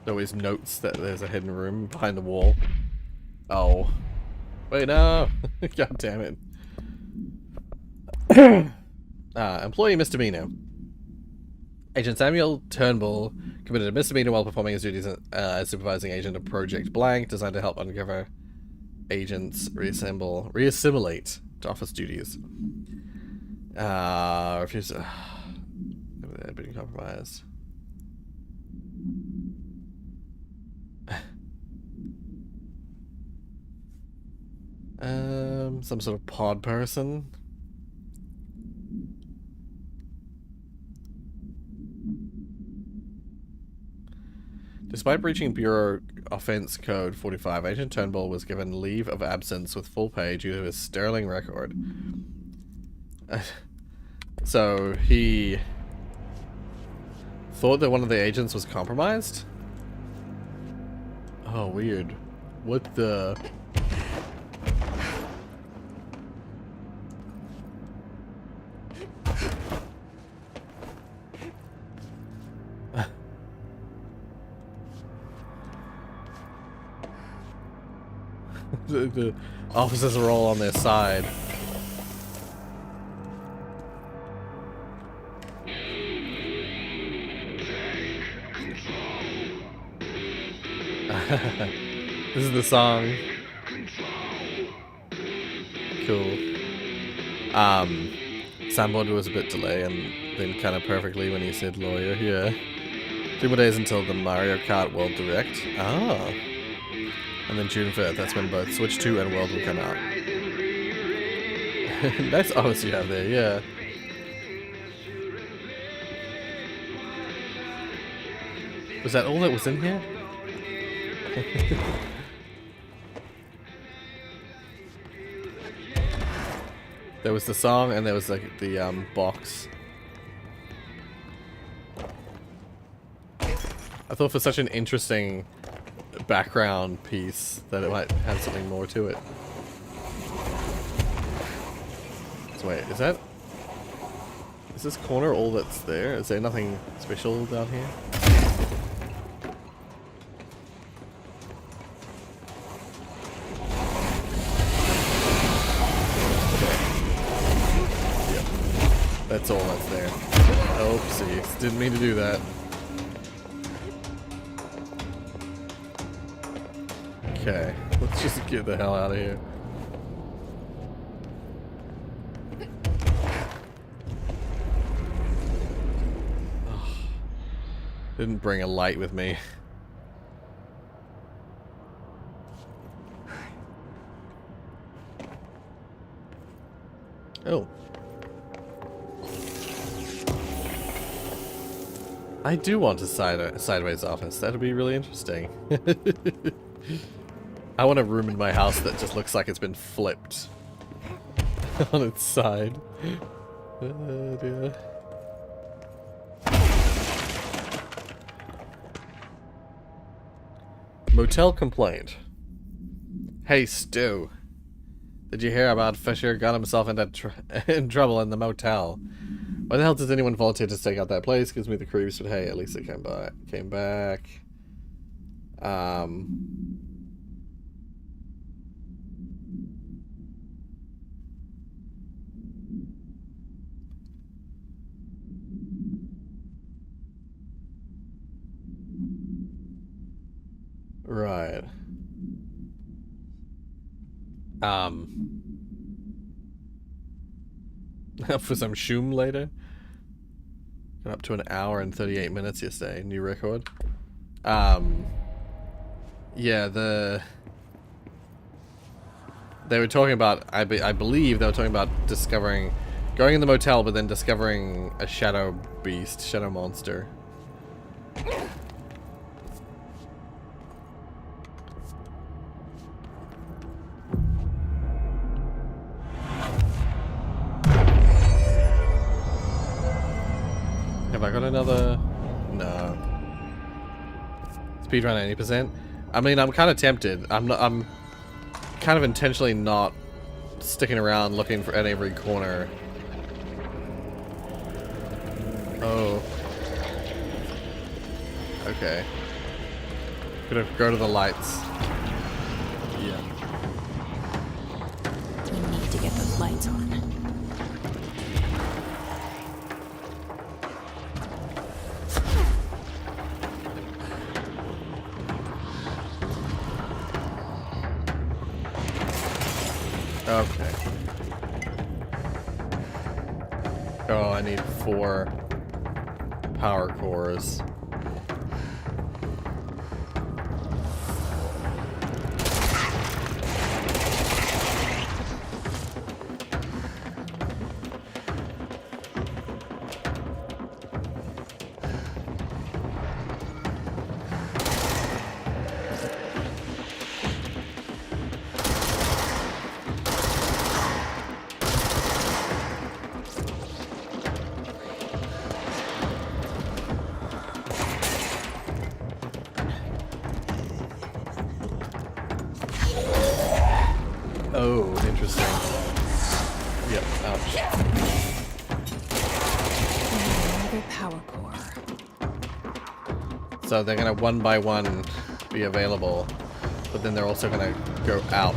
It always notes that there's a hidden room behind the wall. Oh. Wait, no! God damn it. Employee misdemeanor. Agent Samuel Turnbull committed a misdemeanor while performing his duties as supervising agent of Project Blank, designed to help undercover agents reassimilate to office duties. Refused. They'd been compromised. Some sort of pod person. Despite breaching Bureau Offense Code 45, Agent Turnbull was given leave of absence with full pay due to his sterling record. So he thought that one of the agents was compromised? Oh, weird. What the... the officers are all on their side. This is the song. Cool. Soundboard was a bit delayed and then kind of perfectly when he said lawyer. Yeah. 3 more days until the Mario Kart World Direct. Ah. And then June 5th, that's when both Switch 2 and World will come out. Nice artist you have there, yeah. Was that all that was in here? There was the song and there was like the box. I thought for such an interesting background piece that it might have something more to it. So wait, is this corner all that's there? Is there nothing special down here? That's all that's there. Oopsies. Didn't mean to do that. Okay. Let's just get the hell out of here. Oh. Didn't bring a light with me. Oh. I do want a sideways office. That'd be really interesting. I want a room in my house that just looks like it's been flipped on its side. Dear. Motel complaint. Hey Stu, did you hear about Fisher got himself into in trouble in the motel? Why the hell does anyone volunteer to stake out that place? Gives me the creeps, but hey, at least it came back. Right. For some shoom later. Got up to an hour and 38 minutes yesterday. New record. Yeah, they were talking about, I believe they were talking about going in the motel, but then discovering a shadow beast, shadow monster. Have I got another? No. Speedrun 80%. I mean, I'm kind of tempted. I'm kind of intentionally not sticking around looking at every corner. Oh. Okay. Gonna go to the lights. Yeah. We need to get those lights on. Okay. Oh, I need 4 power cores. Oh, interesting. Yep, ouch. Another power core. So they're gonna one by one be available, but then they're also gonna go out.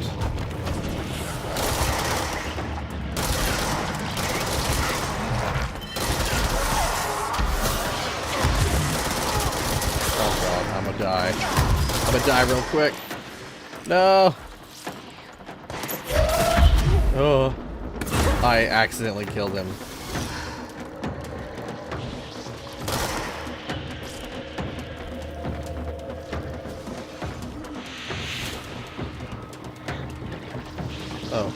Oh god, I'm gonna die. I'm gonna die real quick. No! Oh, I accidentally killed him. Oh.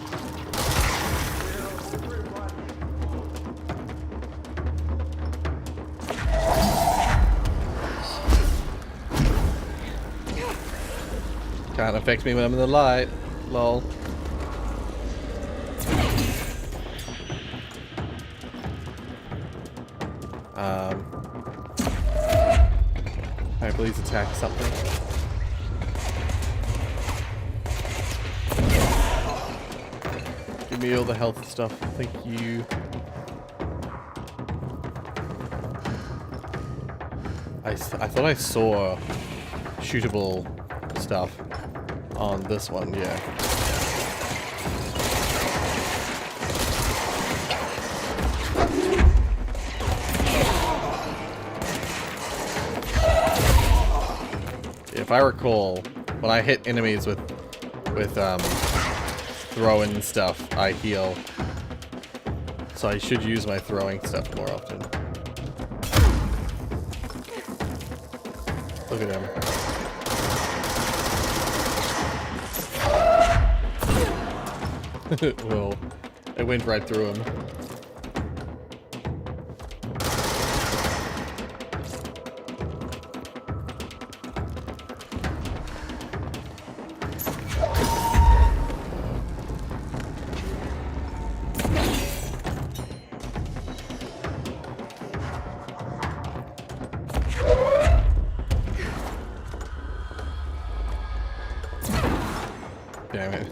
Can't affect me when I'm in the light. Lol. Alright, please attack something. Give me all the health stuff. Thank you. I thought I saw shootable stuff on this one, yeah. If I recall, when I hit enemies with throwing stuff, I heal. So I should use my throwing stuff more often. Look at him. Whoa. It went right through him. Damn it.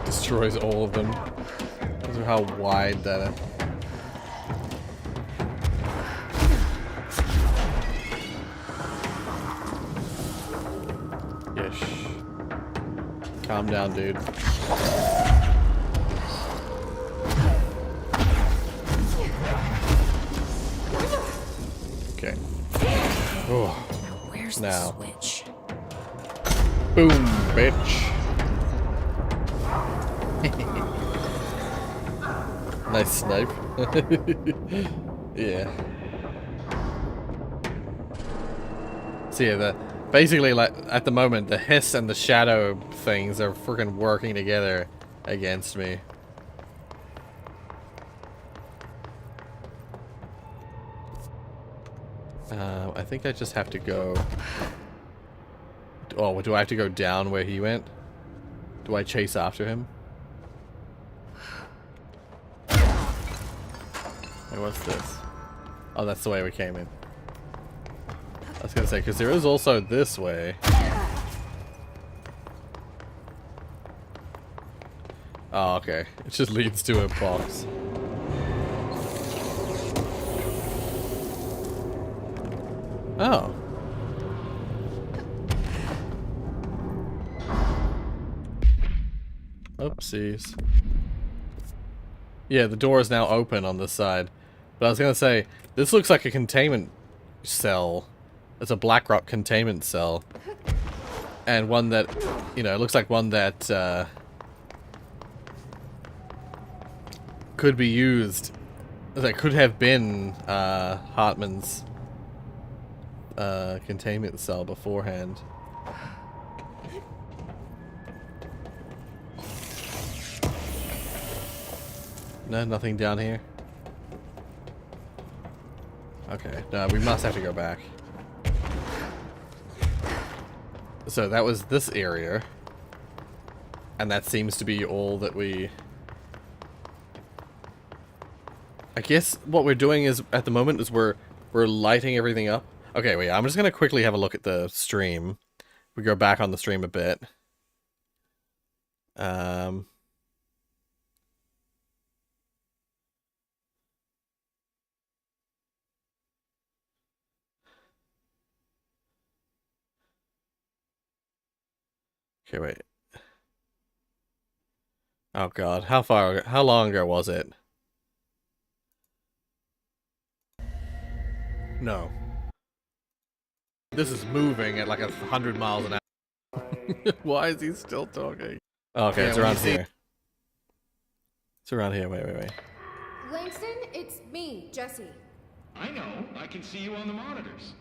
Destroys all of them. Those are how wide that is. Calm down, dude. Okay. Oh. Where's now. the switch? Boom, bitch. Nice snipe. Yeah. So yeah, basically, like, at the moment, the hiss and the shadow things are freaking working together against me. I think I just have to go... Oh, do I have to go down where he went? Do I chase after him? Hey, what's this? Oh, that's the way we came in. I was gonna say, because there is also this way. Oh, okay. It just leads to a box. Oh. Oopsies. Yeah, the door is now open on this side. But I was gonna say, this looks like a containment cell. It's a Blackrock containment cell. And one that, you know, it looks like one that could be used. That could have been Hartman's containment cell beforehand. No, nothing down here. Okay, no, we must have to go back. So that was this area. And that seems to be all that we... I guess what we're doing is, at the moment, is we're lighting everything up. Okay, wait, I'm just gonna quickly have a look at the stream. We go back on the stream a bit. Okay, wait. Oh god, how long ago was it? No. This is moving at like 100 miles an hour. Why is he still talking? Okay, yeah, it's around here. It's around here, wait. Langston, it's me, Jesse. I know. I can see you on the monitors.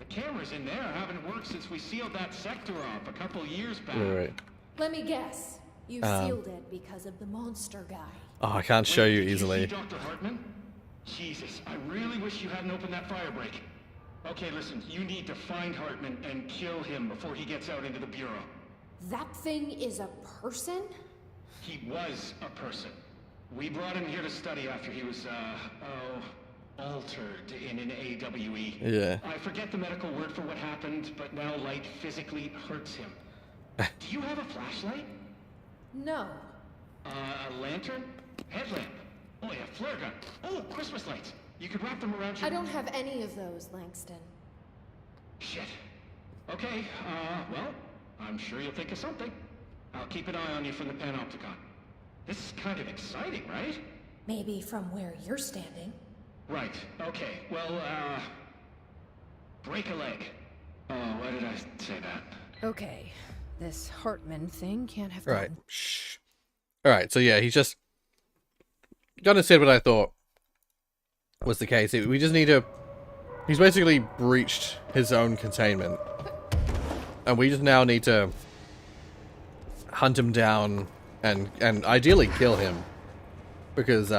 cameras in there haven't worked since we sealed that sector off a couple years back. Right. Let me guess. You sealed it because of the monster guy. Oh, I can't show you easily. Did you see Dr. Hartman? Jesus, I really wish you hadn't opened that fire break. Okay, listen, you need to find Hartman and kill him before he gets out into the Bureau. That thing is a person? He was a person. We brought him here to study after he was, altered in an AWE. Yeah. I forget the medical word for what happened, but now light physically hurts him. Do you have a flashlight? No. A lantern? Headlamp? Oh yeah, flare gun. Oh, Christmas lights. You could wrap them around your... I don't have any of those, Langston. Shit. Okay, well, I'm sure you'll think of something. I'll keep an eye on you from the panopticon. This is kind of exciting, right? Maybe from where you're standing. Right, okay. Well, break a leg. Oh, why did I say that? Okay, this Hartman thing can't have Right. gone. Shh. Alright, so yeah, he's just... Gonna say what I thought was the case. We just need to... He's basically breached his own containment. And we just now need to hunt him down and ideally kill him. Because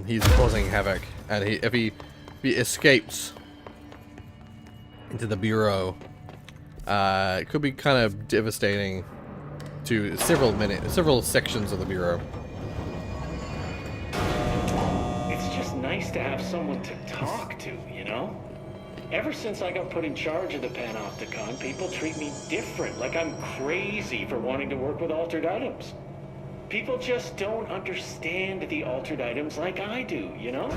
he's causing havoc. And if he escapes into the Bureau, it could be kind of devastating to several sections of the Bureau. It's just nice to have someone to talk to, you know? Ever since I got put in charge of the Panopticon, people treat me different, like I'm crazy for wanting to work with altered items. People just don't understand the altered items like I do, you know?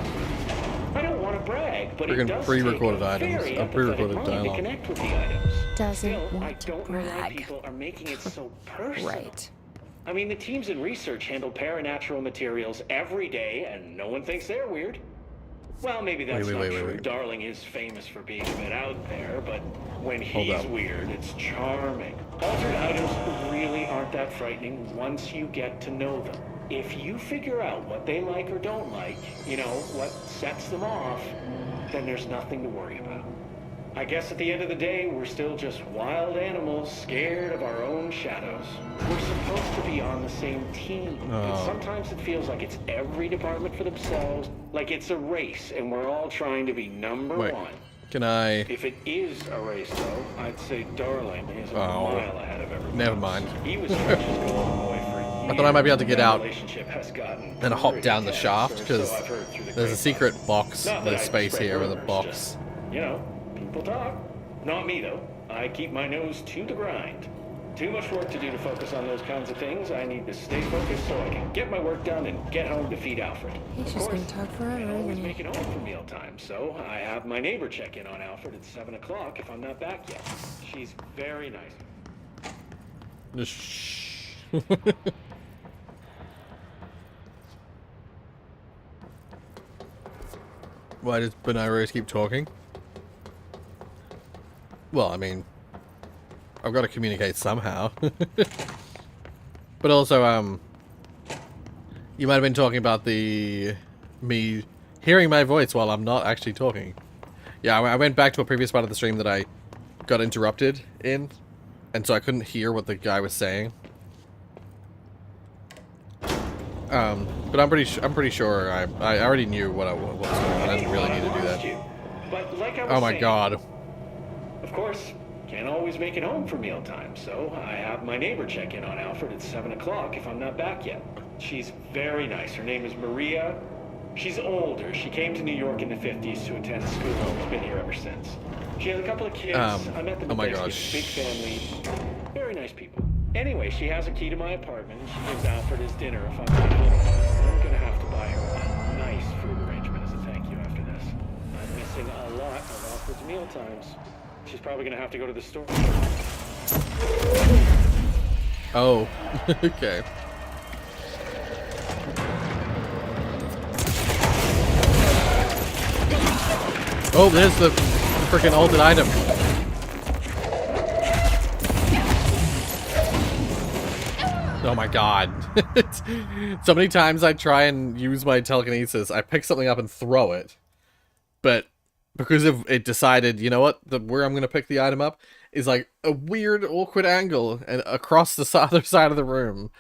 I don't want to brag, but it does pre-recorded take a items, very pre-recorded empathetic mind to dialogue. connect with the items. Doesn't Still, I want to don't know why brag. people are making it so personal. Right. I mean, the teams in research handle paranatural materials every day, and no one thinks they're weird. Well, maybe that's not true. Wait. Darling is famous for being a bit out there, but when Hold he's up. weird, it's charming. Altered items really aren't that frightening once you get to know them. If you figure out what they like or don't like, you know, what sets them off, then there's nothing to worry about. I guess at the end of the day, we're still just wild animals scared of our own shadows. We're supposed to be on the same team. And sometimes it feels like it's every department for themselves, like it's a race and we're all trying to be number one. Can I... If it is a race, though, I'd say Darling is a mile ahead of everyone. Never mind. He was Stretch's golden boy for years. I thought I might be able to get out Relationship has gotten and hop pretty down the tense, shaft, or because so I've heard through the there's a grapevine. secret box, Not that there's I space spread here with a rumors, box. just, you know, people talk. Not me, though. I keep my nose to the grind. Too much work to do to focus on those kinds of things. I need to stay focused so I can get my work done and get home to feed Alfred. He's just gonna talk forever, I always isn't he? make it home for mealtime, so I have my neighbor check in on Alfred at 7 o'clock if I'm not back yet. She's very nice. Just shh. Why does Benares keep talking? Well, I mean, I've got to communicate somehow. But also, you might have been talking about me hearing my voice while I'm not actually talking. Yeah, I went back to a previous part of the stream that I got interrupted in, and so I couldn't hear what the guy was saying. But I'm pretty sure I already knew what was going on. I didn't really need to do that. But like I was Oh my saying, god. Of course, can't always make it home for mealtime, so I have my neighbor check in on Alfred at 7 o'clock if I'm not back yet. She's very nice. Her name is Maria. She's older. She came to New York in the 50s to attend school and has been here ever since. She has a couple of kids. I met them oh my at gosh. Big family. Very nice people. Anyway, she has a key to my apartment and she gives Alfred his dinner if I'm not home. I'm gonna have to buy her a nice food arrangement as a thank you after this. I'm missing a lot of Alfred's meal times. She's probably gonna have to go to the store. Oh, okay. Oh, there's the freaking altered item. Oh my god. So many times I try and use my telekinesis, I pick something up and throw it, but because of it decided, you know what, where I'm going to pick the item up is like a weird, awkward angle and across the other side of the room.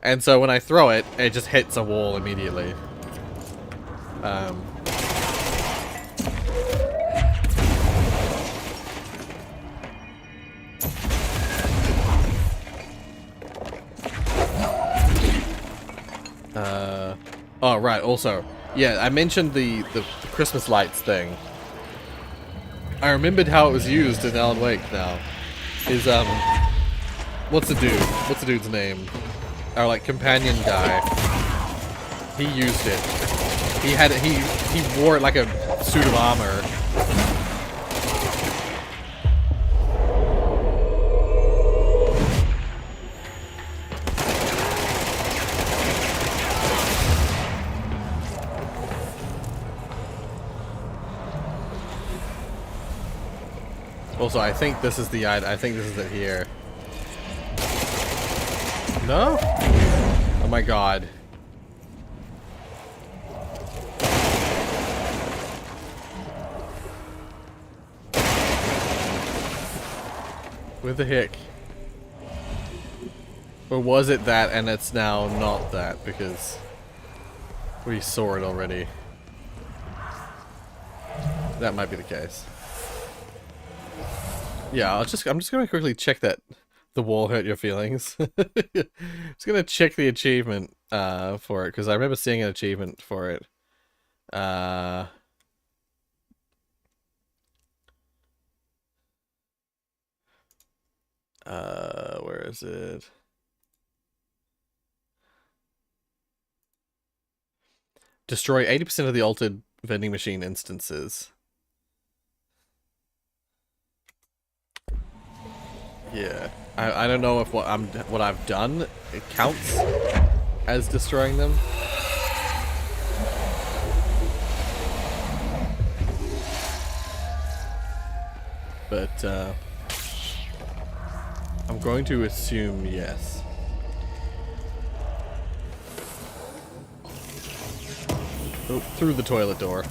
And so when I throw it, it just hits a wall immediately. Oh, right, also, yeah, I mentioned the Christmas lights thing. I remembered how it was used in Alan Wake now. Is, what's the dude? What's the dude's name? Our, like, companion guy. He used it. He wore it like a suit of armor. Also, I think this is the item. I think this is it here. No? Oh my god. Where the heck? Or was it that and it's now not that because we saw it already? That might be the case. Yeah, I'm just gonna quickly check that the wall hurt your feelings. Just gonna check the achievement for it because I remember seeing an achievement for it. Where is it? Destroy 80% of the altered vending machine instances. Yeah, I don't know if what I've done it counts as destroying them. But I'm going to assume yes. Oh, through the toilet door.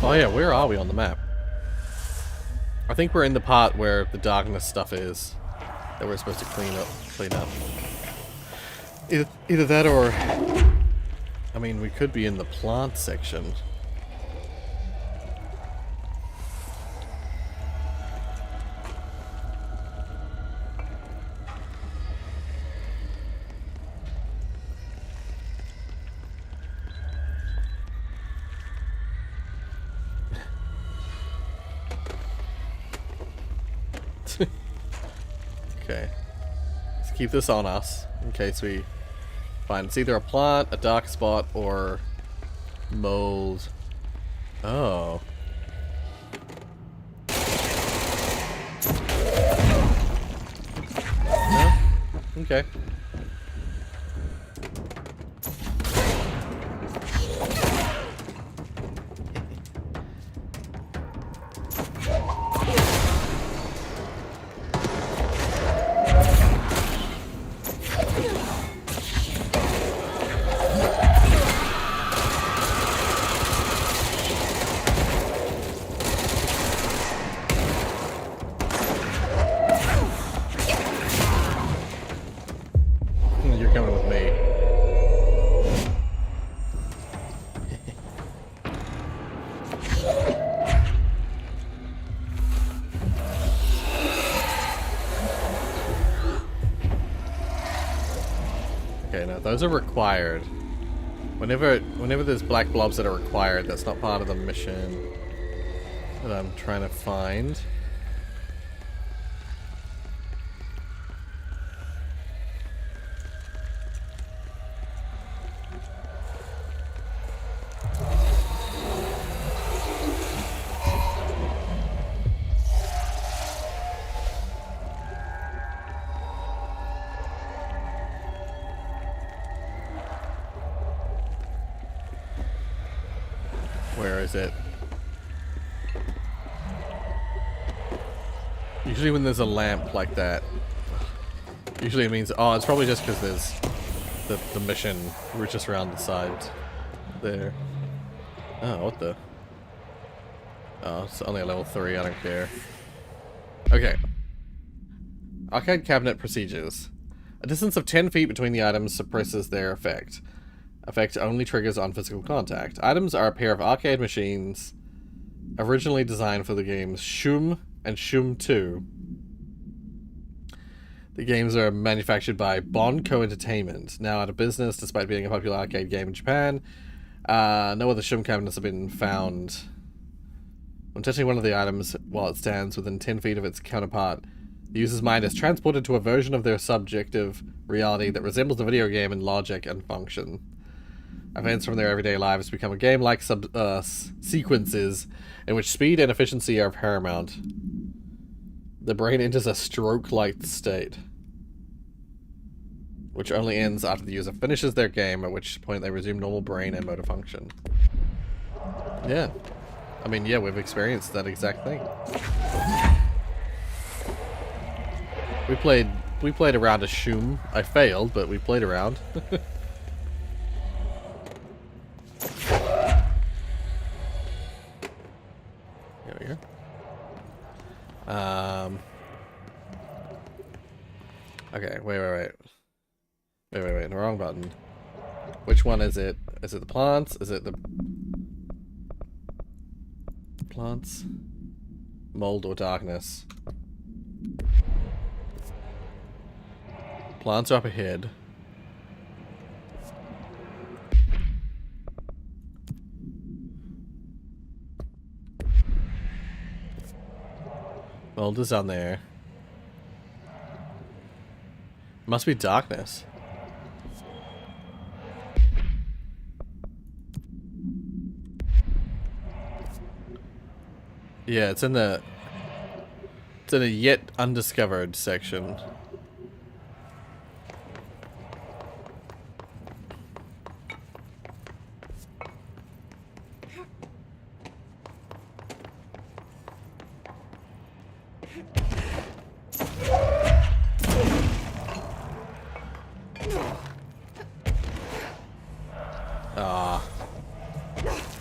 Oh yeah, where are we on the map? I think we're in the part where the darkness stuff is that we're supposed to clean up. Either that or, I mean, we could be in the plant section. Okay. Let's keep this on us in case we find it's either a plant, a dark spot, or mold. Oh. No? Okay. You're coming with me. Okay, now those are required. Whenever there's black blobs that are required, that's not part of the mission that I'm trying to find. Where is it? Usually when there's a lamp like that, usually it means, oh, it's probably just because there's the mission. We're just around the side there. Oh, what the? Oh, it's only a level 3, I don't care. Okay. Arcade cabinet procedures. A distance of 10 feet between the items suppresses their effect. Effect only triggers on physical contact. Items are a pair of arcade machines originally designed for the games Shum and Shum 2. The games are manufactured by Bonco Entertainment, now out of business despite being a popular arcade game in Japan. No other Shum cabinets have been found. When touching one of the items while it stands within 10 feet of its counterpart, the user's mind is transported to a version of their subjective reality that resembles the video game in logic and function. Events from their everyday lives become a game-like sequences in which speed and efficiency are paramount. The brain enters a stroke-like state, which only ends after the user finishes their game, at which point they resume normal brain and motor function. Yeah. I mean, yeah, we've experienced that exact thing. We played around a Shum. I failed, but we played around. There we go. Okay, wait. Wait, the wrong button. Which one is it? Is it the plants? Is it the plants? Mold or darkness? Plants are up ahead. Mold is on there. Must be darkness. Yeah, it's in a yet undiscovered section.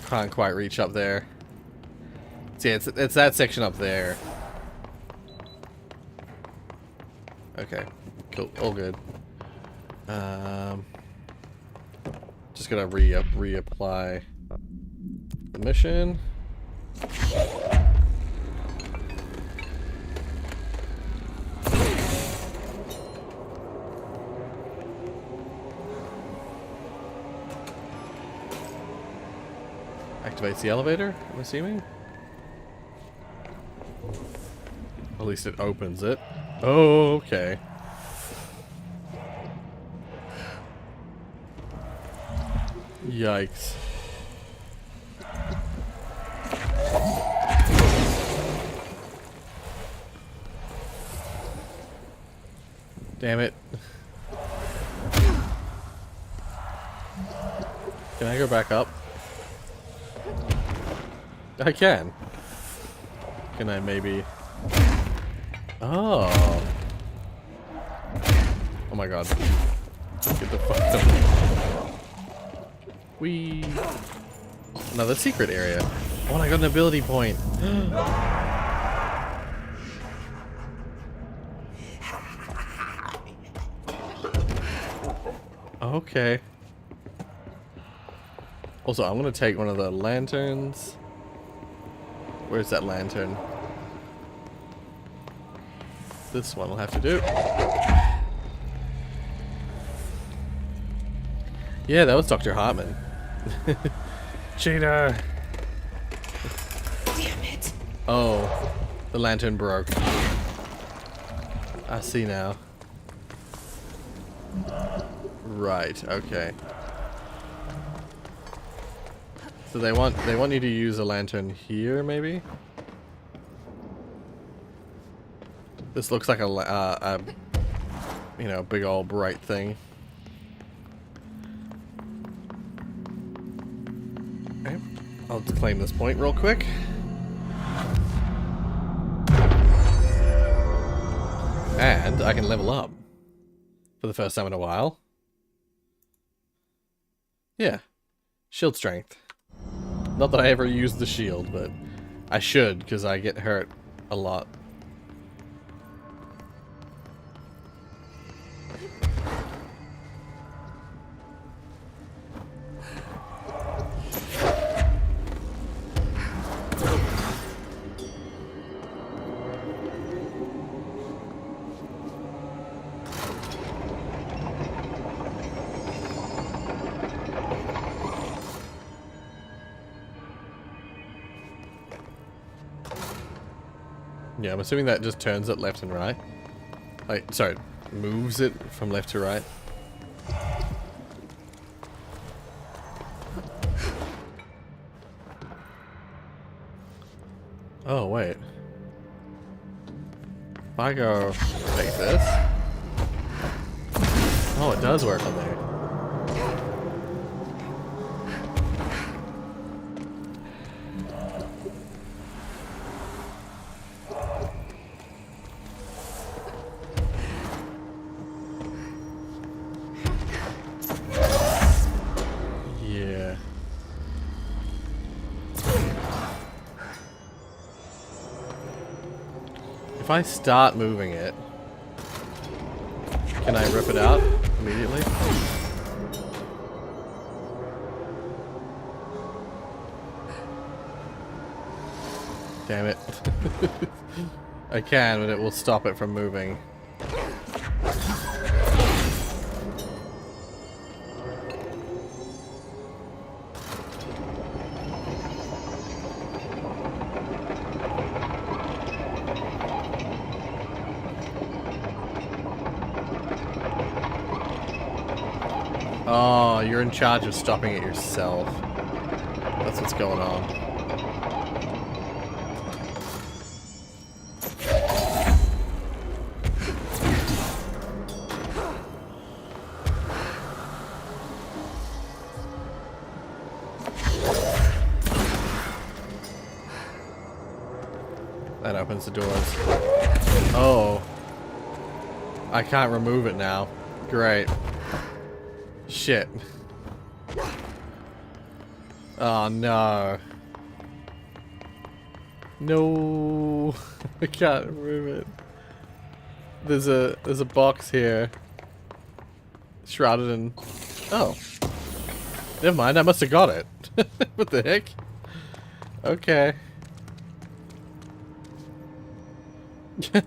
Can't quite reach up there. See, it's that section up there. Okay, cool, all good. Just gonna reapply the mission. Activates the elevator, I'm assuming? At least it opens it. Oh, okay. Yikes. Damn it. Can I go back up? I can. Can I maybe... Oh. Oh my god. Get the fuck up. Whee. Another secret area. Oh, and I got an ability point. Okay. Also, I'm gonna take one of the lanterns. Where's that lantern? This one will have to do. Yeah, that was Dr. Hartman. Cheater! Damn it. Oh, the lantern broke. I see now. Right, okay. So they want you to use a lantern here, maybe? This looks like a you know, big old bright thing. Okay, I'll claim this point real quick. And I can level up. For the first time in a while. Yeah. Shield strength. Not that I ever use the shield, but I should, because I get hurt a lot. Yeah, I'm assuming that just turns it left and right. Like, sorry, moves it from left to right. Oh, wait. If I go like this... Oh, it does work on there. If I start moving it, can I rip it out immediately? Damn it. I can, but it will stop it from moving. Oh, you're in charge of stopping it yourself. That's what's going on. That opens the doors. Oh. I can't remove it now. Great. Shit. Oh no. No. I can't remove it. There's a box here. Shrouded in... Oh. Never mind, I must have got it. What the heck? Okay.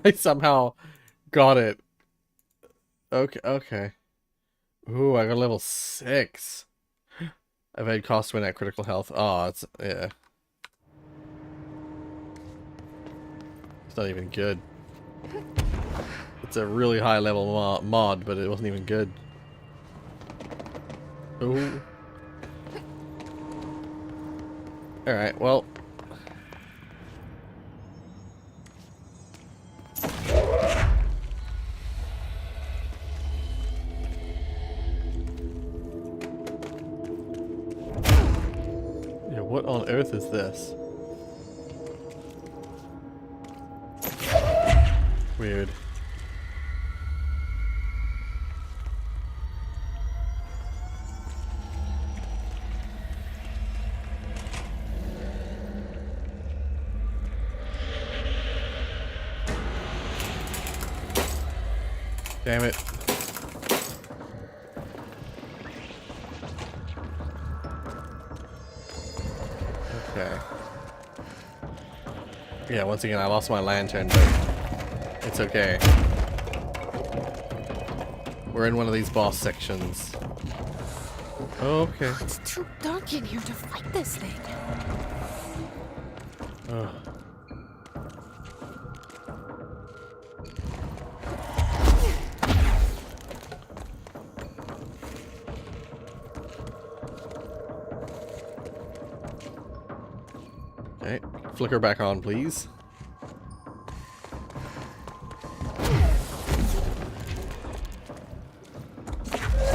I somehow got it. Okay, okay. Ooh, I got level 6. Evade cost when at critical health. Oh, it's... yeah. It's not even good. It's a really high level mod, but it wasn't even good. Ooh. Alright, well... What on earth is this? Weird. Damn it. Okay. Yeah, once again, I lost my lantern, but it's okay. We're in one of these boss sections. Okay. It's too dark in here to fight this thing. Ugh. Okay, flicker back on, please.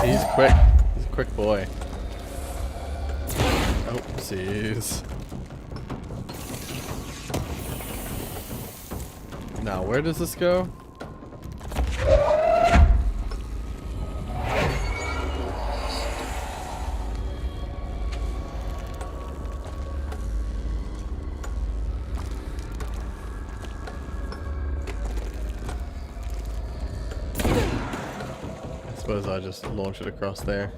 He's quick. He's a quick boy. Oopsies. Now, where does this go? suppose I just launch it across there.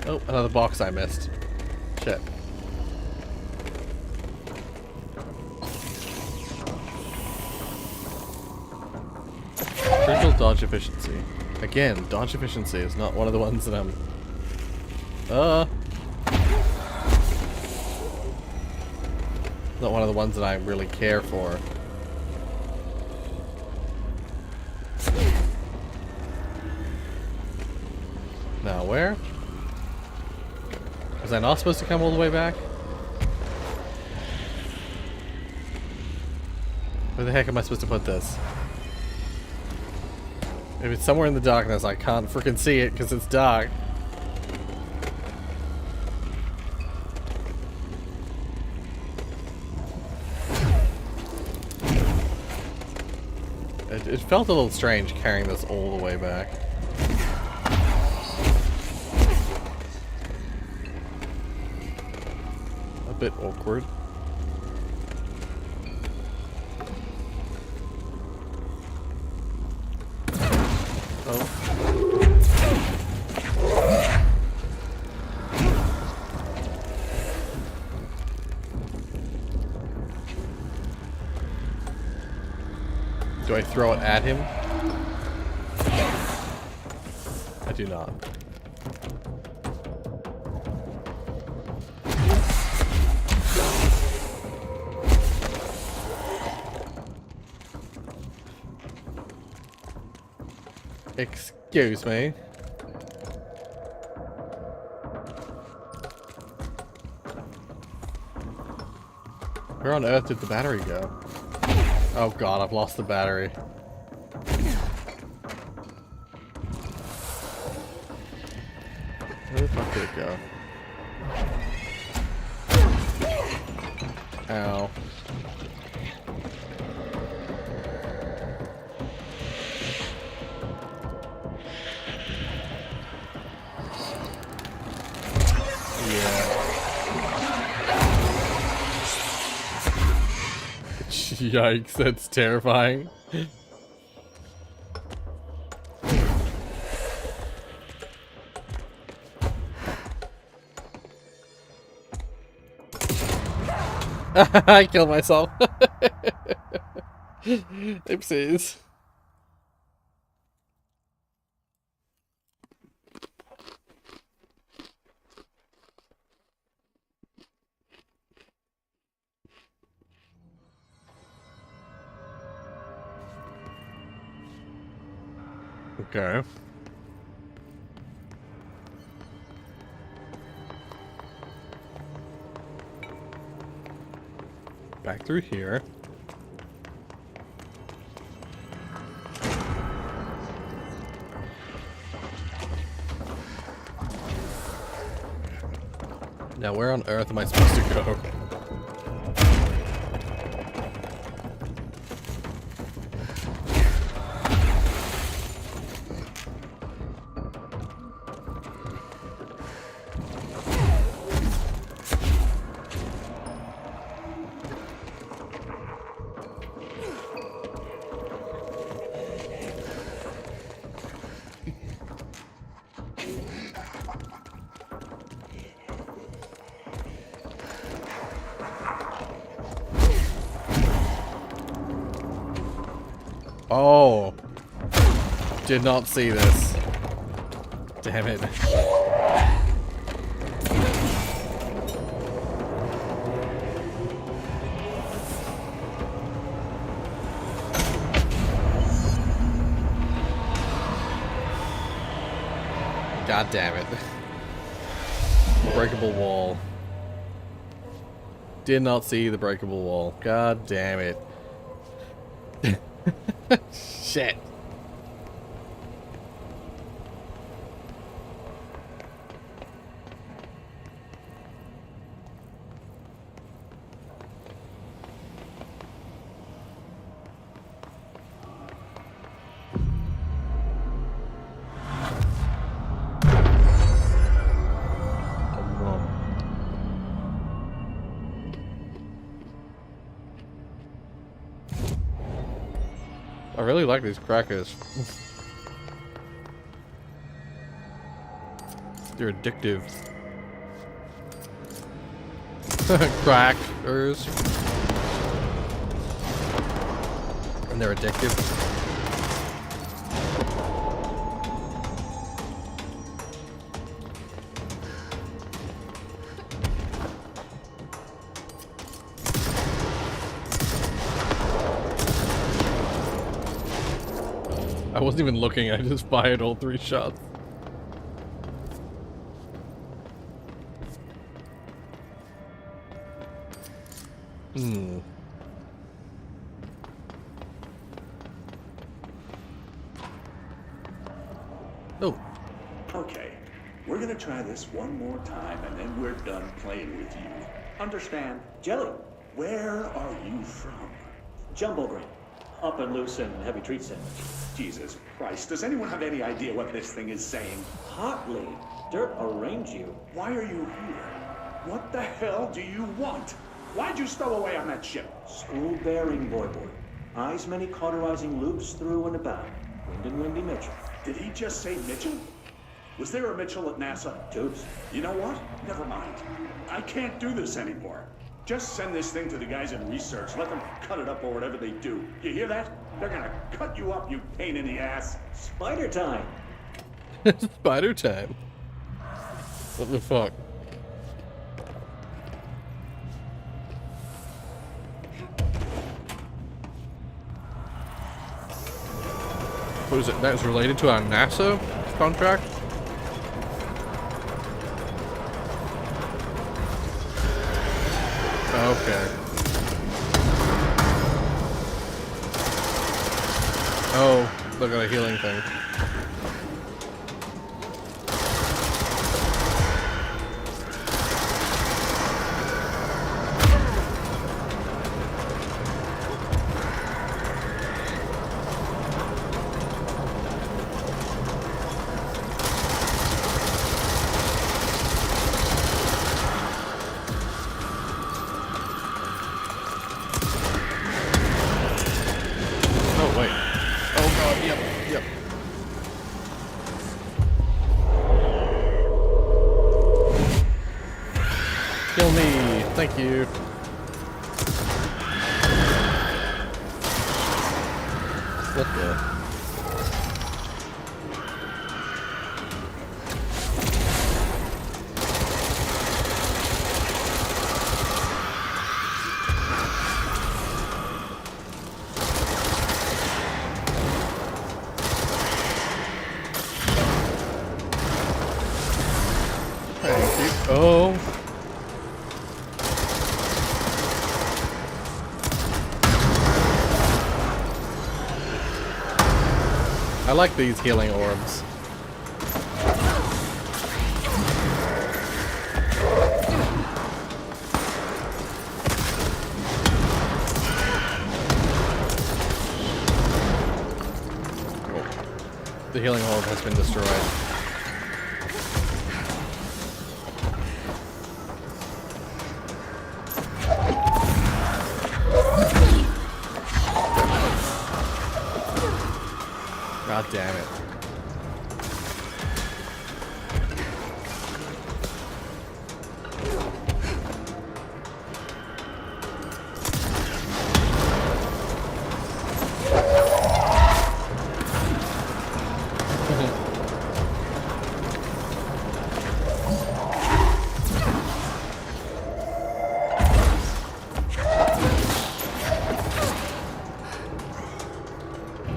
Oh, another box I missed. Shit. Critical dodge efficiency. Again, dodge efficiency is not one of the ones that I'm... not one of the ones that I really care for. Now where? Was I not supposed to come all the way back? Where the heck am I supposed to put this? If it's somewhere in the darkness, I can't freaking see it because it's dark. It felt a little strange carrying this all the way back. A bit awkward. Do I throw it at him? I do not. Excuse me. Where on earth did the battery go? Oh god, I've lost the battery. Where the fuck did it go? Ow. Yikes, that's terrifying. I killed myself. Oopsies. Okay. Back through here. Now where on earth am I supposed to go? Oh, did not see this. Damn it. God damn it. Breakable wall. Did not see the breakable wall. God damn it. Shit. I really like these crackers. They're addictive. Crackers. And they're addictive. I wasn't even looking, I just fired all 3 shots. Oh. Okay, we're gonna try this one more time and then we're done playing with you. Understand. Jelly. Where are you from? Jumbo grain. Up and loose and heavy treat sandwich. Jesus Christ, does anyone have any idea what this thing is saying? Hotly. Dirt arrange you. Why are you here? What the hell do you want? Why'd you stow away on that ship? Screw bearing, boy. Eyes many cauterizing loops through and about. Wind and windy Mitchell. Did he just say Mitchell? Was there a Mitchell at NASA? Tubes. You know what? Never mind. I can't do this anymore. Just send this thing to the guys in research. Let them cut it up or whatever they do. You hear that? They're gonna cut you up, you pain in the ass. Spider time. Spider time. What the fuck? What is it? That's related to our NASA contract? Okay. Oh, look at a healing thing. Kill me, thank you. What the? Thank you. Oh. I like these healing orbs. The healing orb has been destroyed. God damn it.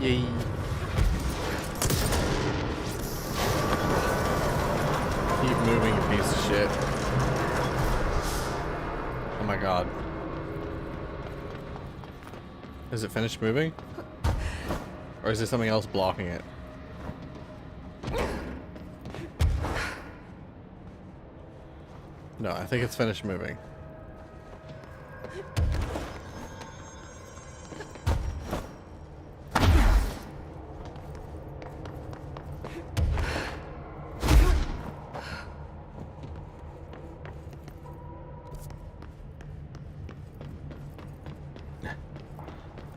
Yay. Keep moving, you piece of shit. Oh my god. Is it finished moving? Or is there something else blocking it? No, I think it's finished moving.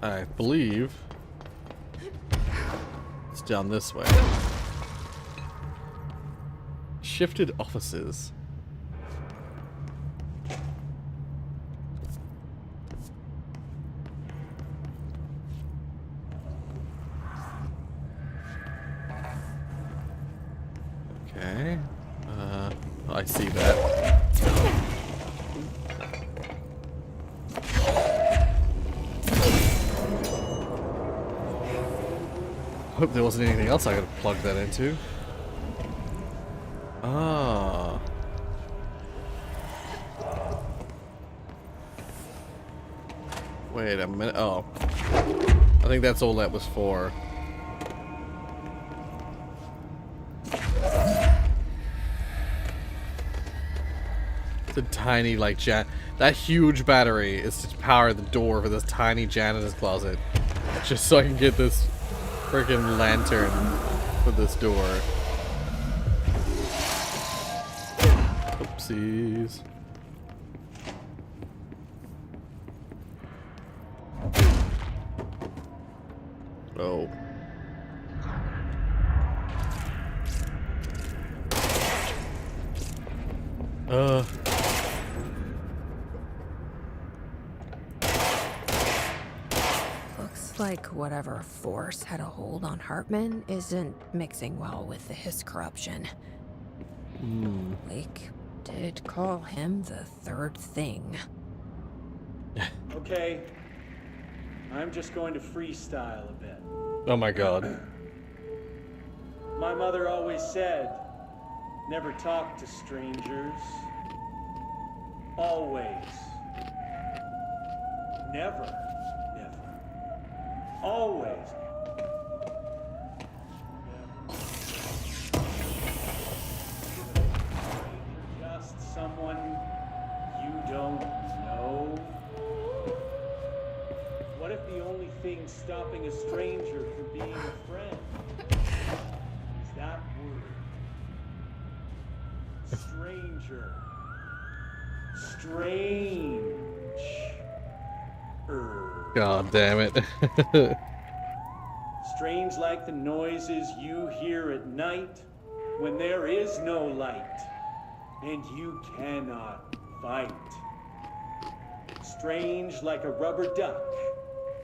I believe It's down this way. Shifted offices. Okay. I see that. Hope there wasn't anything else I could plug that into. Ah. Wait a minute. Oh. I think that's all that was for. It's a tiny, like, that huge battery is to power the door for this tiny janitor's closet. Just so I can get this freaking lantern for this door. Oopsies. Oh. Looks like whatever force had a hold on Hartman isn't mixing well with his corruption. Lake did call him the third thing. Okay. I'm just going to freestyle a bit. Oh my god. My mother always said, never talk to strangers. Always. Never. Never. Always. Just someone you don't know. What if the only thing stopping a stranger from being a friend is that word? Stranger. Strange. God damn it. Strange like the noises you hear at night when there is no light and you cannot fight. Strange like a rubber duck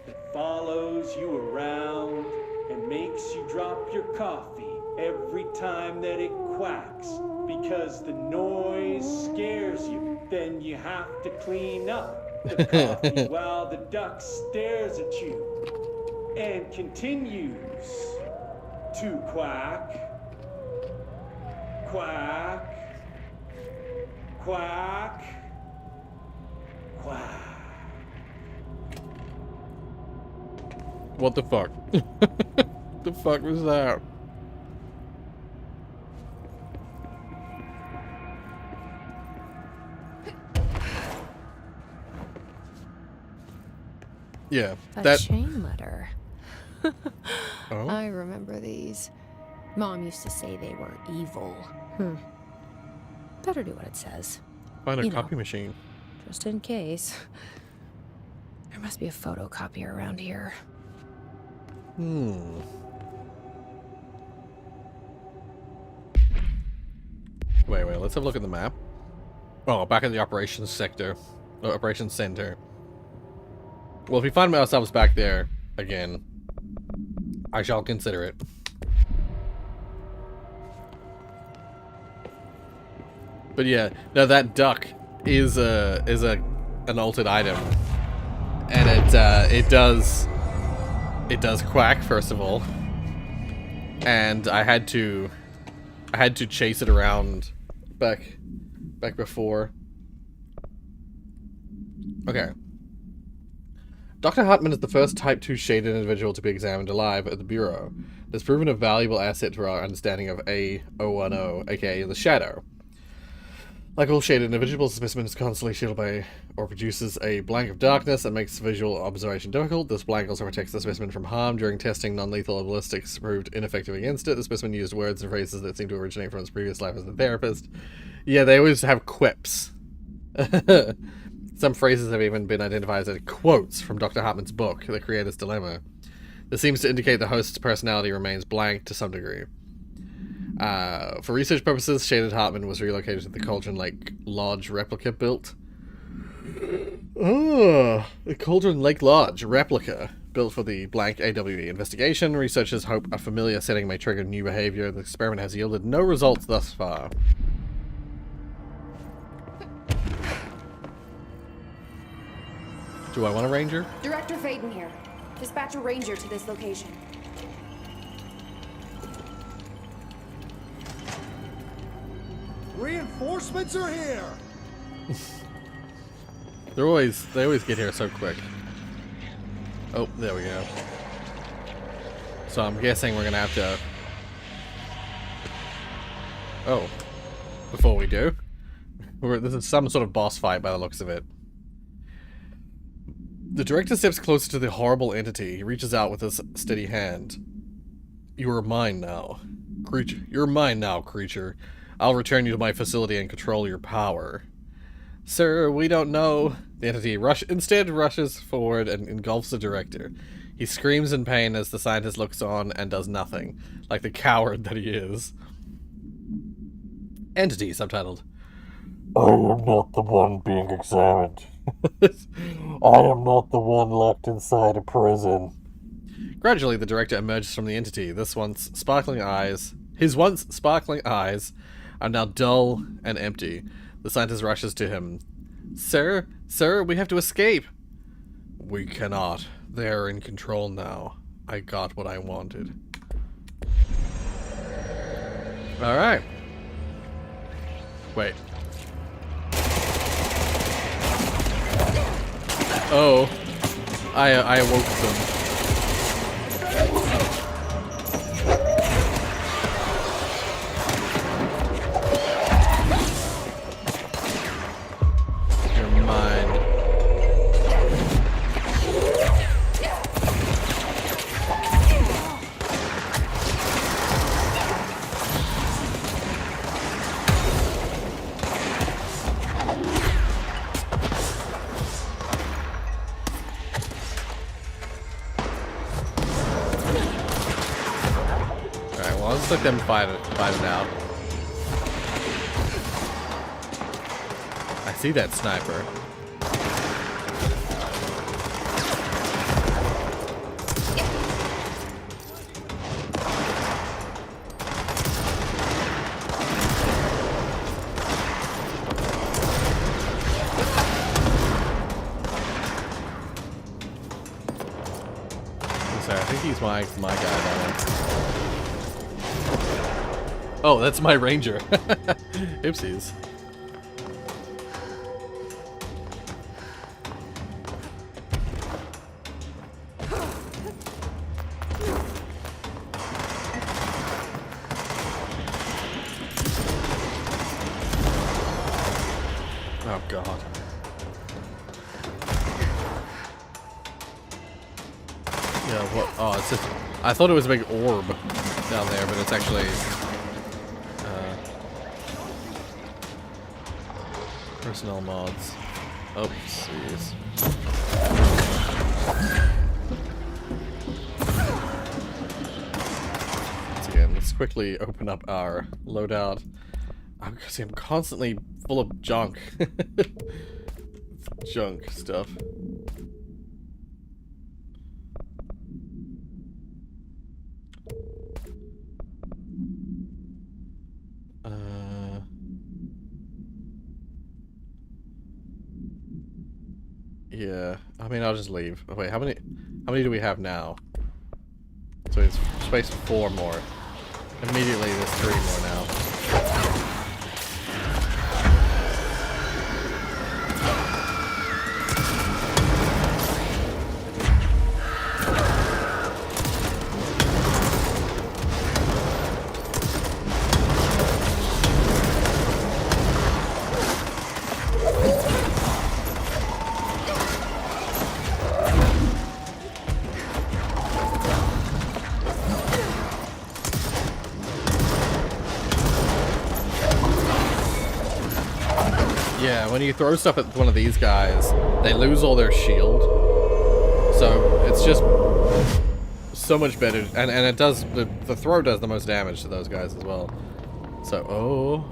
that follows you around and makes you drop your coffee every time that it quacks because the noise scares you. Then you have to clean up the coffee while the duck stares at you and continues to quack, quack, quack, quack. What the fuck? The fuck was that? Yeah, A chain letter. Oh? I remember these. Mom used to say they were evil. Better do what it says. Find a You copy know, machine. just in case. There must be a photocopier around here. Wait, let's have a look at the map. Oh, back in the operations sector. Operations center. Well, if we find ourselves back there again, I shall consider it. But yeah, no, that duck is an altered item, and it does quack first of all, and I had to chase it around back before. Okay. Dr. Hartman is the first Type 2 shaded individual to be examined alive at the Bureau. It has proven a valuable asset to our understanding of A010, aka the Shadow. Like all shaded individuals, the specimen is constantly shielded by or produces a blank of darkness that makes visual observation difficult. This blank also protects the specimen from harm. During testing, non-lethal ballistics proved ineffective against it. The specimen used words and phrases that seem to originate from its previous life as a therapist. Yeah, they always have quips. Some phrases have even been identified as quotes from Dr. Hartman's book, The Creator's Dilemma. This seems to indicate the host's personality remains blank to some degree. For research purposes, Shaded Hartman was relocated to the Cauldron Lake Lodge replica built. Oh, the Cauldron Lake Lodge replica built for the blank AWE investigation. Researchers hope a familiar setting may trigger new behavior. The experiment has yielded no results thus far. Do I want a ranger? Director Faden here. Dispatch a ranger to this location. Reinforcements are here. They always get here so quick. Oh, there we go. So I'm guessing we're gonna have to. Oh, before we do, this is some sort of boss fight by the looks of it. The director steps closer to the horrible entity. He reaches out with his steady hand. You are mine now, creature. You're mine now, creature. I'll return you to my facility and control your power. Sir, we don't know. The entity instead rushes forward and engulfs the director. He screams in pain as the scientist looks on and does nothing, like the coward that he is. Entity, subtitled. I am not the one being examined. I am not the one locked inside a prison. Gradually, the director emerges from the entity. His once sparkling eyes are now dull and empty. The scientist rushes to him. Sir, we have to escape. We cannot. They are in control now. I got what I wanted. Alright. Wait. Oh. I awoke them. Let them fight it out. I see that sniper. Sorry, I think he's my guy that one. Oh, that's my ranger. Oopsies. Oh, God. Yeah, what? Oh, it's just... I thought it was a big orb down there, but it's actually... personnel mods. Oh, jeez. Once again, let's quickly open up our loadout. I'm constantly full of junk. Junk stuff. Yeah, I mean, I'll just leave. Oh, wait, how many do we have now? So it's space for 4 more. Immediately, there's 3 more now. Yeah, when you throw stuff at one of these guys, they lose all their shield. So it's just so much better, and it does, the throw does the most damage to those guys as well. So,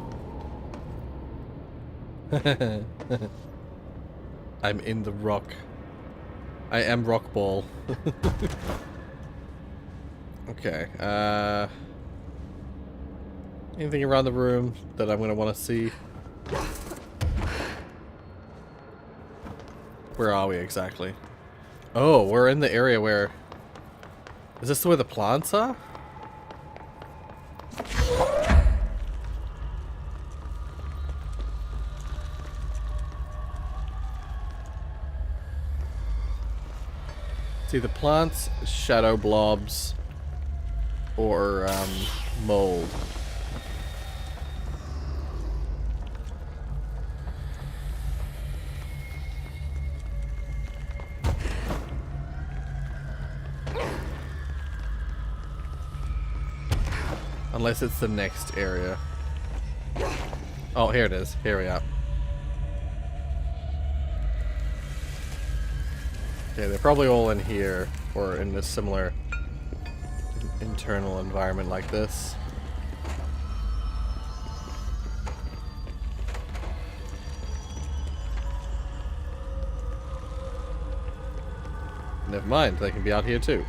I'm in the rock. I am rock ball. Okay, anything around the room that I'm gonna want to see? Where are we exactly? Oh, we're in the area where... Is this where the plants are? See, the plants, shadow blobs, or mold. Unless it's the next area. Oh, here it is. Here we are. Okay, they're probably all in here, or in this similar internal environment like this. Never mind, they can be out here too.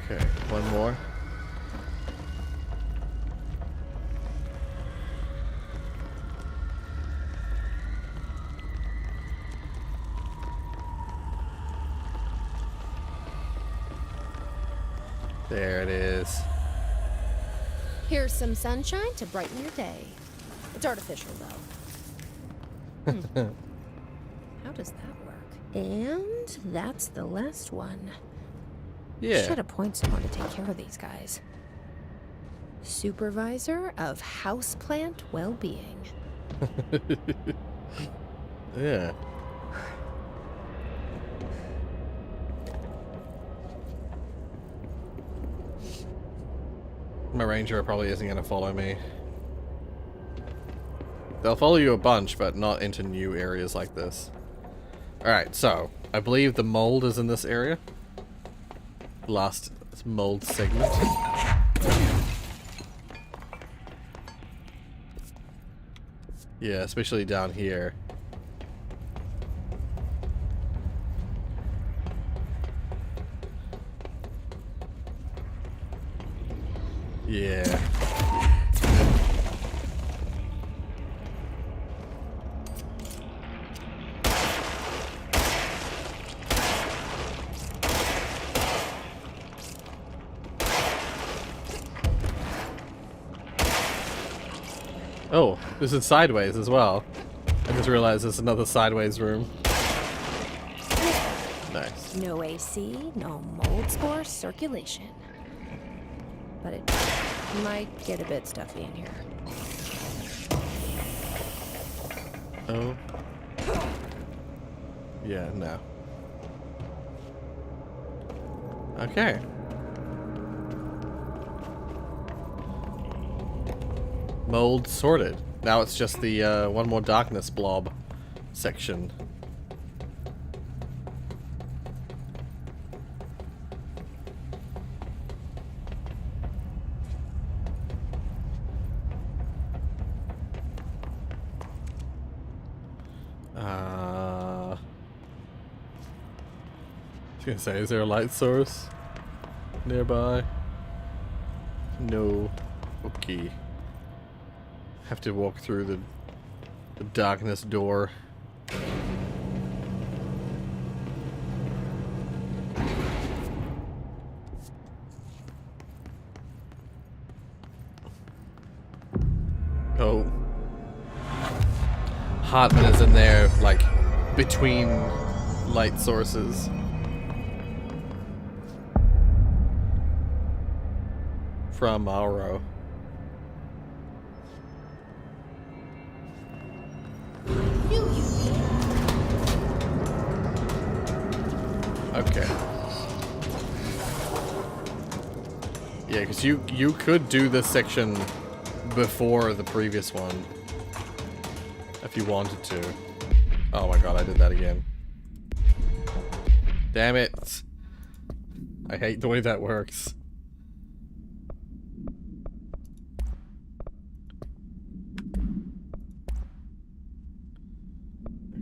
Okay, one more. There it is. Here's some sunshine to brighten your day. It's artificial, though. How does that work? And that's the last one. Yeah. Should appoint someone to take care of these guys. Supervisor of Houseplant Well-Being. Yeah. My ranger probably isn't going to follow me. They'll follow you a bunch, but not into new areas like this. Alright, so, I believe the mold is in this area. Last mold segment. Yeah, especially down here. Yeah. Oh, this is sideways as well. I just realized there's another sideways room. Nice. No AC, no mold spore circulation. But it might get a bit stuffy in here. Oh. Yeah, no. Okay. Mold sorted. Now it's just the one more darkness blob section. I was gonna say, is there a light source nearby? No. Okay. Have to walk through the darkness door. Oh. Hartman is in there, like, between light sources. From Mauro. Okay. Yeah, because you could do this section before the previous one if you wanted to. Oh my god, I did that again. Damn it. I hate the way that works.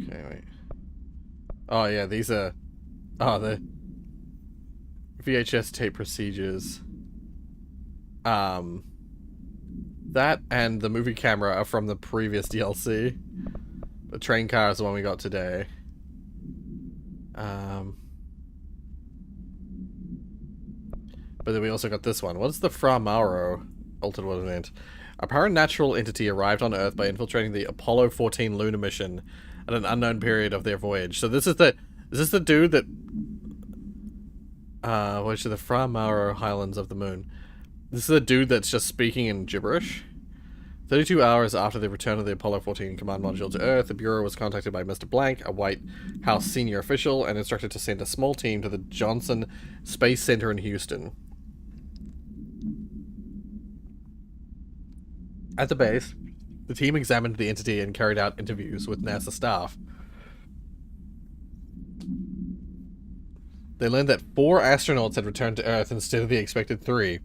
Okay, wait. Oh yeah, these are... Oh, the VHS tape procedures. That and the movie camera are from the previous DLC. The train car is the one we got today. But then we also got this one. What is the Fra Mauro altered world event? A paranatural entity arrived on Earth by infiltrating the Apollo 14 lunar mission at an unknown period of their voyage. So this is the... Is this the dude that... which are the Fra Mauro Highlands of the Moon? This is the dude that's just speaking in gibberish. 32 hours after the return of the Apollo 14 command module to Earth, the Bureau was contacted by Mr. Blank, a White House senior official, and instructed to send a small team to the Johnson Space Center in Houston. At the base, the team examined the entity and carried out interviews with NASA staff. They learned that 4 astronauts had returned to Earth instead of the expected 3.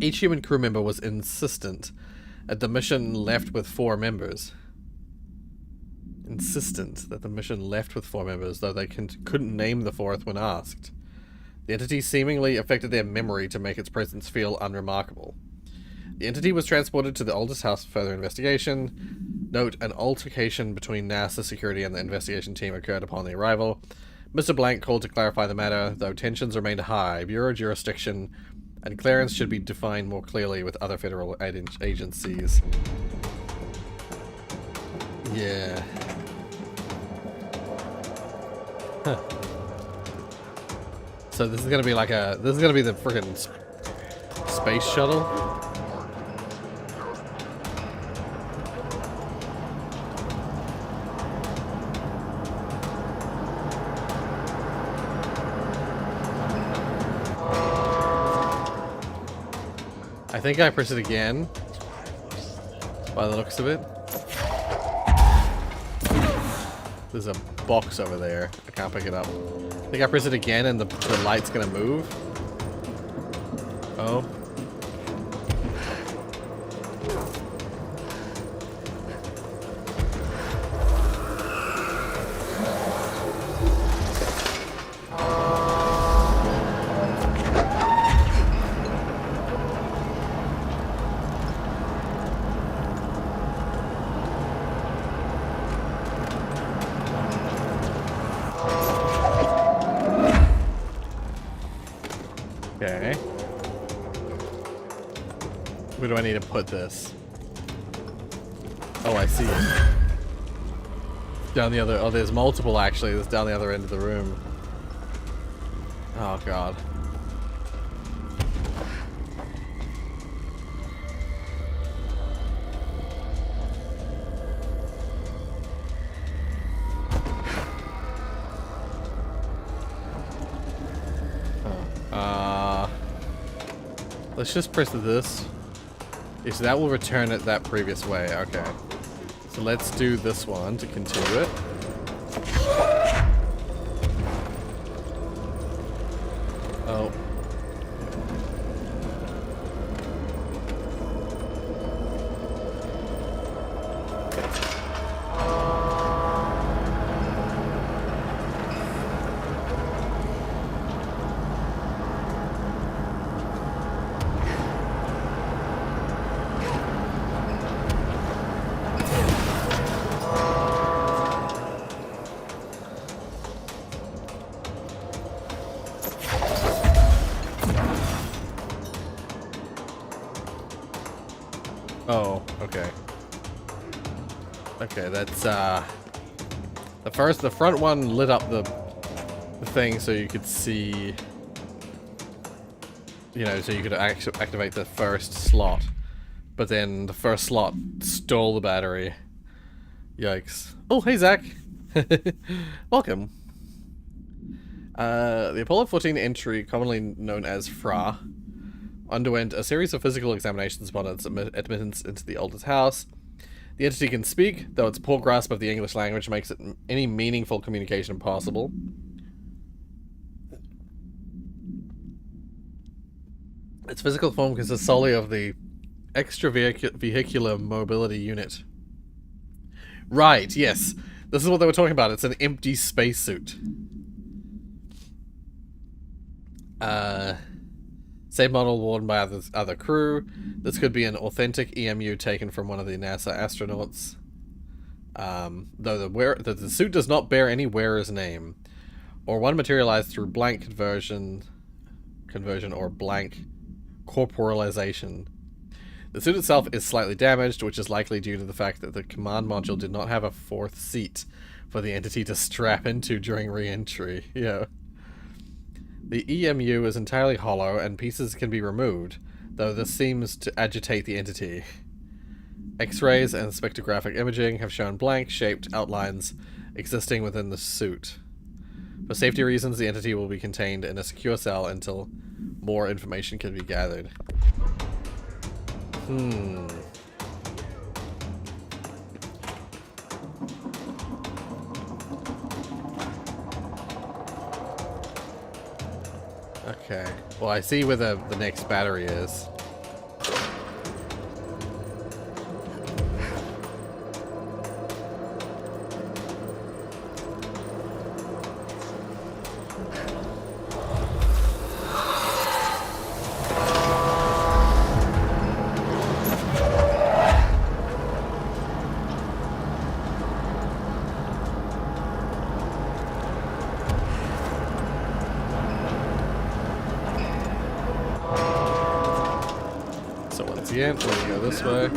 Each human crew member was insistent that the mission left with 4 members. Insistent that the mission left with 4 members, though they couldn't name the 4th when asked. The entity seemingly affected their memory to make its presence feel unremarkable. The entity was transported to the oldest house for further investigation. Note, an altercation between NASA security and the investigation team occurred upon the arrival. Mr. Blank called to clarify the matter, though tensions remained high. Bureau jurisdiction and clearance should be defined more clearly with other federal agencies. Yeah. Huh. So this is gonna be like a... This is gonna be the freaking space shuttle? I think I press it again, by the looks of it. There's a box over there. I can't pick it up. I think I press it again and the light's gonna move. Oh. Okay. Where do I need to put this? Oh, I see it. Down the other... Oh, there's multiple, actually. There's down the other end of the room. Oh, God. Let's just press this. Okay, so that will return it that previous way. Okay. So let's do this one to continue it. Oh. Oh, okay. Okay, that's the front one lit up the thing so you could see, you know, so you could activate the first slot. But then the first slot stole the battery. Yikes. Oh, hey Zach. Welcome. The Apollo 14 entry, commonly known as FRA, underwent a series of physical examinations upon its admittance into the oldest house. The entity can speak, though its poor grasp of the English language makes it any meaningful communication impossible. Its physical form consists solely of the extravehicular mobility unit. Right, yes. This is what they were talking about. It's an empty spacesuit. Same model worn by other crew. This could be an authentic EMU taken from one of the NASA astronauts. Though the suit does not bear any wearer's name, or one materialized through blank conversion or blank corporalization. The suit itself is slightly damaged, which is likely due to the fact that the command module did not have a fourth seat for the entity to strap into during re-entry. Yeah. The EMU is entirely hollow, and pieces can be removed, though this seems to agitate the entity. X-rays and spectrographic imaging have shown blank-shaped outlines existing within the suit. For safety reasons, the entity will be contained in a secure cell until more information can be gathered. Okay. Well, I see where the next battery is. Again, we're gonna go this way.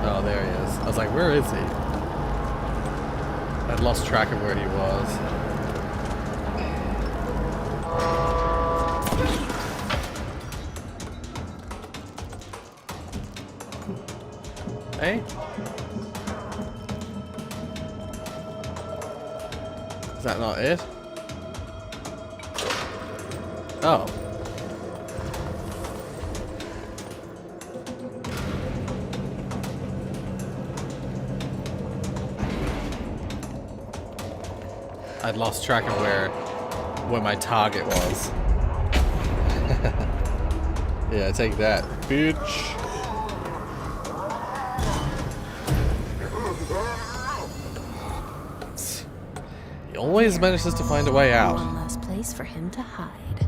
Oh, there he is. I was like, where is he? I'd lost track of where he was. Hey? Is that not it? Oh. I'd lost track of where my target was. Yeah, take that, bitch. He always manages to find a way out. One last place for him to hide.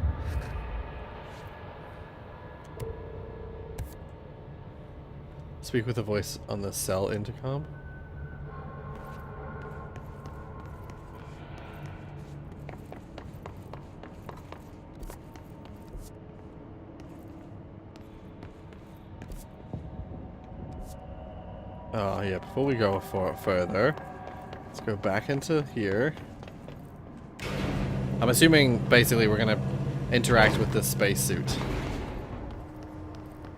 Speak with a voice on the cell intercom. Oh yeah, before we go further, let's go back into here. I'm assuming basically we're gonna interact with this spacesuit.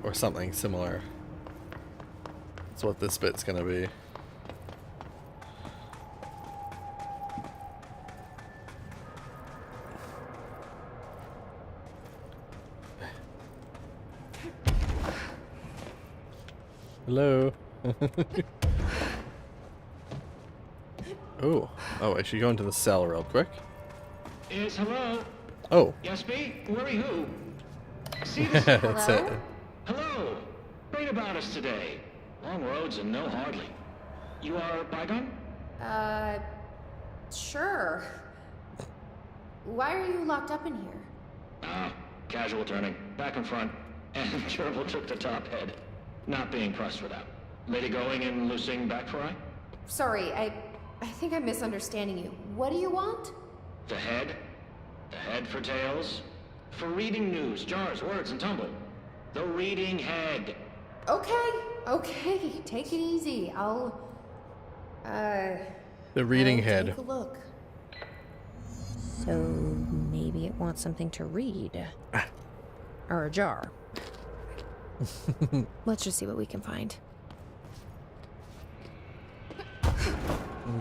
Or something similar. That's what this bit's gonna be. Hello. Oh, I should go into the cell real quick. Yes, hello? Oh. Yes, me? Worry who? See this? That's it. Hello. Read about us today. Long roads and no hardly. You are Bygone? Sure. Why are you locked up in here? Casual turning. Back in front. And Gerbil took the top head. Not being pressed for that. Lady going and loosing back for eye? Sorry, I think I'm misunderstanding you. What do you want? The head? The head for tails? For reading news, jars, words, and tumble. The reading head. Okay. Take it easy. I'll... The reading head. Take a look. So maybe it wants something to read. Or a jar. Let's just see what we can find.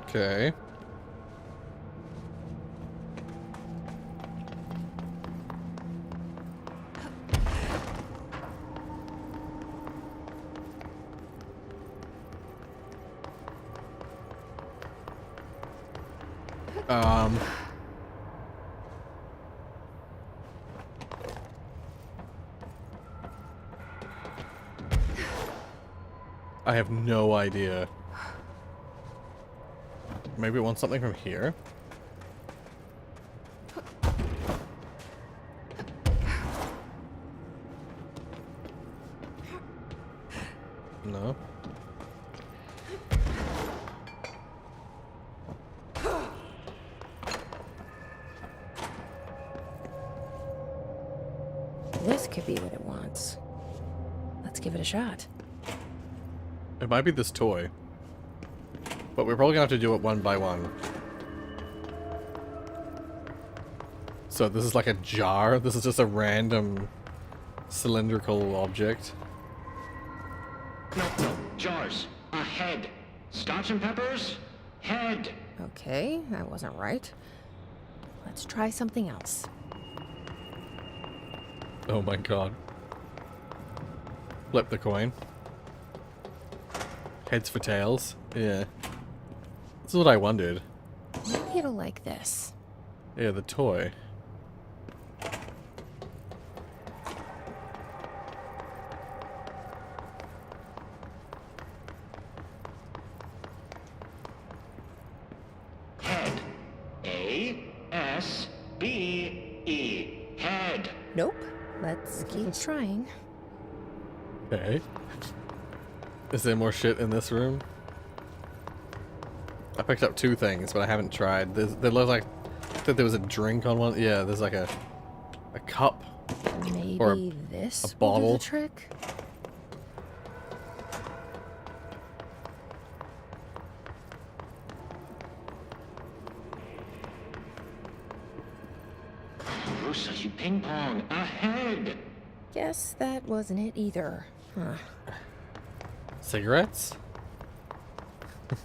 Okay. I have no idea. Maybe it wants something from here? No. This could be what it wants. Let's give it a shot. It might be this toy. But we're probably gonna have to do it one by one. So this is like a jar? This is just a random cylindrical object? No, jars. A head. Scotch and peppers? Head. Okay, that wasn't right. Let's try something else. Oh my god. Flip the coin. Heads for tails. Yeah. This is what I wondered. Maybe it'll like this. Yeah, the toy. Head. A-S-B-E. Head. Nope. Let's keep trying. Okay. Is there more shit in this room? I picked up two things, but I haven't tried. There looks like that there was a drink on one. Yeah, there's like a cup. Maybe or this a will do bottle. the trick? Rusa, you ping pong. A head. Guess that wasn't it either. Huh. Cigarettes?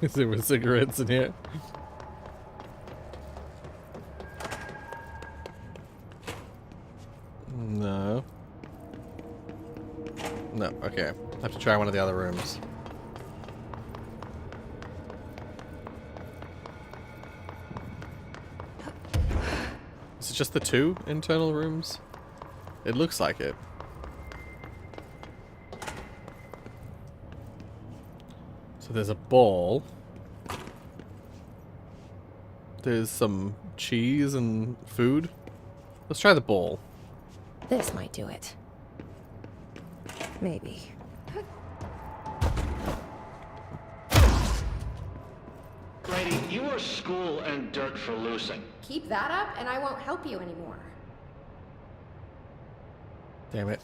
Is there were cigarettes in here? No. No, okay. I have to try one of the other rooms. Is it just the two internal rooms? It looks like it. So there's a ball. There's some cheese and food. Let's try the ball. This might do it. Maybe. Lady, you are school and dirt for losing. Keep that up, and I won't help you anymore. Damn it.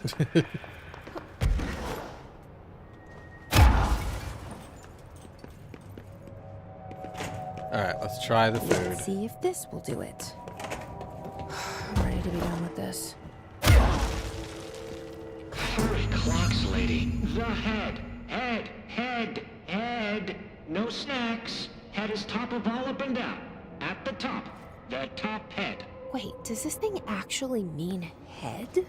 Alright, let's try the food. Let's see if this will do it. I'm ready to be done with this. Hurry, clocks, lady. The head. Head. Head. Head. No snacks. Head is top of all up and down. At the top. The top head. Wait, does this thing actually mean head?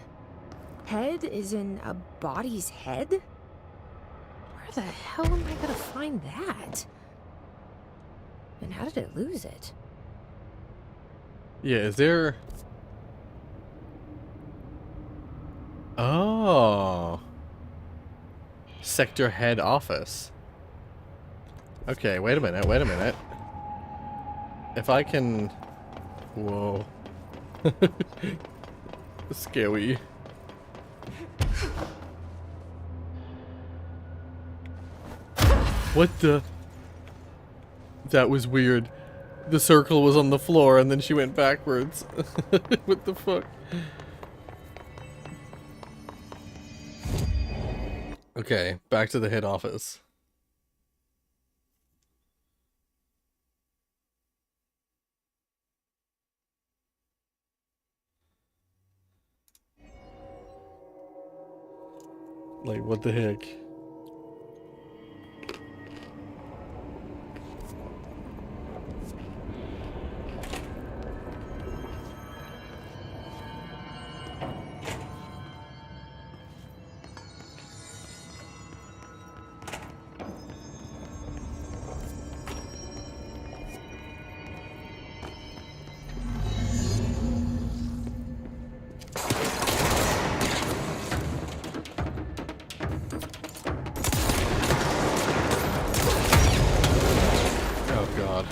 Head is in a body's head? Where the hell am I gonna find that? And how did it lose it? Yeah, is there... Oh. Sector head office. Okay, wait a minute, wait a minute. If I can... Whoa. Scary. What the... That was weird. The circle was on the floor and then she went backwards. What the fuck? Okay, back to the head office. Like, what the heck? Oh god.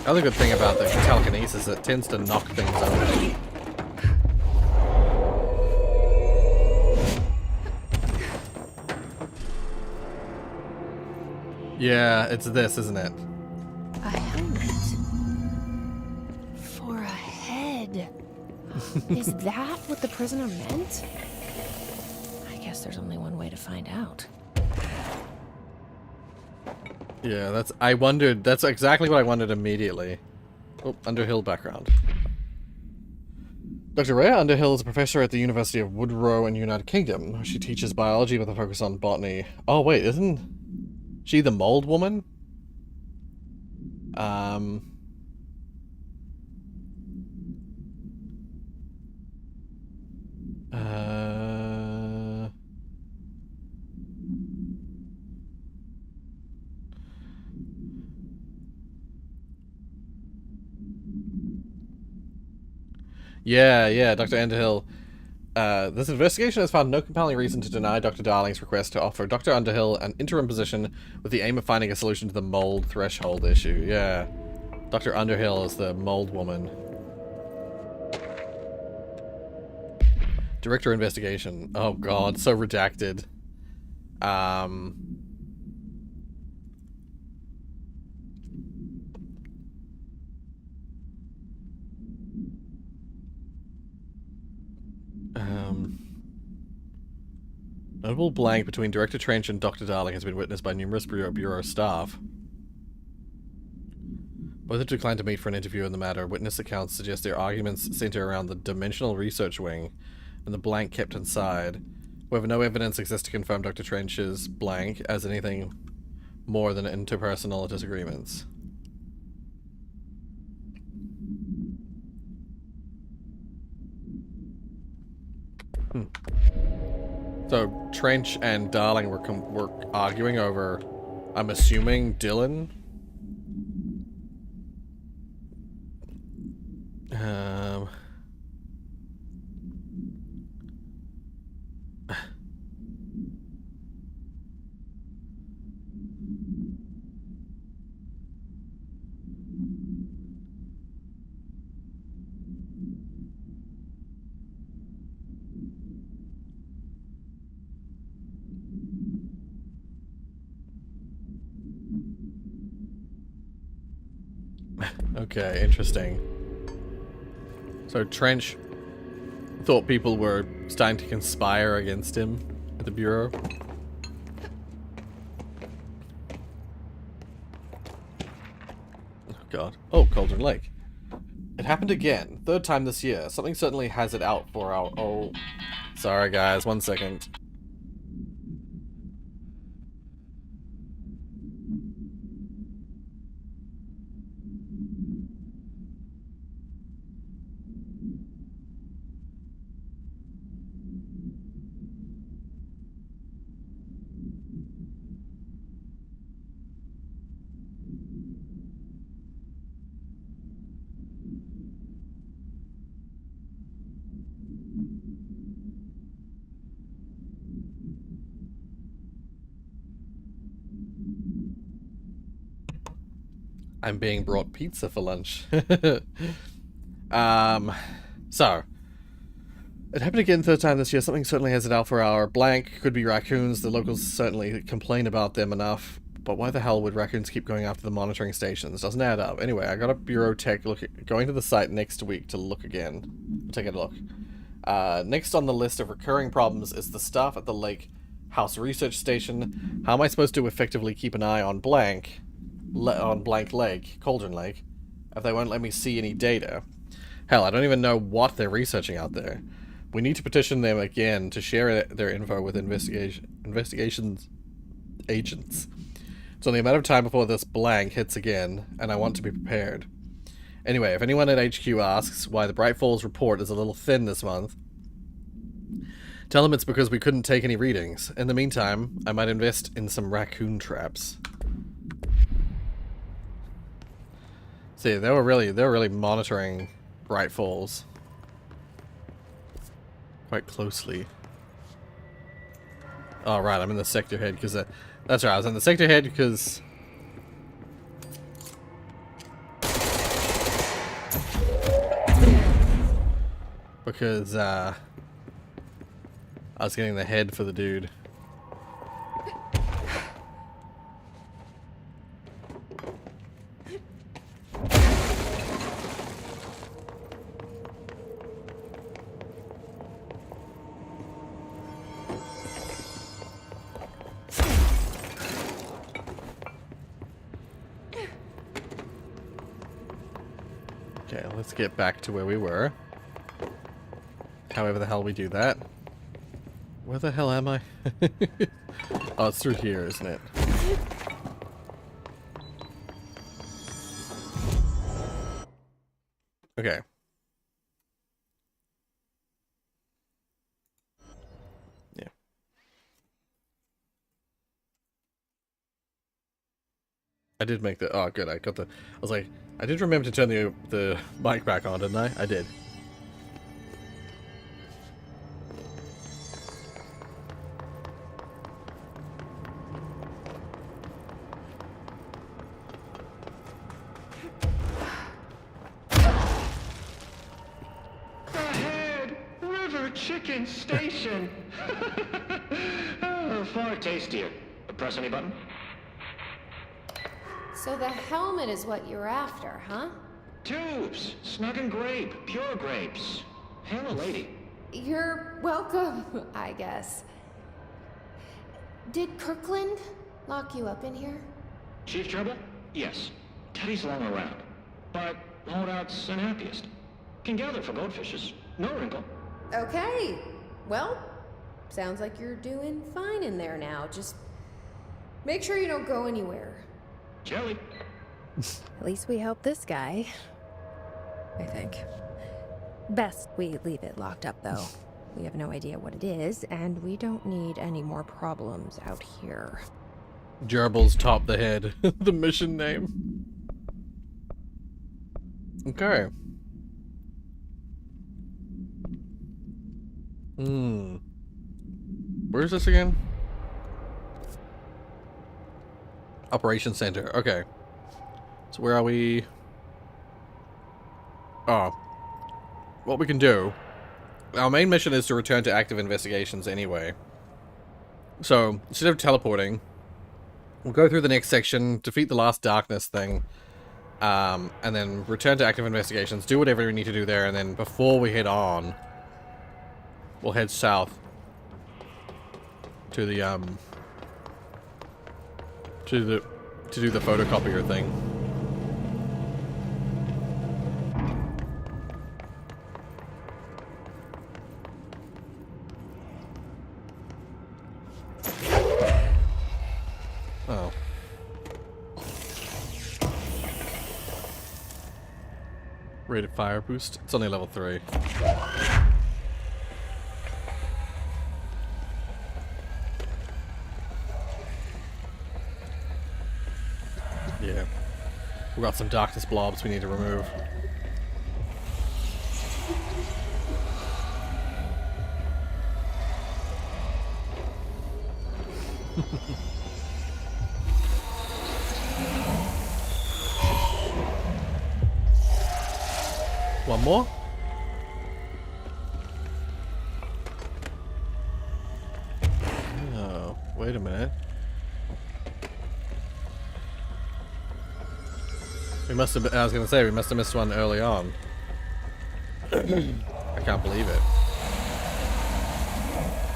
Other good thing about the telekinesis is it tends to knock things over. Yeah, it's this, isn't it? A helmet. For a head. Is that what the prisoner meant? I guess there's only one way to find out. Yeah, that's exactly what I wondered immediately. Oh, Underhill background. Dr. Rhea Underhill is a professor at the University of Woodrow in the United Kingdom. She teaches biology with a focus on botany. Oh wait, isn't she the mold woman? Yeah, Dr. Underhill. This investigation has found no compelling reason to deny Dr. Darling's request to offer Dr. Underhill an interim position with the aim of finding a solution to the mold threshold issue. Yeah. Dr. Underhill is the mold woman. Director investigation. Oh god, so redacted. Notable blank between Director Trench and Dr. Darling has been witnessed by numerous Bureau staff. Both have declined to meet for an interview in the matter. Witness accounts suggest their arguments center around the Dimensional Research Wing and the blank kept inside. However, no evidence exists to confirm Dr. Trench's blank as anything more than interpersonal disagreements. So Trench and Darling were arguing over, I'm assuming, Dylan. Okay, interesting. So Trench thought people were starting to conspire against him at the Bureau. Oh god. Oh, Cauldron Lake. It happened again. Third time this year. Something certainly has it out for our... Oh. Sorry guys, 1 second. I'm being brought pizza for lunch. So. It happened again third time this year. Something certainly has it out for our blank. Could be raccoons. The locals certainly complain about them enough. But why the hell would raccoons keep going after the monitoring stations? Doesn't add up. Anyway, I got a bureau tech going to the site next week to look again. Take a look. Next on the list of recurring problems is the staff at the Lake House Research Station. How am I supposed to effectively keep an eye on Blank Lake, Cauldron Lake, if they won't let me see any data? Hell, I don't even know what they're researching out there. We need to petition them again to share their info with investigations agents. It's only a matter of time before this blank hits again, and I want to be prepared. Anyway, if anyone at HQ asks why the Bright Falls report is a little thin this month, tell them it's because we couldn't take any readings. In the meantime, I might invest in some raccoon traps. See, they were really monitoring Bright Falls quite closely. Oh, right, I'm in the sector head because that's right, I was in the sector head because I was getting the head for the dude. Okay, let's get back to where we were. However the hell we do that. Where the hell am I? Oh, it's through here, isn't it? Okay. Yeah. I did make the... Oh, good. I got the... I was like... I did remember to turn the mic back on, didn't I? I did. Ahead! River Chicken Station! Oh, far tastier. Press any button? So the helmet is what you're after, huh? Tubes! Snug and grape. Pure grapes. Hail a lady. You're welcome, I guess. Did Kirkland lock you up in here? Chief Trouble? Yes. Teddy's long around. But holdout's unhappiest. Can gather for goldfishes. No wrinkle. Okay. Well, sounds like you're doing fine in there now. Just make sure you don't go anywhere. Jelly. At least we helped this guy. I think. Best we leave it locked up, though. We have no idea what it is, and we don't need any more problems out here. Gerbils top the head. The mission name. Okay. Where's this again? Operations Center. Okay. So where are we? Oh. What we can do. Our main mission is to return to active investigations anyway. So, instead of teleporting, we'll go through the next section, defeat the last darkness thing, and then return to active investigations, do whatever we need to do there, and then before we head on, we'll head south to the, to do the photocopier thing. Oh. Rated fire boost. It's only level 3. Yeah. We've got some darkness blobs we need to remove. One more? Oh, wait a minute. We must have. I was gonna say we must have missed one early on. I can't believe it.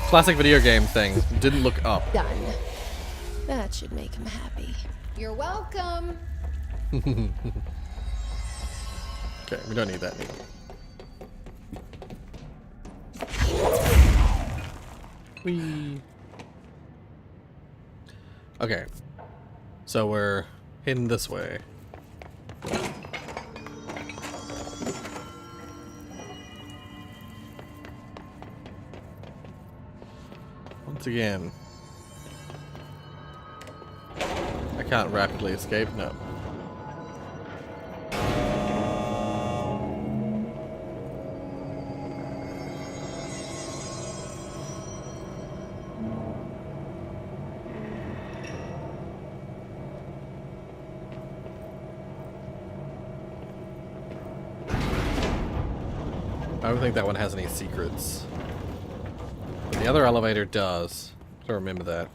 Classic video game thing. Didn't look up. Done. That should make him happy. You're welcome. Okay, we don't need that anymore. Whee. Okay. So we're heading this way. Once again. I can't rapidly escape, no. I don't think that one has any secrets. But the other elevator does. So remember that.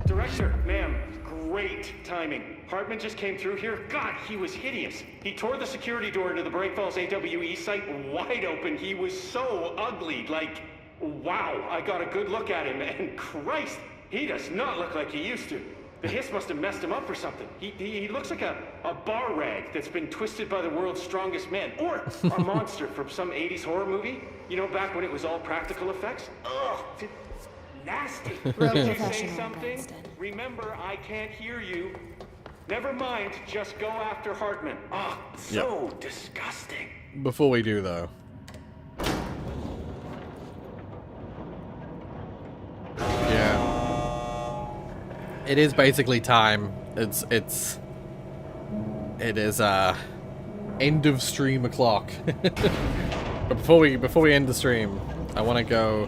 Director, ma'am, great timing. Hartman just came through here. God, he was hideous. He tore the security door into the Break Falls AWE site wide open. He was so ugly. Like, wow, I got a good look at him, and Christ, he does not look like he used to. The hiss must have messed him up or something. He looks like a bar rag that's been twisted by the world's strongest man. Or a monster from some 80s horror movie. You know, back when it was all practical effects. Ugh, nasty. Real Did you say professional, something? Branston. Remember, I can't hear you. Never mind, just go after Hartman. Ah, so disgusting. Before we do, though. Yeah. It is basically time. It is end of stream o'clock. But before we end the stream, I want to go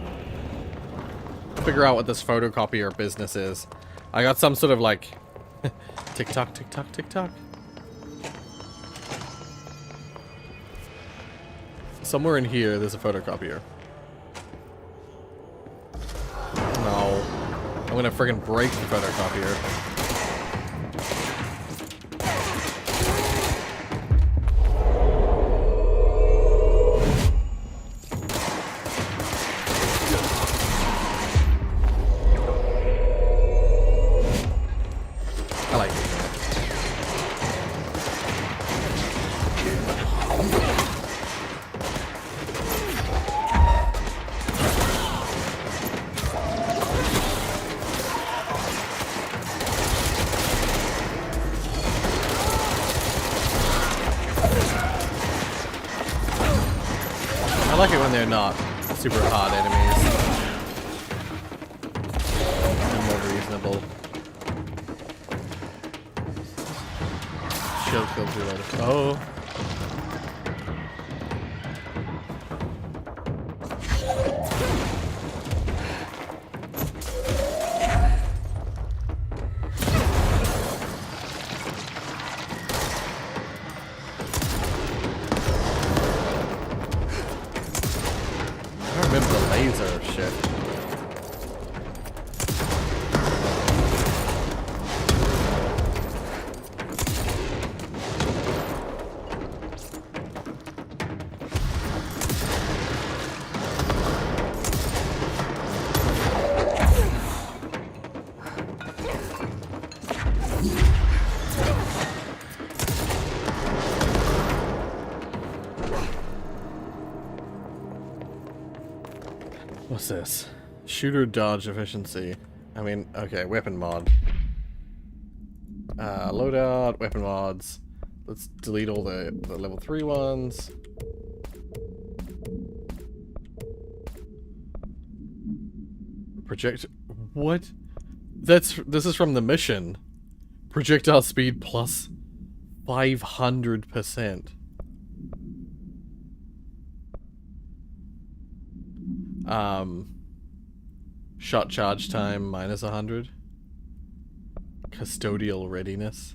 figure out what this photocopier business is. I got some sort of like tick tock, tick tock, tick tock. Somewhere in here, there's a photocopier. No. I'm gonna friggin' break the photocopier. I like it. I like it when they're not super hard enemies. They're more reasonable. Shield kills reload. Oh. I don't remember the laser shit. What's this? Shooter dodge efficiency. I mean, okay, weapon mod. Loadout, weapon mods. Let's delete all the level 3 ones. Project. What? This is from the mission. Projectile speed plus 500%. Shot charge time minus 100. Custodial readiness.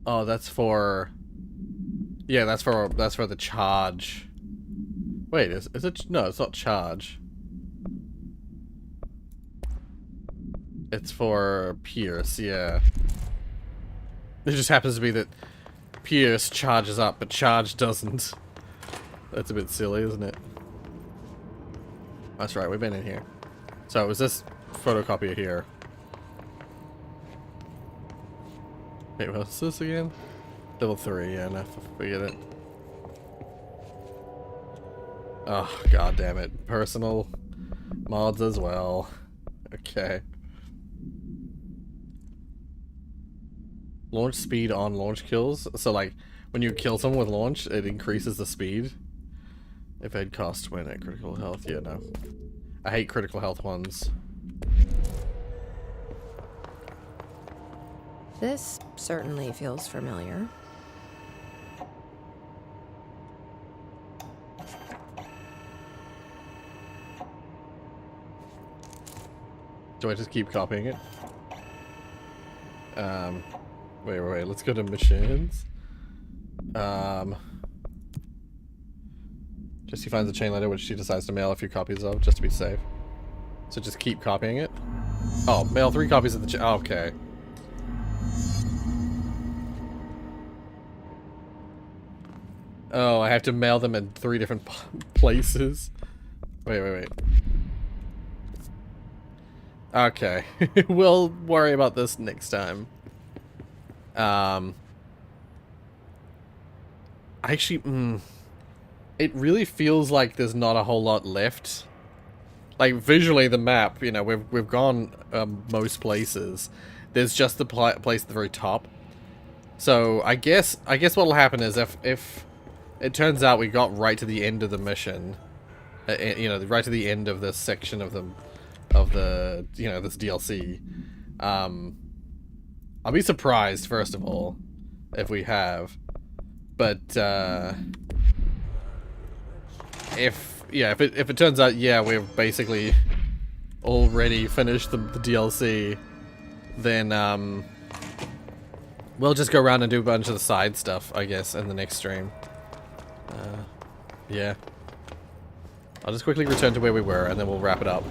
Oh, that's for Yeah, that's for the charge. Wait, is it? No, it's not charge. It's for Pierce, yeah. It just happens to be that Pierce charges up, but charge doesn't. That's a bit silly, isn't it? That's right, we've been in here. So, it was this photocopier here. Wait, what's this again? Level 3, yeah, no, forget it. Oh, god damn it. Personal mods as well. Okay. Launch speed on launch kills. So, like, when you kill someone with launch, it increases the speed. If it cost when at critical health, yeah, no. I hate critical health ones. This certainly feels familiar. Do I just keep copying it? Wait, let's go to machines. Jessie finds a chain letter which she decides to mail a few copies of, just to be safe. So just keep copying it? Oh, mail 3 copies of the chain. Oh, okay. Oh, I have to mail them in 3 different places. Wait. Okay. We'll worry about this next time. Actually, it really feels like there's not a whole lot left. Like, visually, the map, you know, we've gone most places. There's just the place at the very top. So, I guess what'll happen is if it turns out we got right to the end of the mission, you know, right to the end of this section of the you know, this DLC, I'll be surprised, first of all, if we have. But if it turns out, yeah, we've basically already finished the DLC, then we'll just go around and do a bunch of the side stuff, I guess, in the next stream. Yeah. I'll just quickly return to where we were, and then we'll wrap it up.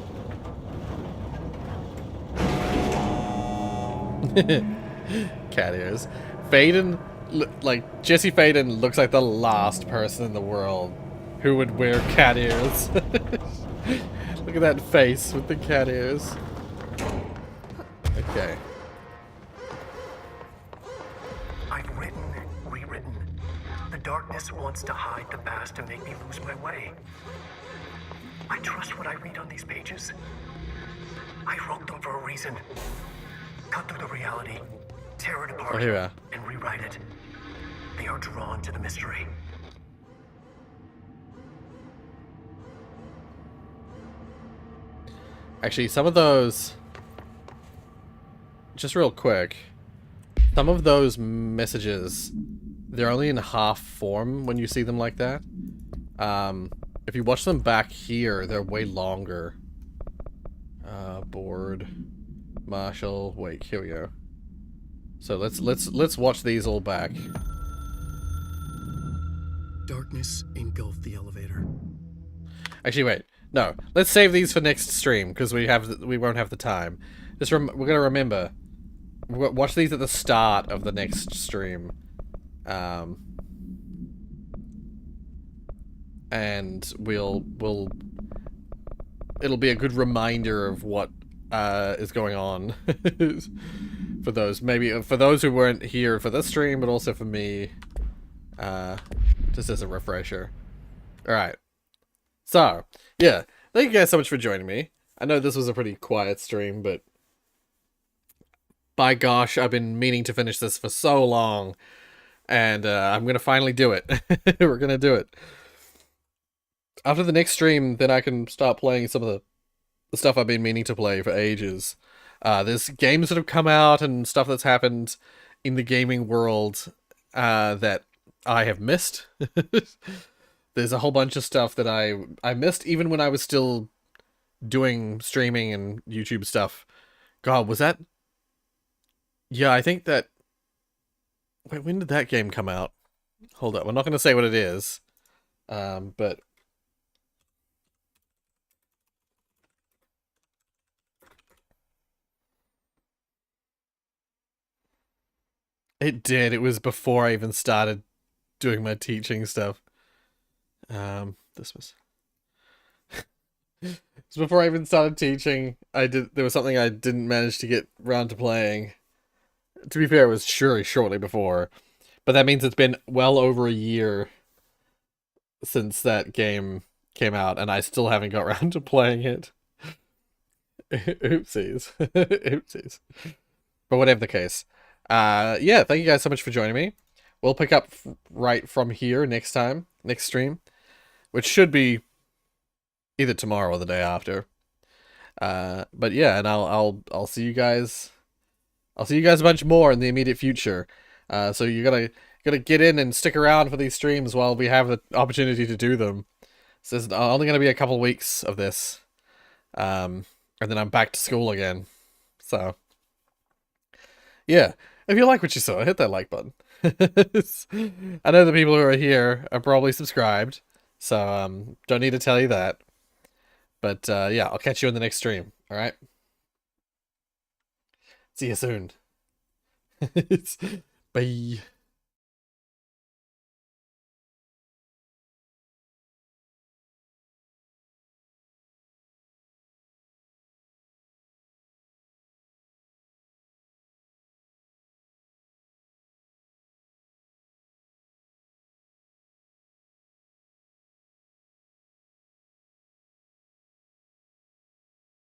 Cat ears. Faden, like, Jesse Faden looks like the last person in the world who would wear cat ears. Look at that face with the cat ears. Okay. I've written, rewritten. The darkness wants to hide the past and make me lose my way. I trust what I read on these pages. I wrote them for a reason. Cut through the reality, tear it apart, here we are. And rewrite it. They are drawn to the mystery. Actually, some of those... Just real quick. Some of those messages, they're only in half form when you see them like that. If you watch them back here, they're way longer. Board. Marshall. Wait, here we go. So let's watch these all back. Darkness engulfed the elevator. Actually, wait. No, let's save these for next stream because we won't have the time. We're gonna remember. Watch these at the start of the next stream, and it'll be a good reminder of what is going on for those who weren't here for this stream, but also for me, just as a refresher. All right. So, yeah, thank you guys so much for joining me. I know this was a pretty quiet stream, but by gosh, I've been meaning to finish this for so long, and I'm going to finally do it. We're going to do it. After the next stream, then I can start playing some of the stuff I've been meaning to play for ages. There's games that have come out and stuff that's happened in the gaming world that I have missed. There's a whole bunch of stuff that I missed even when I was still doing streaming and YouTube stuff. God, was that... Yeah, I think that... Wait, when did that game come out? Hold up, I'm not going to say what it is, but it did. It was before I even started doing my teaching stuff. This was it's before I even started teaching. There was something I didn't manage to get around to playing. To be fair, it was surely shortly before, but that means it's been well over a year since that game came out, and I still haven't got around to playing it. Oopsies. Oopsies. But whatever the case. Yeah, thank you guys so much for joining me. We'll pick up right from here next stream, which should be either tomorrow or the day after. But yeah, and I'll see you guys. I'll see you guys a bunch more in the immediate future. So you gotta get in and stick around for these streams while we have the opportunity to do them. So there's only gonna be a couple weeks of this, and then I'm back to school again. So yeah, if you like what you saw, hit that like button. I know the people who are here are probably subscribed, so don't need to tell you that. But yeah, I'll catch you in the next stream. All right. See you soon. Bye.